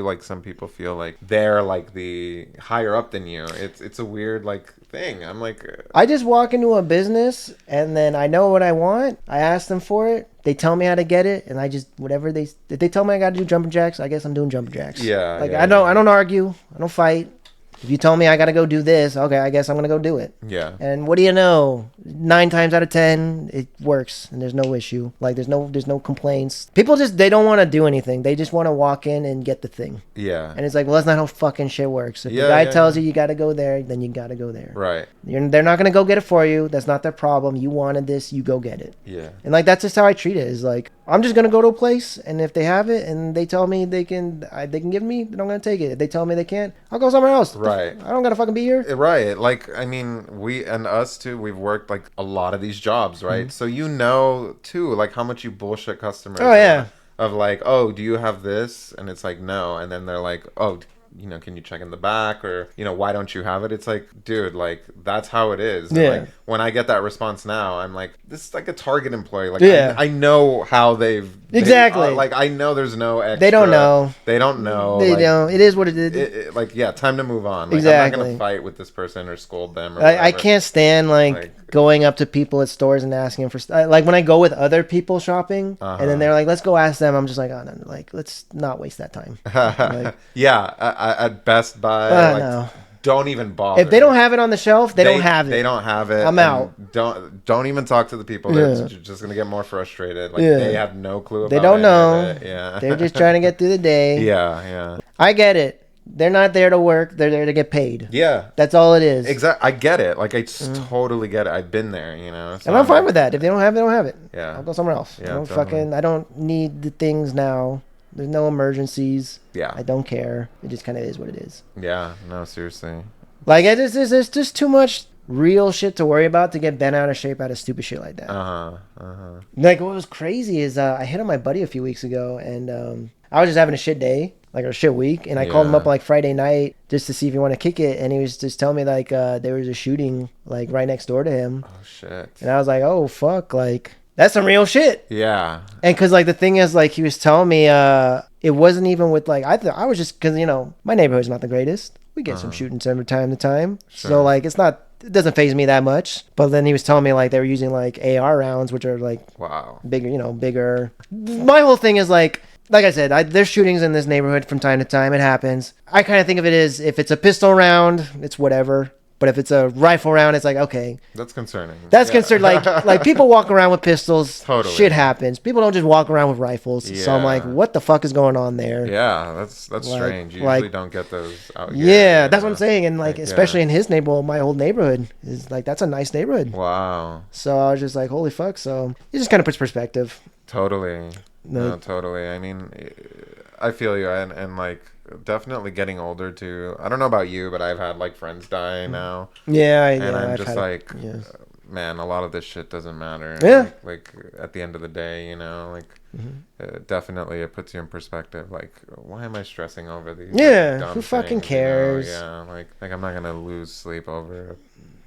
like some people feel like they're like the higher up than you? It's a weird like thing. I'm like, I just walk into a business and then I know what I want. I ask them for it. They tell me how to get it, and I just if they tell me I got to do jumping jacks, I guess I'm doing jumping jacks. Yeah, like yeah, I don't argue. I don't fight. If you tell me I got to go do this, okay, I guess I'm going to go do it. yeah. And what do you know? 9 times out of 10, it works, and there's no issue. Like, there's no complaints. People they don't want to do anything. They just want to walk in and get the thing. Yeah. And it's like, well, that's not how fucking shit works. If the guy tells you got to go there, then you got to go there. Right. They're not going to go get it for you. That's not their problem. You wanted this, you go get it. Yeah. And, like, that's just how I treat it. Is like, I'm just going to go to a place, and if they have it, and they tell me they can give me, then I'm going to take it. If they tell me they can't, I'll go somewhere else. Right. I don't got to fucking be here. Right. Like, I mean, we and us too, we've worked like a lot of these jobs, right? So you know too, like how much you bullshit customers. Oh, yeah. Of like, oh, do you have this? And it's like, no. And then they're like, oh, can you check in the back? Or, why don't you have it? It's like, dude, like, that's how it is. Yeah. And like, when I get that response now, I'm like, this is like a Target employee. Like, yeah. I know how exactly. like, I know there's no extra. They don't know. They don't know. They like, don't. It is what it is. Like, yeah, time to move on. Like, exactly. I'm not going to fight with this person or scold them. Or I can't stand, going up to people at stores and asking them for like when I go with other people shopping, and then they're like, let's go ask them. I'm just like, oh, no, like, let's not waste that time. Like, yeah, at Best Buy, no. Don't even bother. If they don't have it on the shelf, they don't have it. They don't have it. I'm out. Don't even talk to the people. They're just gonna get more frustrated. Like, they have no clue about it. They don't know. Yeah. They're just trying to get through the day. Yeah. I get it. They're not there to work. They're there to get paid. Yeah. That's all it is. Exactly. I get it. Like, I totally get it. I've been there, So and I'm fine with that. If they don't have it, they don't have it. Yeah. I'll go somewhere else. Yeah, I don't need the things now. There's no emergencies. Yeah. I don't care. It just kind of is what it is. Yeah. No, seriously. Like, it's just too much real shit to worry about to get bent out of shape out of stupid shit like that. Like, what was crazy is I hit on my buddy a few weeks ago, and I was just having a shit day, like a shit week, and I called him up like Friday night just to see if he wanted to kick it, and he was just telling me like there was a shooting like right next door to him. Oh shit. And I was like, oh fuck, like that's some real shit. Yeah. And because like the thing is, like he was telling me it wasn't even with like I was just because my neighborhood's not the greatest. We get some shootings every time to time. Sure. So like it doesn't faze me that much. But then he was telling me like they were using like AR rounds, which are like bigger. My whole thing is like I said, there's shootings in this neighborhood from time to time. It happens. I kind of think of it as if it's a pistol round, it's whatever. But if it's a rifle round, it's like, okay. That's concerning. That's concerning. Like people walk around with pistols. Totally. Shit happens. People don't just walk around with rifles. Yeah. So I'm like, what the fuck is going on there? Yeah, that's strange. You usually don't get those out here. Yeah, that's what I'm saying. And especially in his neighborhood, my old neighborhood is like, that's a nice neighborhood. Wow. So I was just like, holy fuck. So it just kind of puts perspective. Totally. No, totally. I mean, I feel you. And like, definitely getting older too. I don't know about you, but I've had like friends die now. Yeah, I'm just like, man, a lot of this shit doesn't matter. Yeah. Like at the end of the day, definitely it puts you in perspective. Like, why am I stressing over these? Yeah, dumb who fucking things, cares? Yeah, like I'm not gonna lose sleep over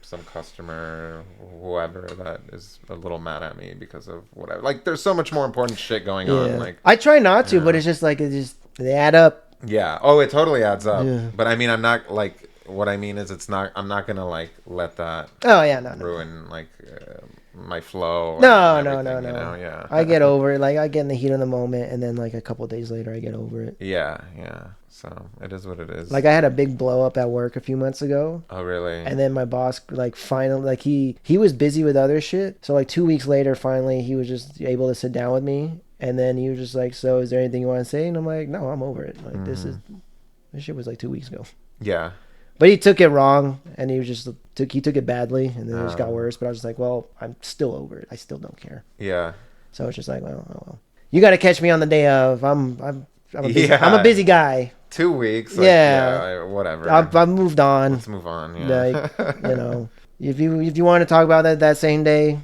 some customer, whoever that is a little mad at me because of whatever. Like, there's so much more important shit going on. Like, I try not to, but it's just like they add up. Yeah. Oh, it totally adds up. Yeah. But I mean, I'm not like. What I mean is, I'm not gonna like let that. Oh yeah, no. Ruin like my flow. No. Yeah. I get over it. Like I get in the heat of the moment, and then like a couple of days later, I get over it. Yeah. So it is what it is. Like I had a big blow up at work a few months ago. Oh really? And then my boss like finally like he was busy with other shit. So like 2 weeks later, finally he was just able to sit down with me. And then he was just like, so is there anything you want to say? And I'm like, no, I'm over it. Like this shit was like 2 weeks ago. Yeah. But he took it wrong, and he took it badly, and then it just got worse. But I was just like, well, I'm still over it. I still don't care. Yeah. So it's just like, well. You got to catch me on the day of. I'm a busy guy. 2 weeks. Like, whatever. I've moved on. Let's move on. Yeah. Like, if you want to talk about that same day,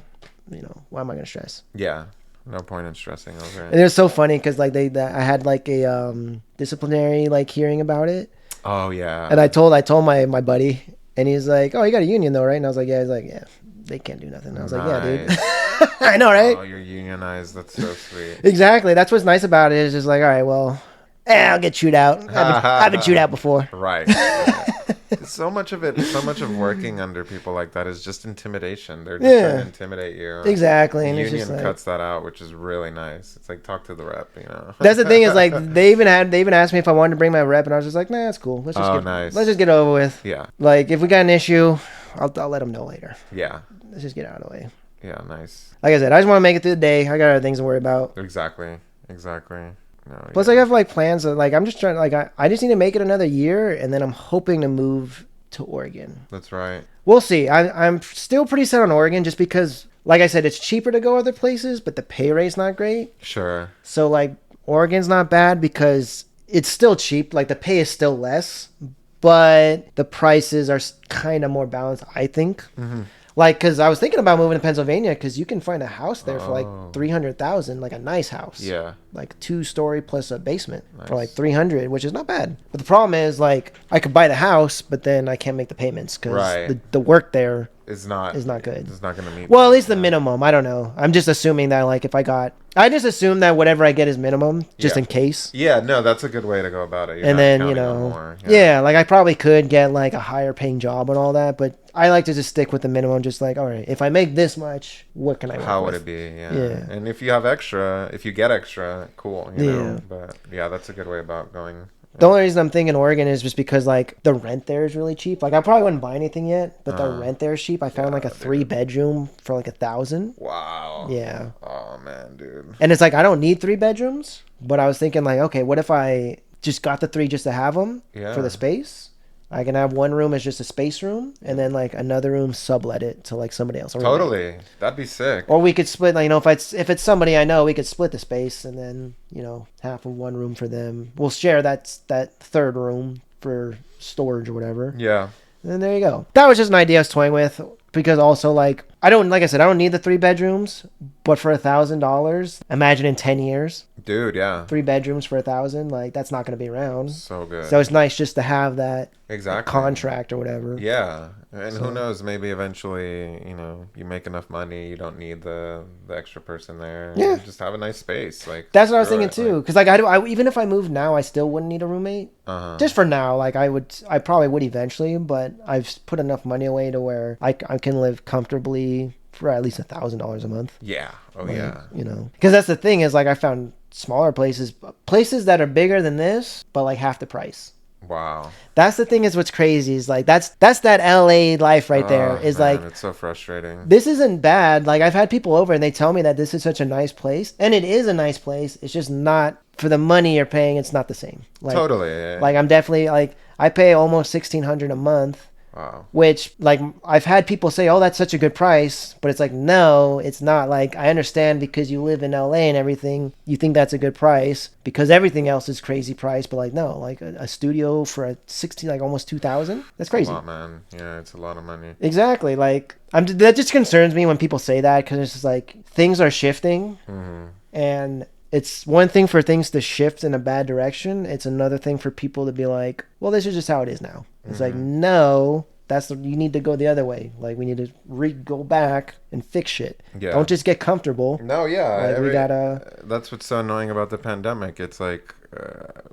why am I gonna stress? Yeah. No point in stressing over it. And it was so funny because like I had like a disciplinary like hearing about it. Oh yeah. And I told my buddy, and he's like, "Oh, you got a union though, right?" And I was like, "Yeah." He's like, "Yeah, they can't do nothing." And I was like, "Yeah, dude." I know, right? Oh, you're unionized. That's so sweet. Exactly. That's what's nice about it. Is just like, all right, well, I'll get chewed out. I've been chewed out before. Right. So much of working under people like that is just intimidation. They're just trying to intimidate you. Exactly. And the union union cuts that out, which is really nice. It's like, talk to the rep, That's the thing is like they even asked me if I wanted to bring my rep, and I was just like, nah, it's cool. Let's just get it over with. Yeah. Like if we got an issue, I'll let them know later. Yeah. Let's just get it out of the way. Yeah, nice. Like I said, I just want to make it through the day. I got other things to worry about. Exactly. No, Plus, I have like plans. Like I'm just trying. Like I just need to make it another year, and then I'm hoping to move to Oregon. That's right. We'll see. I'm still pretty set on Oregon, just because, like I said, it's cheaper to go other places, but the pay rate's not great. Sure. So like Oregon's not bad because it's still cheap. Like the pay is still less, but the prices are kind of more balanced, I think. Mm-hmm. Like, because I was thinking about moving to Pennsylvania because you can find a house there for like $300,000, like a nice house. Yeah. Like 2-story plus a basement for like $300,000, which is not bad. But the problem is, like, I could buy the house, but then I can't make the payments because the work there is not good. It's not going to meet. Well, at least the minimum. I don't know. I'm just assuming that, like, I just assume that whatever I get is minimum, just in case. Yeah, no, that's a good way to go about it. And then, like I probably could get like a higher paying job and all that, but I like to just stick with the minimum. Just like, all right, if I make this much, what can I work How with? would it be? Yeah. And if you get extra, cool. But yeah, that's a good way about going. The only reason I'm thinking Oregon is just because like the rent there is really cheap. Like I probably wouldn't buy anything yet, but the rent there is cheap. I found like a 3-bedroom for like $1,000. Wow. Yeah. Oh man, dude. And it's like I don't need 3 bedrooms, but I was thinking like, okay, what if I just got the 3 just to have them for the space? I can have one room as just a space room, and then like another room sublet it to like somebody else. Totally, that'd be sick. Or we could split. Like, if it's somebody I know, we could split the space, and then half of one room for them. We'll share that third room for storage or whatever. Yeah. And then there you go. That was just an idea I was toying with because also like I don't need the 3 bedrooms, but for $1,000, imagine in 10 years. Dude, yeah. 3 bedrooms for $1,000, like that's not going to be around. So good. So it's nice just to have that exactly contract or whatever. Yeah, and who knows? Maybe eventually, you make enough money, you don't need the extra person there. Yeah, you just have a nice space. Like that's what I was thinking too. Because like I even if I moved now, I still wouldn't need a roommate. Just for now, like I probably would eventually, but I've put enough money away to where I can live comfortably for at least $1,000 a month. Yeah. Oh like, yeah. Because that's the thing is like I found smaller places that are bigger than this, but like half the price. Wow. That's the thing is what's crazy is like that's that LA life right there is man, like it's so frustrating. This isn't bad. Like I've had people over and they tell me that this is such a nice place, and it is a nice place. It's just not for the money you're paying. It's not the same. Like, totally. Yeah. Like I'm definitely like I pay almost $1,600 a month. Wow. Which, like, I've had people say, oh, that's such a good price. But it's like, no, it's not. Like, I understand because you live in LA and everything, you think that's a good price because everything else is crazy price. But, like, no, like a studio for almost $2,000? That's crazy. A lot, man. Yeah, it's a lot of money. Exactly. Like, that just concerns me when people say that because it's just like things are shifting. Mm-hmm. And it's one thing for things to shift in a bad direction. It's another thing for people to be like, well, this is just how it is now. It's like, no, you need to go the other way. Like, we need to go back and fix shit. Yeah. Don't just get comfortable. No, yeah. Like, that's what's so annoying about the pandemic. It's like,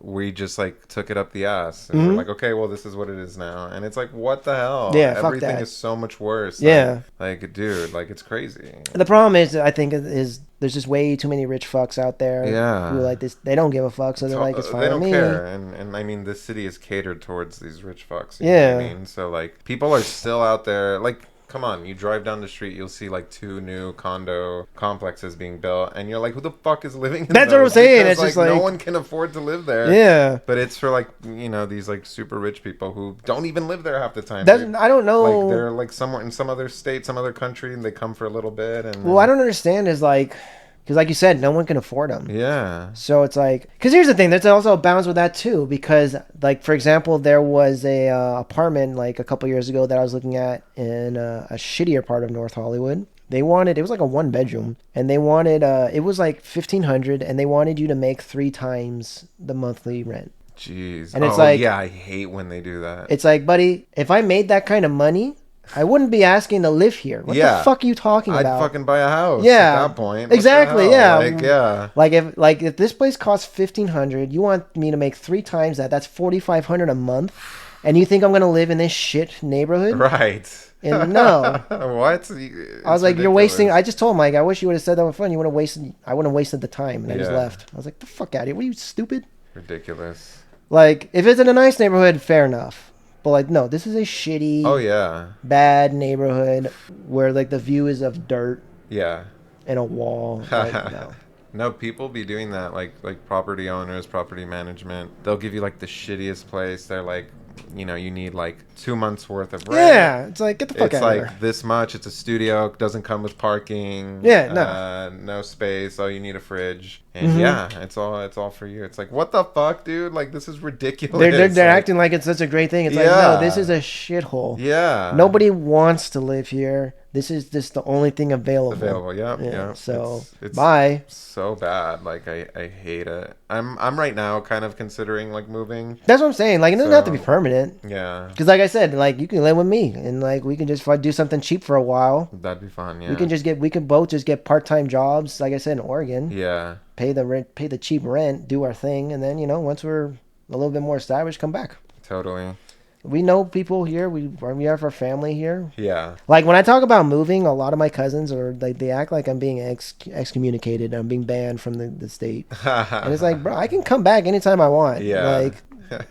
we just like took it up the ass and we're like, okay, well, this is what it is now. And it's like, what the hell? Yeah, everything fuck that. is so much worse. Yeah. Like, dude, like, it's crazy. The problem is, I think, is there's just way too many rich fucks out there. Yeah. Who like this, they don't give a fuck, so they're like, it's fine with me. They don't care. And I mean, this city is catered towards these rich fucks. You know what I mean? So, like, people are still out there, like, come on, you drive down the street, you'll see like 2 new condo complexes being built, and you're like, who the fuck is living in That's those? What I'm saying. Because, it's just like no one can afford to live there. Yeah. But it's for like, these like super rich people who don't even live there half the time. I don't know. Like they're like somewhere in some other state, some other country, and they come for a little bit. And well, I don't understand is like, because like you said, no one can afford them. Yeah. So it's like, because here's the thing, there's also a balance with that too. Because like, for example, there was a apartment like a couple years ago that I was looking at in a shittier part of North Hollywood They wanted, it was like a 1 bedroom, and they wanted, it was like 1,500, and they wanted you to make 3 times the monthly rent. Jeez. And it's like, yeah, I hate when they do that. it's like, buddy, if I made that kind of money, I wouldn't be asking to live here. What the fuck are you talking about? I'd fucking buy a house. Yeah, At that point. exactly. Yeah, yeah. Like if this place costs 1,500, you want me to make 3 times that? That's 4,500 a month, and you think I'm gonna live in this shit neighborhood? Right. And no. What? I was like, you're wasting. I just told him, like, I wish you would have said that with fun. You would have wasted. I wouldn't have wasted the time, and I just left. I was like, the fuck out of here. What are you, stupid? Ridiculous. Like, if it's in a nice neighborhood, fair enough. But like, no, this is a shitty, bad neighborhood where like the view is of dirt. Yeah. And a wall. Like, no. No, people be doing that. Like property owners, property management. They'll give you like the shittiest place. They're like, you know, you need like 2 months worth of rent. Yeah, it's like, get the fuck out of here. It's like this much. It's a studio. Doesn't come with parking. Yeah, no. No space. Oh, you need a fridge. And it's all for you. It's like, what the fuck, dude? Like, this is ridiculous. They're like, acting like it's such a great thing. It's like, no, this is a shithole. Yeah. Nobody wants to live here. This is just the only thing available. Yeah. So it's bye. So bad. Like I hate it. I'm right now kind of considering like moving. That's what I'm saying. Like, it doesn't have to be permanent. Yeah. Because like I said, like, you can live with me, and like we can just do something cheap for a while. That'd be fun. Yeah. We can both just get part-time jobs. Like I said, in Oregon. Yeah. Pay the rent, pay the cheap rent, do our thing, and then, you know, once we're a little bit more established, come back. Totally. We know people here. We have our family here. Yeah. Like, when I talk about moving, a lot of my cousins are like, they act like I'm being excommunicated. I'm being banned from the state. And it's like, bro, I can come back anytime I want. Yeah. Like,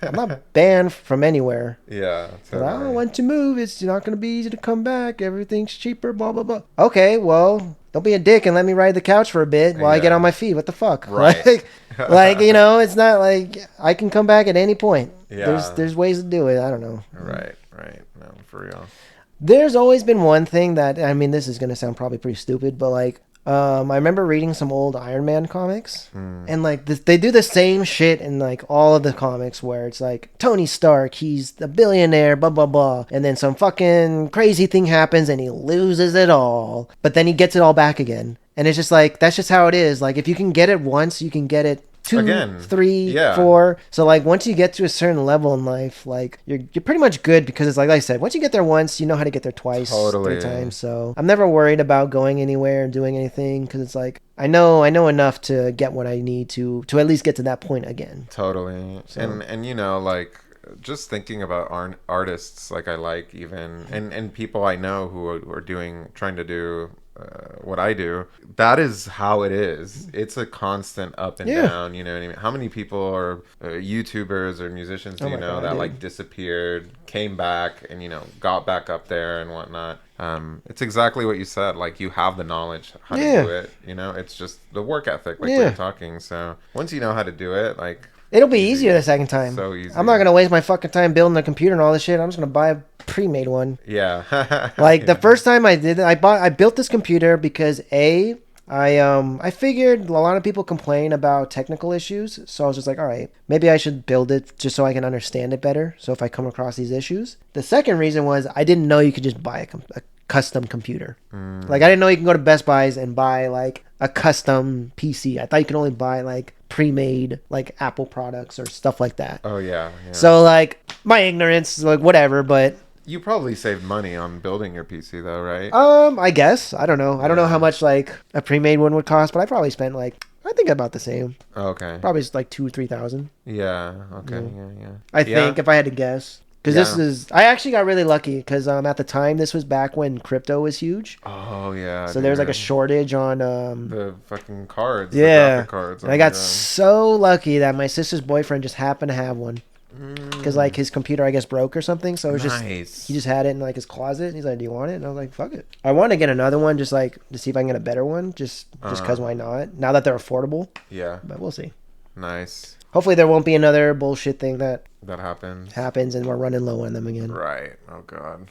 I'm not banned from anywhere. Yeah. Totally. I want to move. It's not going to be easy to come back. Everything's cheaper, blah, blah, blah. Okay, well, don't be a dick and let me ride the couch for a bit while I get on my feet. What the fuck? Right. Like, you know, it's not like I can come back at any point. Yeah. There's ways to do it. I don't know. Right. No, for real. There's always been one thing that, I mean, this is going to sound probably pretty stupid, but like, I remember reading some old Iron Man comics, and like they do the same shit in like all of the comics where it's like Tony Stark, he's a billionaire, blah blah blah, and then some fucking crazy thing happens and he loses it all, but then he gets it all back again, and it's just like, that's just how it is. Like, if you can get it once, you can get it 2, again, 3, 4. So like, once you get to a certain level in life, like you're pretty much good, because it's like I said, once you get there once, you know how to get there twice, 3 times. So I'm never worried about going anywhere and doing anything, because it's like I know enough to get what I need to at least get to that point again. Totally. So. And you know, like, just thinking about artists, like I like even and people I know who are trying to do what I do, that is how it is. It's a constant up and down, you know what I mean? How many people are YouTubers or musicians do you know that like disappeared, came back, and, you know, got back up there and whatnot? It's exactly what you said. Like, you have the knowledge how to do it, you know? It's just the work ethic, like we're talking. So once you know how to do it, like, it'll be easier the second time. So easy. I'm not gonna waste my fucking time building a computer and all this shit. I'm just gonna buy a pre-made one. Yeah. Like, the first time I did it, I built this computer because I figured a lot of people complain about technical issues, so I was just like, all right, maybe I should build it just so I can understand it better. So if I come across these issues, the second reason was I didn't know you could just buy a custom computer. Like, I didn't know you can go to Best Buys and buy like a custom PC. I thought you could only buy like pre-made like Apple products or stuff like that. Oh yeah. So like, my ignorance, like, whatever, but you probably saved money on building your PC though, right? I guess. I don't know. I don't know how much like a pre-made one would cost, but I probably spent like, I think about the same. Okay. Probably just like 2,000 or 3,000. Yeah. Okay. Yeah. I think, if I had to guess. Because I actually got really lucky, because at the time, this was back when crypto was huge. Oh yeah. So there was like a shortage on the fucking cards. Yeah. The graphic cards. And I got so lucky that my sister's boyfriend just happened to have one. Because like his computer, I guess, broke or something. So it was just, he just had it in like his closet. And he's like, "Do you want it?" And I was like, "Fuck it." I want to get another one, just like to see if I can get a better one. Just because why not? Now that they're affordable. Yeah. But we'll see. Nice. Hopefully there won't be another bullshit thing that happens and we're running low on them again. Right. Oh god.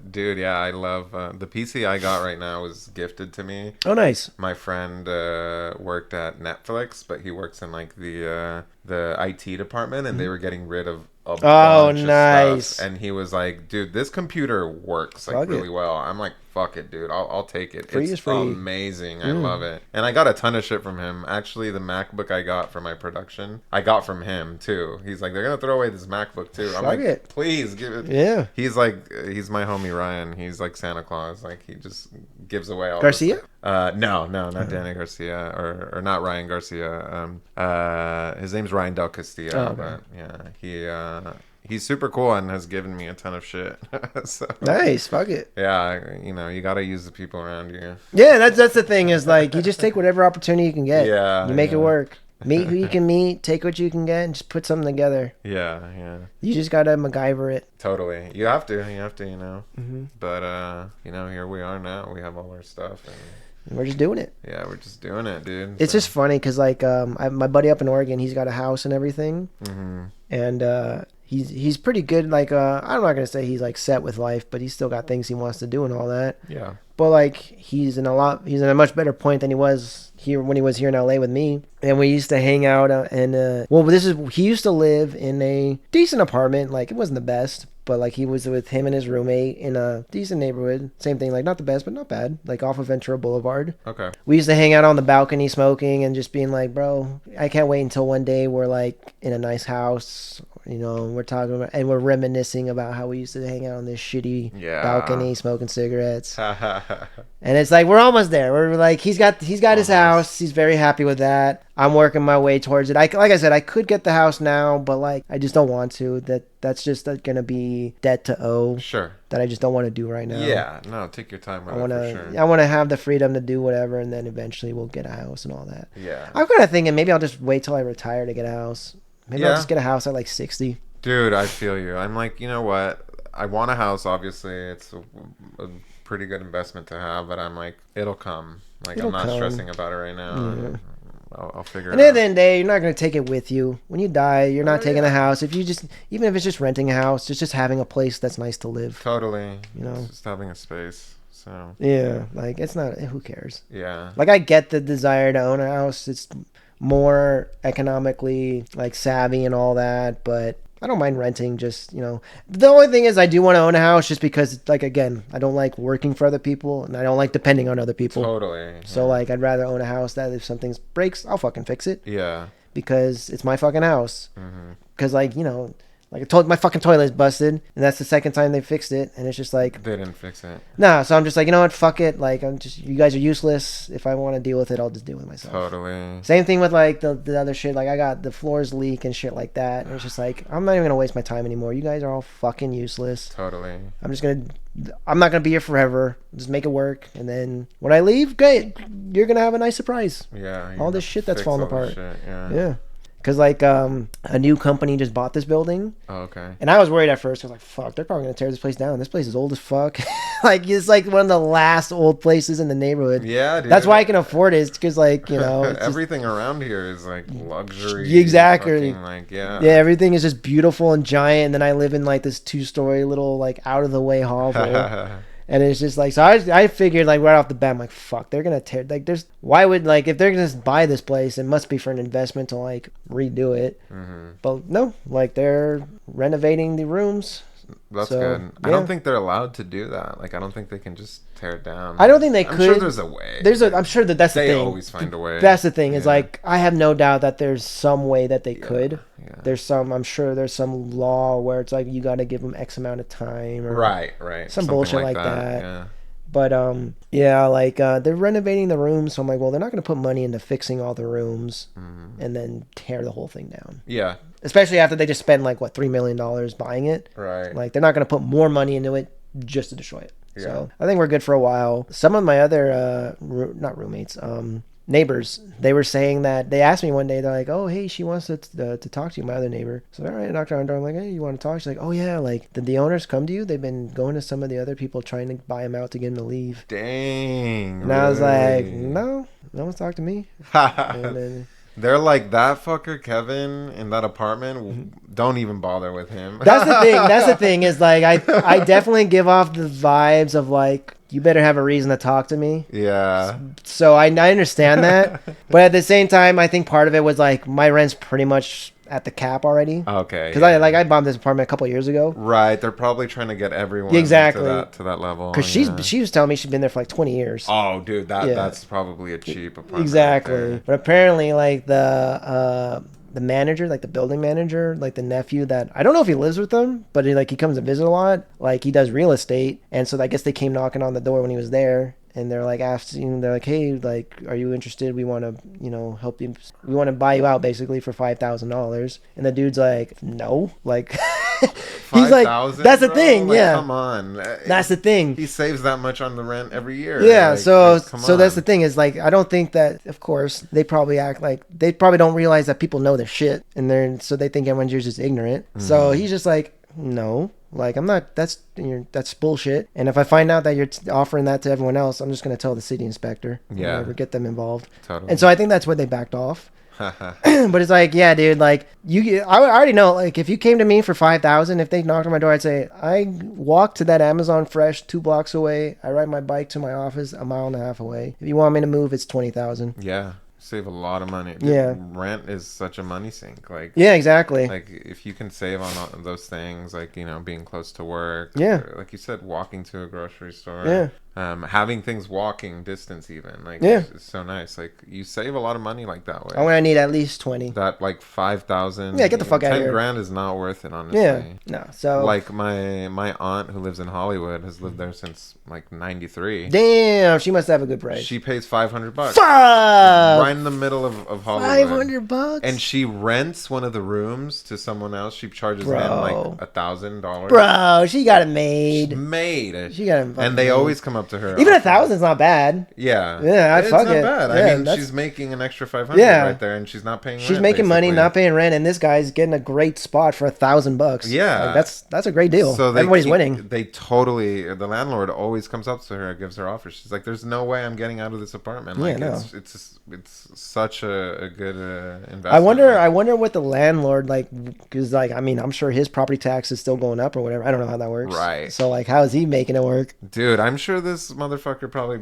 Dude, yeah, I love the PC I got right now was gifted to me. Oh, nice. My friend worked at Netflix, but he works in like the IT department, and they were getting rid of a bunch of stuff. And he was like, "Dude, this computer works like really well." I'm like, fuck it, dude. I'll take it. Free it's is free. Amazing. I love it. And I got a ton of shit from him. Actually, the MacBook I got for my production, I got from him too. He's like, they're gonna throw away this MacBook too. I'm like, it. please give it. Yeah. He's like, he's my homie Ryan. He's like Santa Claus. Like he just gives away all Garcia? this stuff. No, not Danny Garcia or not Ryan Garcia. His name's Ryan Del Castillo. Oh, okay. But yeah, he's super cool and has given me a ton of shit. So, Nice. Fuck it. yeah, you gotta use the people around you. Yeah, that's the thing is like you just take whatever opportunity you can get. Yeah, You make it yeah. work. Meet who you can meet. Take what you can get, and just put something together. Yeah. You just gotta MacGyver it. Totally. You have to, Mm-hmm. But, here we are now. We have all our stuff. And We're just doing it. yeah, we're just doing it, dude. It's just funny because like my buddy up in Oregon, he's got a house and everything, and he's pretty good. Like I'm not gonna say he's like set with life, but he's still got things he wants to do and all that. Yeah. But like he's in a much better point than he was here when he was here in LA with me. And we used to hang out he used to live in a decent apartment. Like it wasn't the best, but like he was with him and his roommate in a decent neighborhood. Same thing, like not the best, but not bad. Like off of Ventura Boulevard. Okay. We used to hang out on the balcony smoking and just being like, bro, I can't wait until one day we're like in a nice house. We're talking about, and we're reminiscing about how we used to hang out on this shitty balcony smoking cigarettes. And it's like we're almost there. We're like he's got his house. He's very happy with that. I'm working my way towards it. Like I said, I could get the house now, but like I just don't want to. That's just gonna be debt to owe. Sure. That I just don't want to do right now. Yeah. No, take your time. I want to have the freedom to do whatever, and then eventually we'll get a house and all that. Yeah. I'm kind of thinking maybe I'll just wait till I retire to get a house. Maybe I'll just get a house at like 60. Dude, I feel you. I'm like, you know what? I want a house. Obviously, it's a pretty good investment to have, but I'm like, it'll come. Like, I'm not stressing about it right now. Yeah. I'll figure it out. And at the end of the day, you're not going to take it with you. When you die, you're not taking the house. Even if it's just renting a house, it's just having a place that's nice to live. Totally. It's just having a space. So. Yeah. Like, it's not, who cares? Yeah. Like, I get the desire to own a house. It's more economically, like, savvy and all that, but I don't mind renting. Just, the only thing is I do want to own a house just because, like, again, I don't like working for other people and I don't like depending on other people. Totally. So, like, I'd rather own a house that if something breaks, I'll fucking fix it. Yeah. Because it's my fucking house. Because, like, like I told my fucking toilet is busted, and that's the second time they fixed it, and it's just like they didn't fix it. Nah, so I'm just like, you know what, fuck it. Like you guys are useless. If I want to deal with it, I'll just deal with it myself. Totally. Same thing with like the other shit. Like I got the floors leak and shit like that, and it's just like I'm not even gonna waste my time anymore. You guys are all fucking useless. Totally. I'm not gonna be here forever. Just make it work, and then when I leave, great, you're gonna have a nice surprise. Yeah. All this shit that's falling apart. Yeah. Because, like, a new company just bought this building. Oh, okay. And I was worried at first. I was like, fuck, they're probably going to tear this place down. This place is old as fuck. Like, it's like one of the last old places in the neighborhood. Yeah, dude. That's why I can afford it. It's because, like, everything around here is, like, luxury. Exactly. Fucking, like, yeah, everything is just beautiful and giant. And then I live in, like, this 2-story little, like, out-of-the-way hovel. And it's just like, so I figured like right off the bat, I'm like, fuck, they're going to tear, like why would, like, if they're going to buy this place, it must be for an investment to like redo it. Mm-hmm. But no, like they're renovating the rooms. That's good. Yeah. I don't think they're allowed to do that. Like, I don't think they can just tear it down. I don't think they could. I'm sure there's a way. I'm sure that's the thing. They always find a way. That's the thing. Is like, I have no doubt that there's some way that they could. Yeah. I'm sure there's some law where it's like, you got to give them X amount of time. Or right. Some something bullshit like that. Yeah. But, they're renovating the rooms. So I'm like, well, they're not going to put money into fixing all the rooms and then tear the whole thing down. Yeah. Especially after they just spend like $3 million buying it. Right. Like they're not going to put more money into it just to destroy it. Yeah. So I think we're good for a while. Some of my other not roommates, neighbors, they were saying that they asked me one day. They're like, "Oh, hey, she wants to talk to you." My other neighbor. So all right, I knocked on her door. I'm like, "Hey, you want to talk?" She's like, "Oh yeah, like did the owners come to you? They've been going to some of the other people trying to buy them out to get them to leave." Dang. And I was like, "No one's talked to me." And then, they're like, that fucker Kevin in that apartment, don't even bother with him. That's the thing. That's the thing is like, I definitely give off the vibes of like, you better have a reason to talk to me. Yeah. So I understand that. But at the same time, I think part of it was like, my rent's pretty much at the cap already. Okay. Because I bought this apartment a couple years ago. Right, they're probably trying to get everyone exactly to that level. Because she was telling me she's been there for like 20 years. Oh, dude, that's probably a cheap apartment. Exactly. Right, but apparently, like the manager, like the building manager, like the nephew that I don't know if he lives with them, but he comes to visit a lot. Like he does real estate, and so I guess they came knocking on the door when he was there. And they're like asking, they're like, hey, like, are you interested? We want to, help you. We want to buy you out basically for $5,000. And the dude's like, no, like, he's like, that's the thing, like, yeah. Come on, that's the thing. He saves that much on the rent every year. Yeah, like, so that's the thing is like, I don't think that, of course, they probably act like they probably don't realize that people know their shit, and so they think everyone's just ignorant. Mm-hmm. So he's just like, no. Like, I'm not, that's bullshit. And if I find out that you're offering that to everyone else, I'm just going to tell the city inspector. Yeah. Or get them involved. Totally. And so I think that's where they backed off. But it's like, yeah, dude, like, I already know, like, if you came to me for $5,000, if they knocked on my door, I'd say, I walk to that Amazon Fresh 2 blocks away. I ride my bike to my office 1.5 miles away. If you want me to move, it's $20,000. Yeah. Save a lot of money. Yeah, rent is such a money sink. Like, yeah, exactly. Like if you can save on all those things, like being close to work. Yeah, like you said, walking to a grocery store. Yeah. Having things walking distance even, like, yeah, it's so nice. Like, you save a lot of money like that way. I'm gonna need at least 20. That, like, 5,000. Yeah, get the fuck out of here. 10 grand is not worth it, honestly. Yeah, no. So like my aunt who lives in Hollywood has lived there since like 93. Damn, she must have a good price. She pays $500. Fuck! Right in the middle of Hollywood. $500. And she rents one of the rooms to someone else. She charges them like $1,000. Bro, she got it made. She got it. And they always come up to her. Even $1,000 is not bad. Yeah. Yeah, it's fuck not it. bad. Yeah, I mean, she's making an extra $500 right there, and she's not paying rent. She's making money, not paying rent, and this guy's getting a great spot for $1,000. Yeah. Like, that's a great deal. So everybody's winning. The landlord always comes up to her, gives her offers. She's like, there's no way I'm getting out of this apartment. Like, it's such a good investment. I wonder what the landlord, like, because, like, I mean, I'm sure his property tax is still going up or whatever. I don't know how that works. Right. So, like, how is he making it work? Dude, I'm sure this motherfucker probably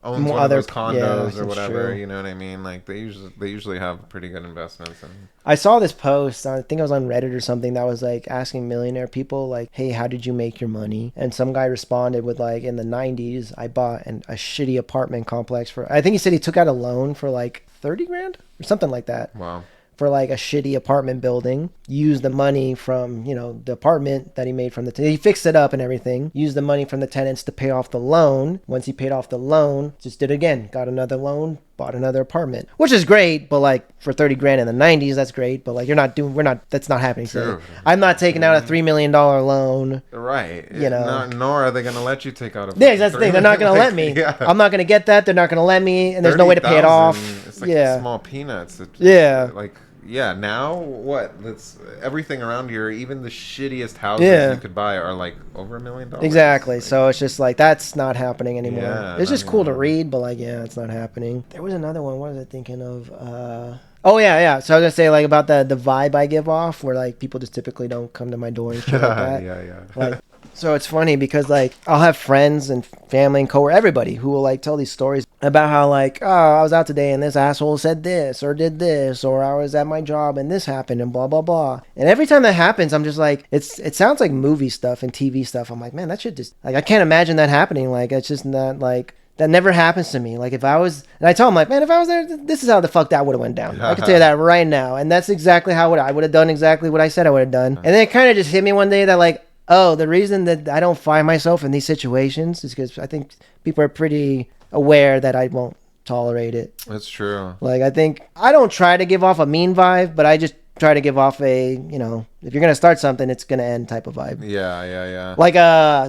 owns one of those condos or whatever. True. You know what I mean? Like, they usually have pretty good investments. And I saw this post, I think it was on Reddit or something, that was like asking millionaire people, like, hey, how did you make your money? And some guy responded with, like, in the 90s, I bought a shitty apartment complex for, I think he said he took out a loan for like 30 grand or something like that. Wow. For like a shitty apartment building, used the money from, the apartment that he made from he fixed it up and everything, used the money from the tenants to pay off the loan. Once he paid off the loan, just did it again, got another loan, bought another apartment, which is great. But like for 30 grand in the 90s, that's great. But like that's not happening today. I'm not taking out a $3 million loan. Right. Nor are they going to let you take out a yeah, that's the thing. They're not going to let me. Yeah. I'm not going to get that. They're not going to let me. And there's no way to pay it off. It's like small peanuts. Yeah, now what? Everything around here, even the shittiest houses you could buy are like over $1 million. Exactly. Like, so it's just like that's not happening anymore. Yeah, it's just cool to read, but like, yeah, it's not happening. There was another one. What was I thinking of? Oh yeah. So I was gonna say like about the vibe I give off, where like people just typically don't come to my door and shit like that. Yeah. Like, so it's funny because like I'll have friends and family and coworkers, everybody who will like tell these stories about how like, oh, I was out today and this asshole said this or did this, or I was at my job and this happened and blah blah blah. And every time that happens, I'm just like, it sounds like movie stuff and TV stuff. I'm like, man, that shit just like I can't imagine that happening. Like it's just not like. That never happens to me. Like if I was, and I tell him like, man, if I was there, this is how the fuck that would have went down. I can tell you that right now. And that's exactly how I would have done exactly what I said I would have done. And then it kind of just hit me one day that like, oh, the reason that I don't find myself in these situations is because I think people are pretty aware that I won't tolerate it. That's true. Like I think I don't try to give off a mean vibe, but I just try to give off a, if you're gonna start something, it's gonna end type of vibe. Yeah. Like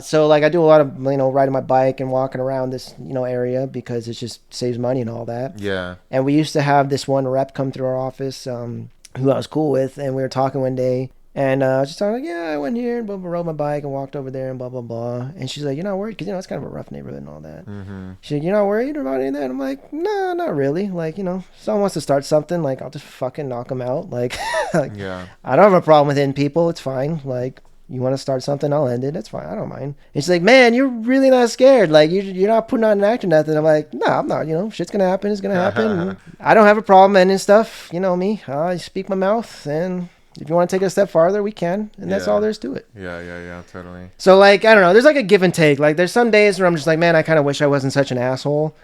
so like I do a lot of riding my bike and walking around this area because it just saves money and all that. Yeah. And we used to have this one rep come through our office, who I was cool with, and we were talking one day. And I was just talking like, yeah, I went here and blah, blah, rode my bike and walked over there and blah, blah, blah. And she's like, you're not worried? Because, it's kind of a rough neighborhood and all that. Mm-hmm. She's like, you're not worried about any of that? I'm like, no, not really. Like, if someone wants to start something, like, I'll just fucking knock them out. Like, yeah. I don't have a problem with hitting people. It's fine. Like, You want to start something? I'll end it. That's fine. I don't mind. And she's like, man, you're really not scared. Like, you're not putting on an act or nothing. I'm like, no, I'm not. Shit's going to happen. It's going to happen. I don't have a problem ending stuff. You know me. I speak my mouth. And if you want to take it a step farther, we can. And that's all there's to it. Yeah, totally. So, like, I don't know. There's like a give and take. Like, there's some days where I'm just like, man, I kind of wish I wasn't such an asshole.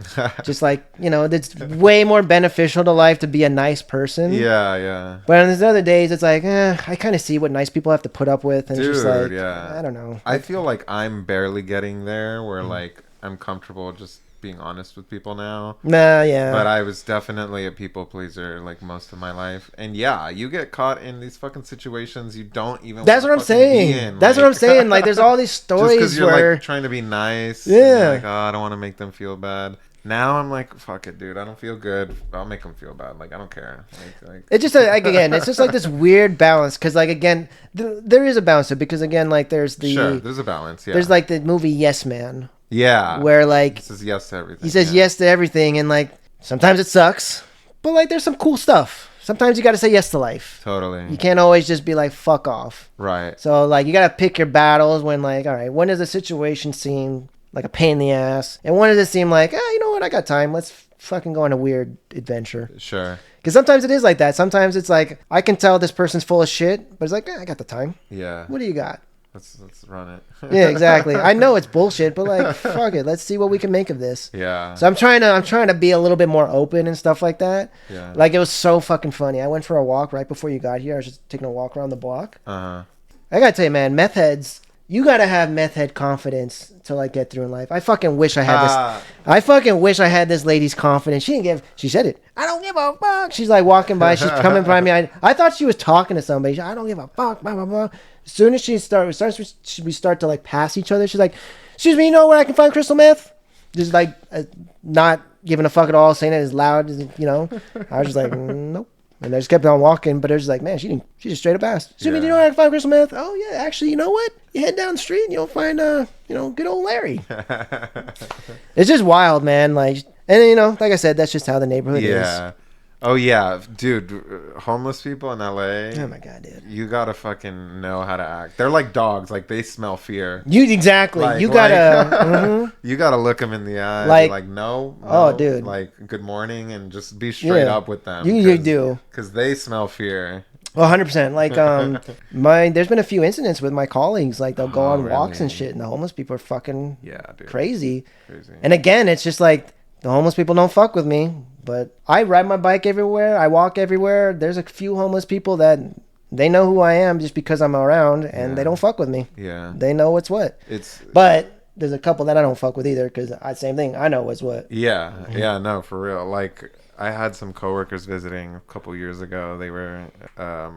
Just like, it's way more beneficial to life to be a nice person. Yeah. But on these other days, it's like, I kind of see what nice people have to put up with. And Dude, it's just like, yeah. I don't know. I feel like I'm barely getting there where, like, I'm comfortable just being honest with people now. Nah, yeah. But I was definitely a people pleaser like most of my life. And yeah, you get caught in these fucking situations you don't even That's what I'm saying. That's what I'm saying. Like, there's all these stories just 'cause you're where like trying to be nice. Yeah. And you're like, oh, I don't want to make them feel bad. Now I'm like, fuck it, dude. I don't feel good. I'll make them feel bad. Like, I don't care. Like it's just like, again, it's just like this weird balance. Because, like, again, there is a balance to it. Because, again, like, there's there's a balance. Yeah. There's like the movie Yes Man. Yeah. Where, like, he says yes to everything. He says yes to everything, and, like, sometimes it sucks, but, like, there's some cool stuff. Sometimes you got to say yes to life. Totally. You can't always just be like, fuck off. Right. So, like, you got to pick your battles when, like, all right, when does a situation seem like a pain in the ass? And when does it seem like, you know what, I got time. Let's fucking go on a weird adventure. Sure. Because sometimes it is like that. Sometimes it's like, I can tell this person's full of shit, but it's like, I got the time. Yeah. What do you got? Let's run it. Yeah, exactly. I know it's bullshit, but like, fuck it. Let's see what we can make of this. Yeah. So I'm trying to be a little bit more open and stuff like that. Yeah. Like, it was so fucking funny. I went for a walk right before you got here. I was just taking a walk around the block. Uh-huh. I gotta tell you, man, meth heads. You gotta have meth head confidence to like get through in life. I fucking wish I had this. I fucking wish I had this lady's confidence. She said it. I don't give a fuck. She's like walking by. She's coming by me. I thought she was talking to somebody. I don't give a fuck. Blah, blah, blah. As soon as we start to like pass each other. She's like, excuse me, you know where I can find crystal meth? Just like not giving a fuck at all, saying it as loud as I was just like, nope. And I just kept on walking, but it was just like, man, she just straight up asked. Excuse me, do you know where I can find crystal meth? Oh yeah, actually, you know what? You head down the street and you'll find good old Larry. It's just wild, man. Like, and like I said, that's just how the neighborhood is. Oh yeah, dude, homeless people in LA. Oh my god, dude. You gotta fucking know how to act. They're like dogs. Like, they smell fear. Exactly. Like, you gotta. You gotta look them in the eye. Like no. Oh, dude. Like, good morning, and just be straight up with them. You do. Because they smell fear. Oh, 100%. Like, there's been a few incidents with my colleagues. Like, they'll go on walks and shit, and the homeless people are fucking crazy. And again, it's just like, the homeless people don't fuck with me. But I ride my bike everywhere. I walk everywhere. There's a few homeless people that they know who I am just because I'm around, and they don't fuck with me. Yeah. They know what's what. But there's a couple that I don't fuck with either because same thing. I know what's what. Yeah. Yeah, no, for real. Like, I had some coworkers visiting a couple years ago. They were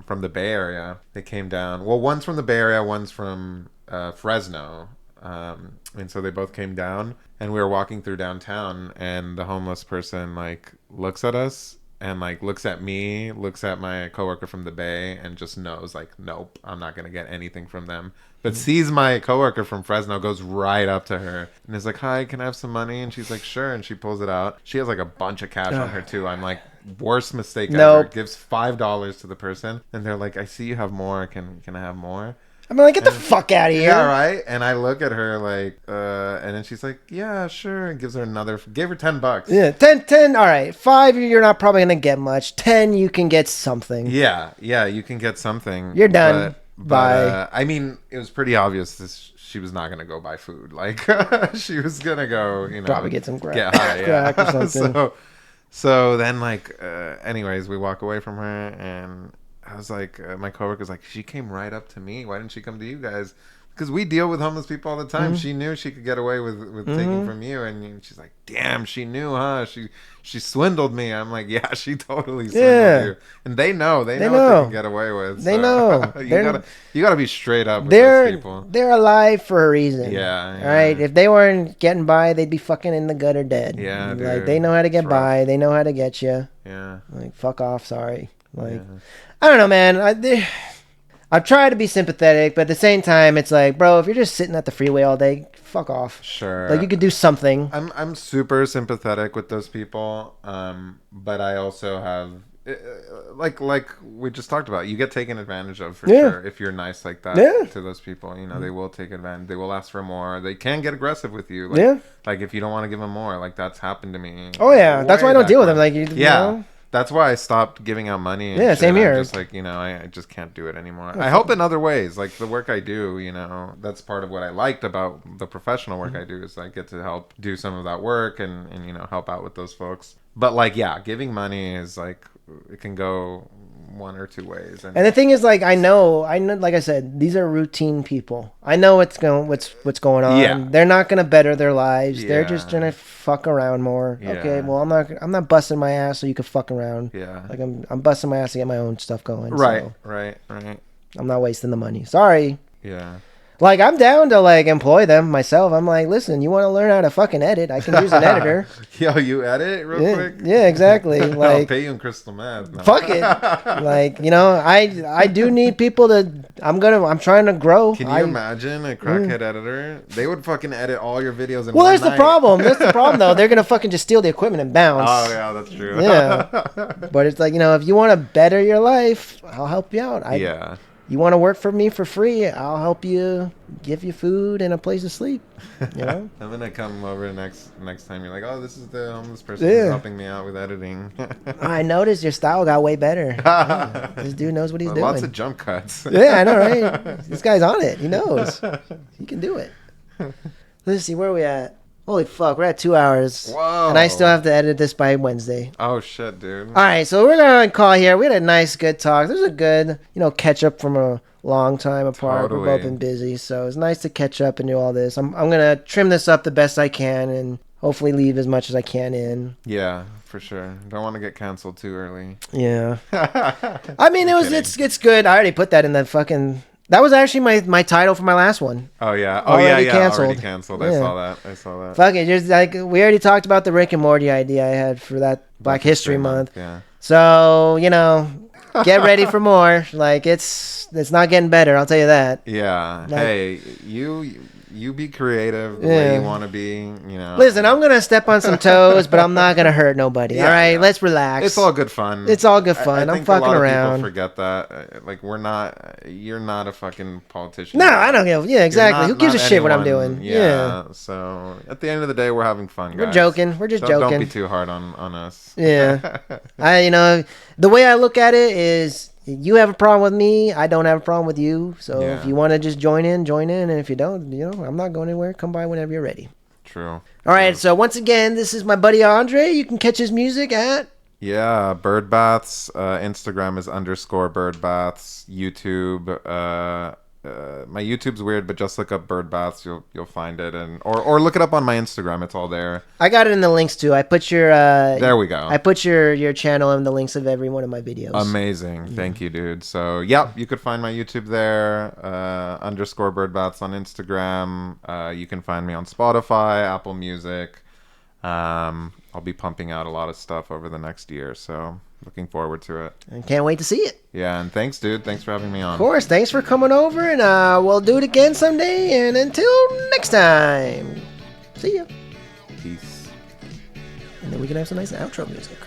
from the Bay Area. They came down. Well, one's from the Bay Area. One's from Fresno. And so they both came down, and we were walking through downtown, and the homeless person like looks at us and like looks at me, looks at my coworker from the Bay, and just knows like, nope, I'm not gonna get anything from them. But sees my coworker from Fresno, goes right up to her and is like, hi, can I have some money? And she's like, sure. And she pulls it out. She has like a bunch of cash on her too. I'm like, worst mistake ever. Gives $5 to the person, and they're like, I see you have more. Can I have more? I'm like, get the fuck out of here. Yeah, right? And I look at her like, and then she's like, yeah, sure. And gives her gave her $10. Yeah, 10, all right. 5, you're not probably going to get much. 10, you can get something. Yeah, you can get something. You're done. Bye. I mean, it was pretty obvious she was not going to go buy food. Like, she was going to go, probably get some crack. Get high, yeah. Crack or something. So then, like, anyways, we walk away from her, and I was like, my coworker's like, she came right up to me. Why didn't she come to you guys? Because we deal with homeless people all the time. Mm-hmm. She knew she could get away with taking from you, and she's like, damn, she knew, huh? She swindled me. I'm like, yeah, she totally swindled you. And they know what they can get away with. They know. You gotta be straight up with those people. They're alive for a reason. Yeah. All right. If they weren't getting by, they'd be fucking in the gutter dead. Yeah, dude. Like, they know how to get by. They know how to get you. Yeah. Like, fuck off. Sorry. Like, I don't know, man. I try to be sympathetic, but at the same time, it's like, bro, if you're just sitting at the freeway all day, fuck off. Sure. Like, you could do something. I'm super sympathetic with those people, but I also have like we just talked about, you get taken advantage of for sure if you're nice like that to those people. You know, they will take advantage. They will ask for more. They can get aggressive with you. Like, like if you don't want to give them more, like that's happened to me. Oh yeah, that's why I don't deal with them. Like you know? That's why I stopped giving out money. And shit. Same here. I'm just like, you know, I just can't do it anymore. I help in other ways, like the work I do. You know, that's part of what I liked about the professional work I do is I get to help do some of that work and you know help out with those folks. But like, yeah, giving money is like it can go one or two ways. And the thing is, like, I know, like I said, these are routine people. I know what's going on. Yeah. They're not gonna better their lives. Yeah. They're just gonna fuck around more. Yeah. Okay, well, I'm not busting my ass so you can fuck around. Yeah. Like I'm busting my ass to get my own stuff going. Right. So Right. I'm not wasting the money. Sorry. Yeah. Like, I'm down to, like, employ them myself. I'm like, listen, you want to learn how to fucking edit? I can use an editor. Yo, you edit real quick? Yeah, exactly. Like, I'll pay you in crystal meth. No. Fuck it. Like, you know, I do need people to... I'm trying to grow. Can you imagine a crackhead editor? They would fucking edit all your videos in well, one that's night. the problem. That's the problem, though. They're going to fucking just steal the equipment and bounce. Oh, yeah, that's true. Yeah. But it's like, you know, if you want to better your life, I'll help you out. Yeah. You want to work for me for free? I'll help you, give you food and a place to sleep. You know? I'm gonna come over next time. You're like, oh, this is the homeless person who's helping me out with editing. I noticed your style got way better. Yeah, this dude knows what he's doing. Lots of jump cuts. Yeah, I know, right? This guy's on it. He knows. He can do it. Let's see, where are we at? Holy fuck, we're at 2 hours. Whoa. And I still have to edit this by Wednesday. Oh, shit, dude. All right, so we're going to call here. We had a nice, good talk. This was a good, you know, catch up from a long time apart. Totally. We've both been busy, so it's nice to catch up and do all this. I'm going to trim this up the best I can and hopefully leave as much as I can in. Yeah, for sure. Don't want to get canceled too early. Yeah. I mean, it's good. I already put that in the fucking... That was actually my title for my last one. Oh yeah. Already canceled. Already canceled. Yeah. I saw that. Fuck it, just like we already talked about the Rick and Morty idea I had for that Black History Month. Yeah. So, you know, get ready for more. Like it's not getting better, I'll tell you that. Yeah. Like, hey, you be creative the way you want to be, you know. Listen, I'm going to step on some toes, but I'm not going to hurt nobody. All right, let's relax. It's all good fun. It's all good fun. I'm fucking around. People forget that. Like, you're not a fucking politician. No, I don't give. Yeah, exactly. Who gives a shit what I'm doing? Yeah. So, at the end of the day, we're having fun, guys. We're joking. We're just joking. Don't be too hard on us. Yeah. You know, the way I look at it is... You have a problem with me, I don't have a problem with you. So if you want to just join in. And if you don't, you know, I'm not going anywhere. Come by whenever you're ready. True. All right. So once again, this is my buddy Andre. You can catch his music at... Yeah, Bird Baths. Instagram is _Bird Baths. YouTube. My YouTube's weird, but just look up Bird Baths. You'll find it, or look it up on my Instagram. It's all there. I got it in the links too. I put your there we go. I put your channel in the links of every one of my videos. Amazing, thank you, dude. So you could find my YouTube there. _Bird Baths on Instagram. You can find me on Spotify, Apple Music. I'll be pumping out a lot of stuff over the next year, so looking forward to it. And can't wait to see it. Yeah, and thanks, dude. Thanks for having me on. Of course. Thanks for coming over, and we'll do it again someday. And until next time, see ya. Peace. And then we can have some nice outro music.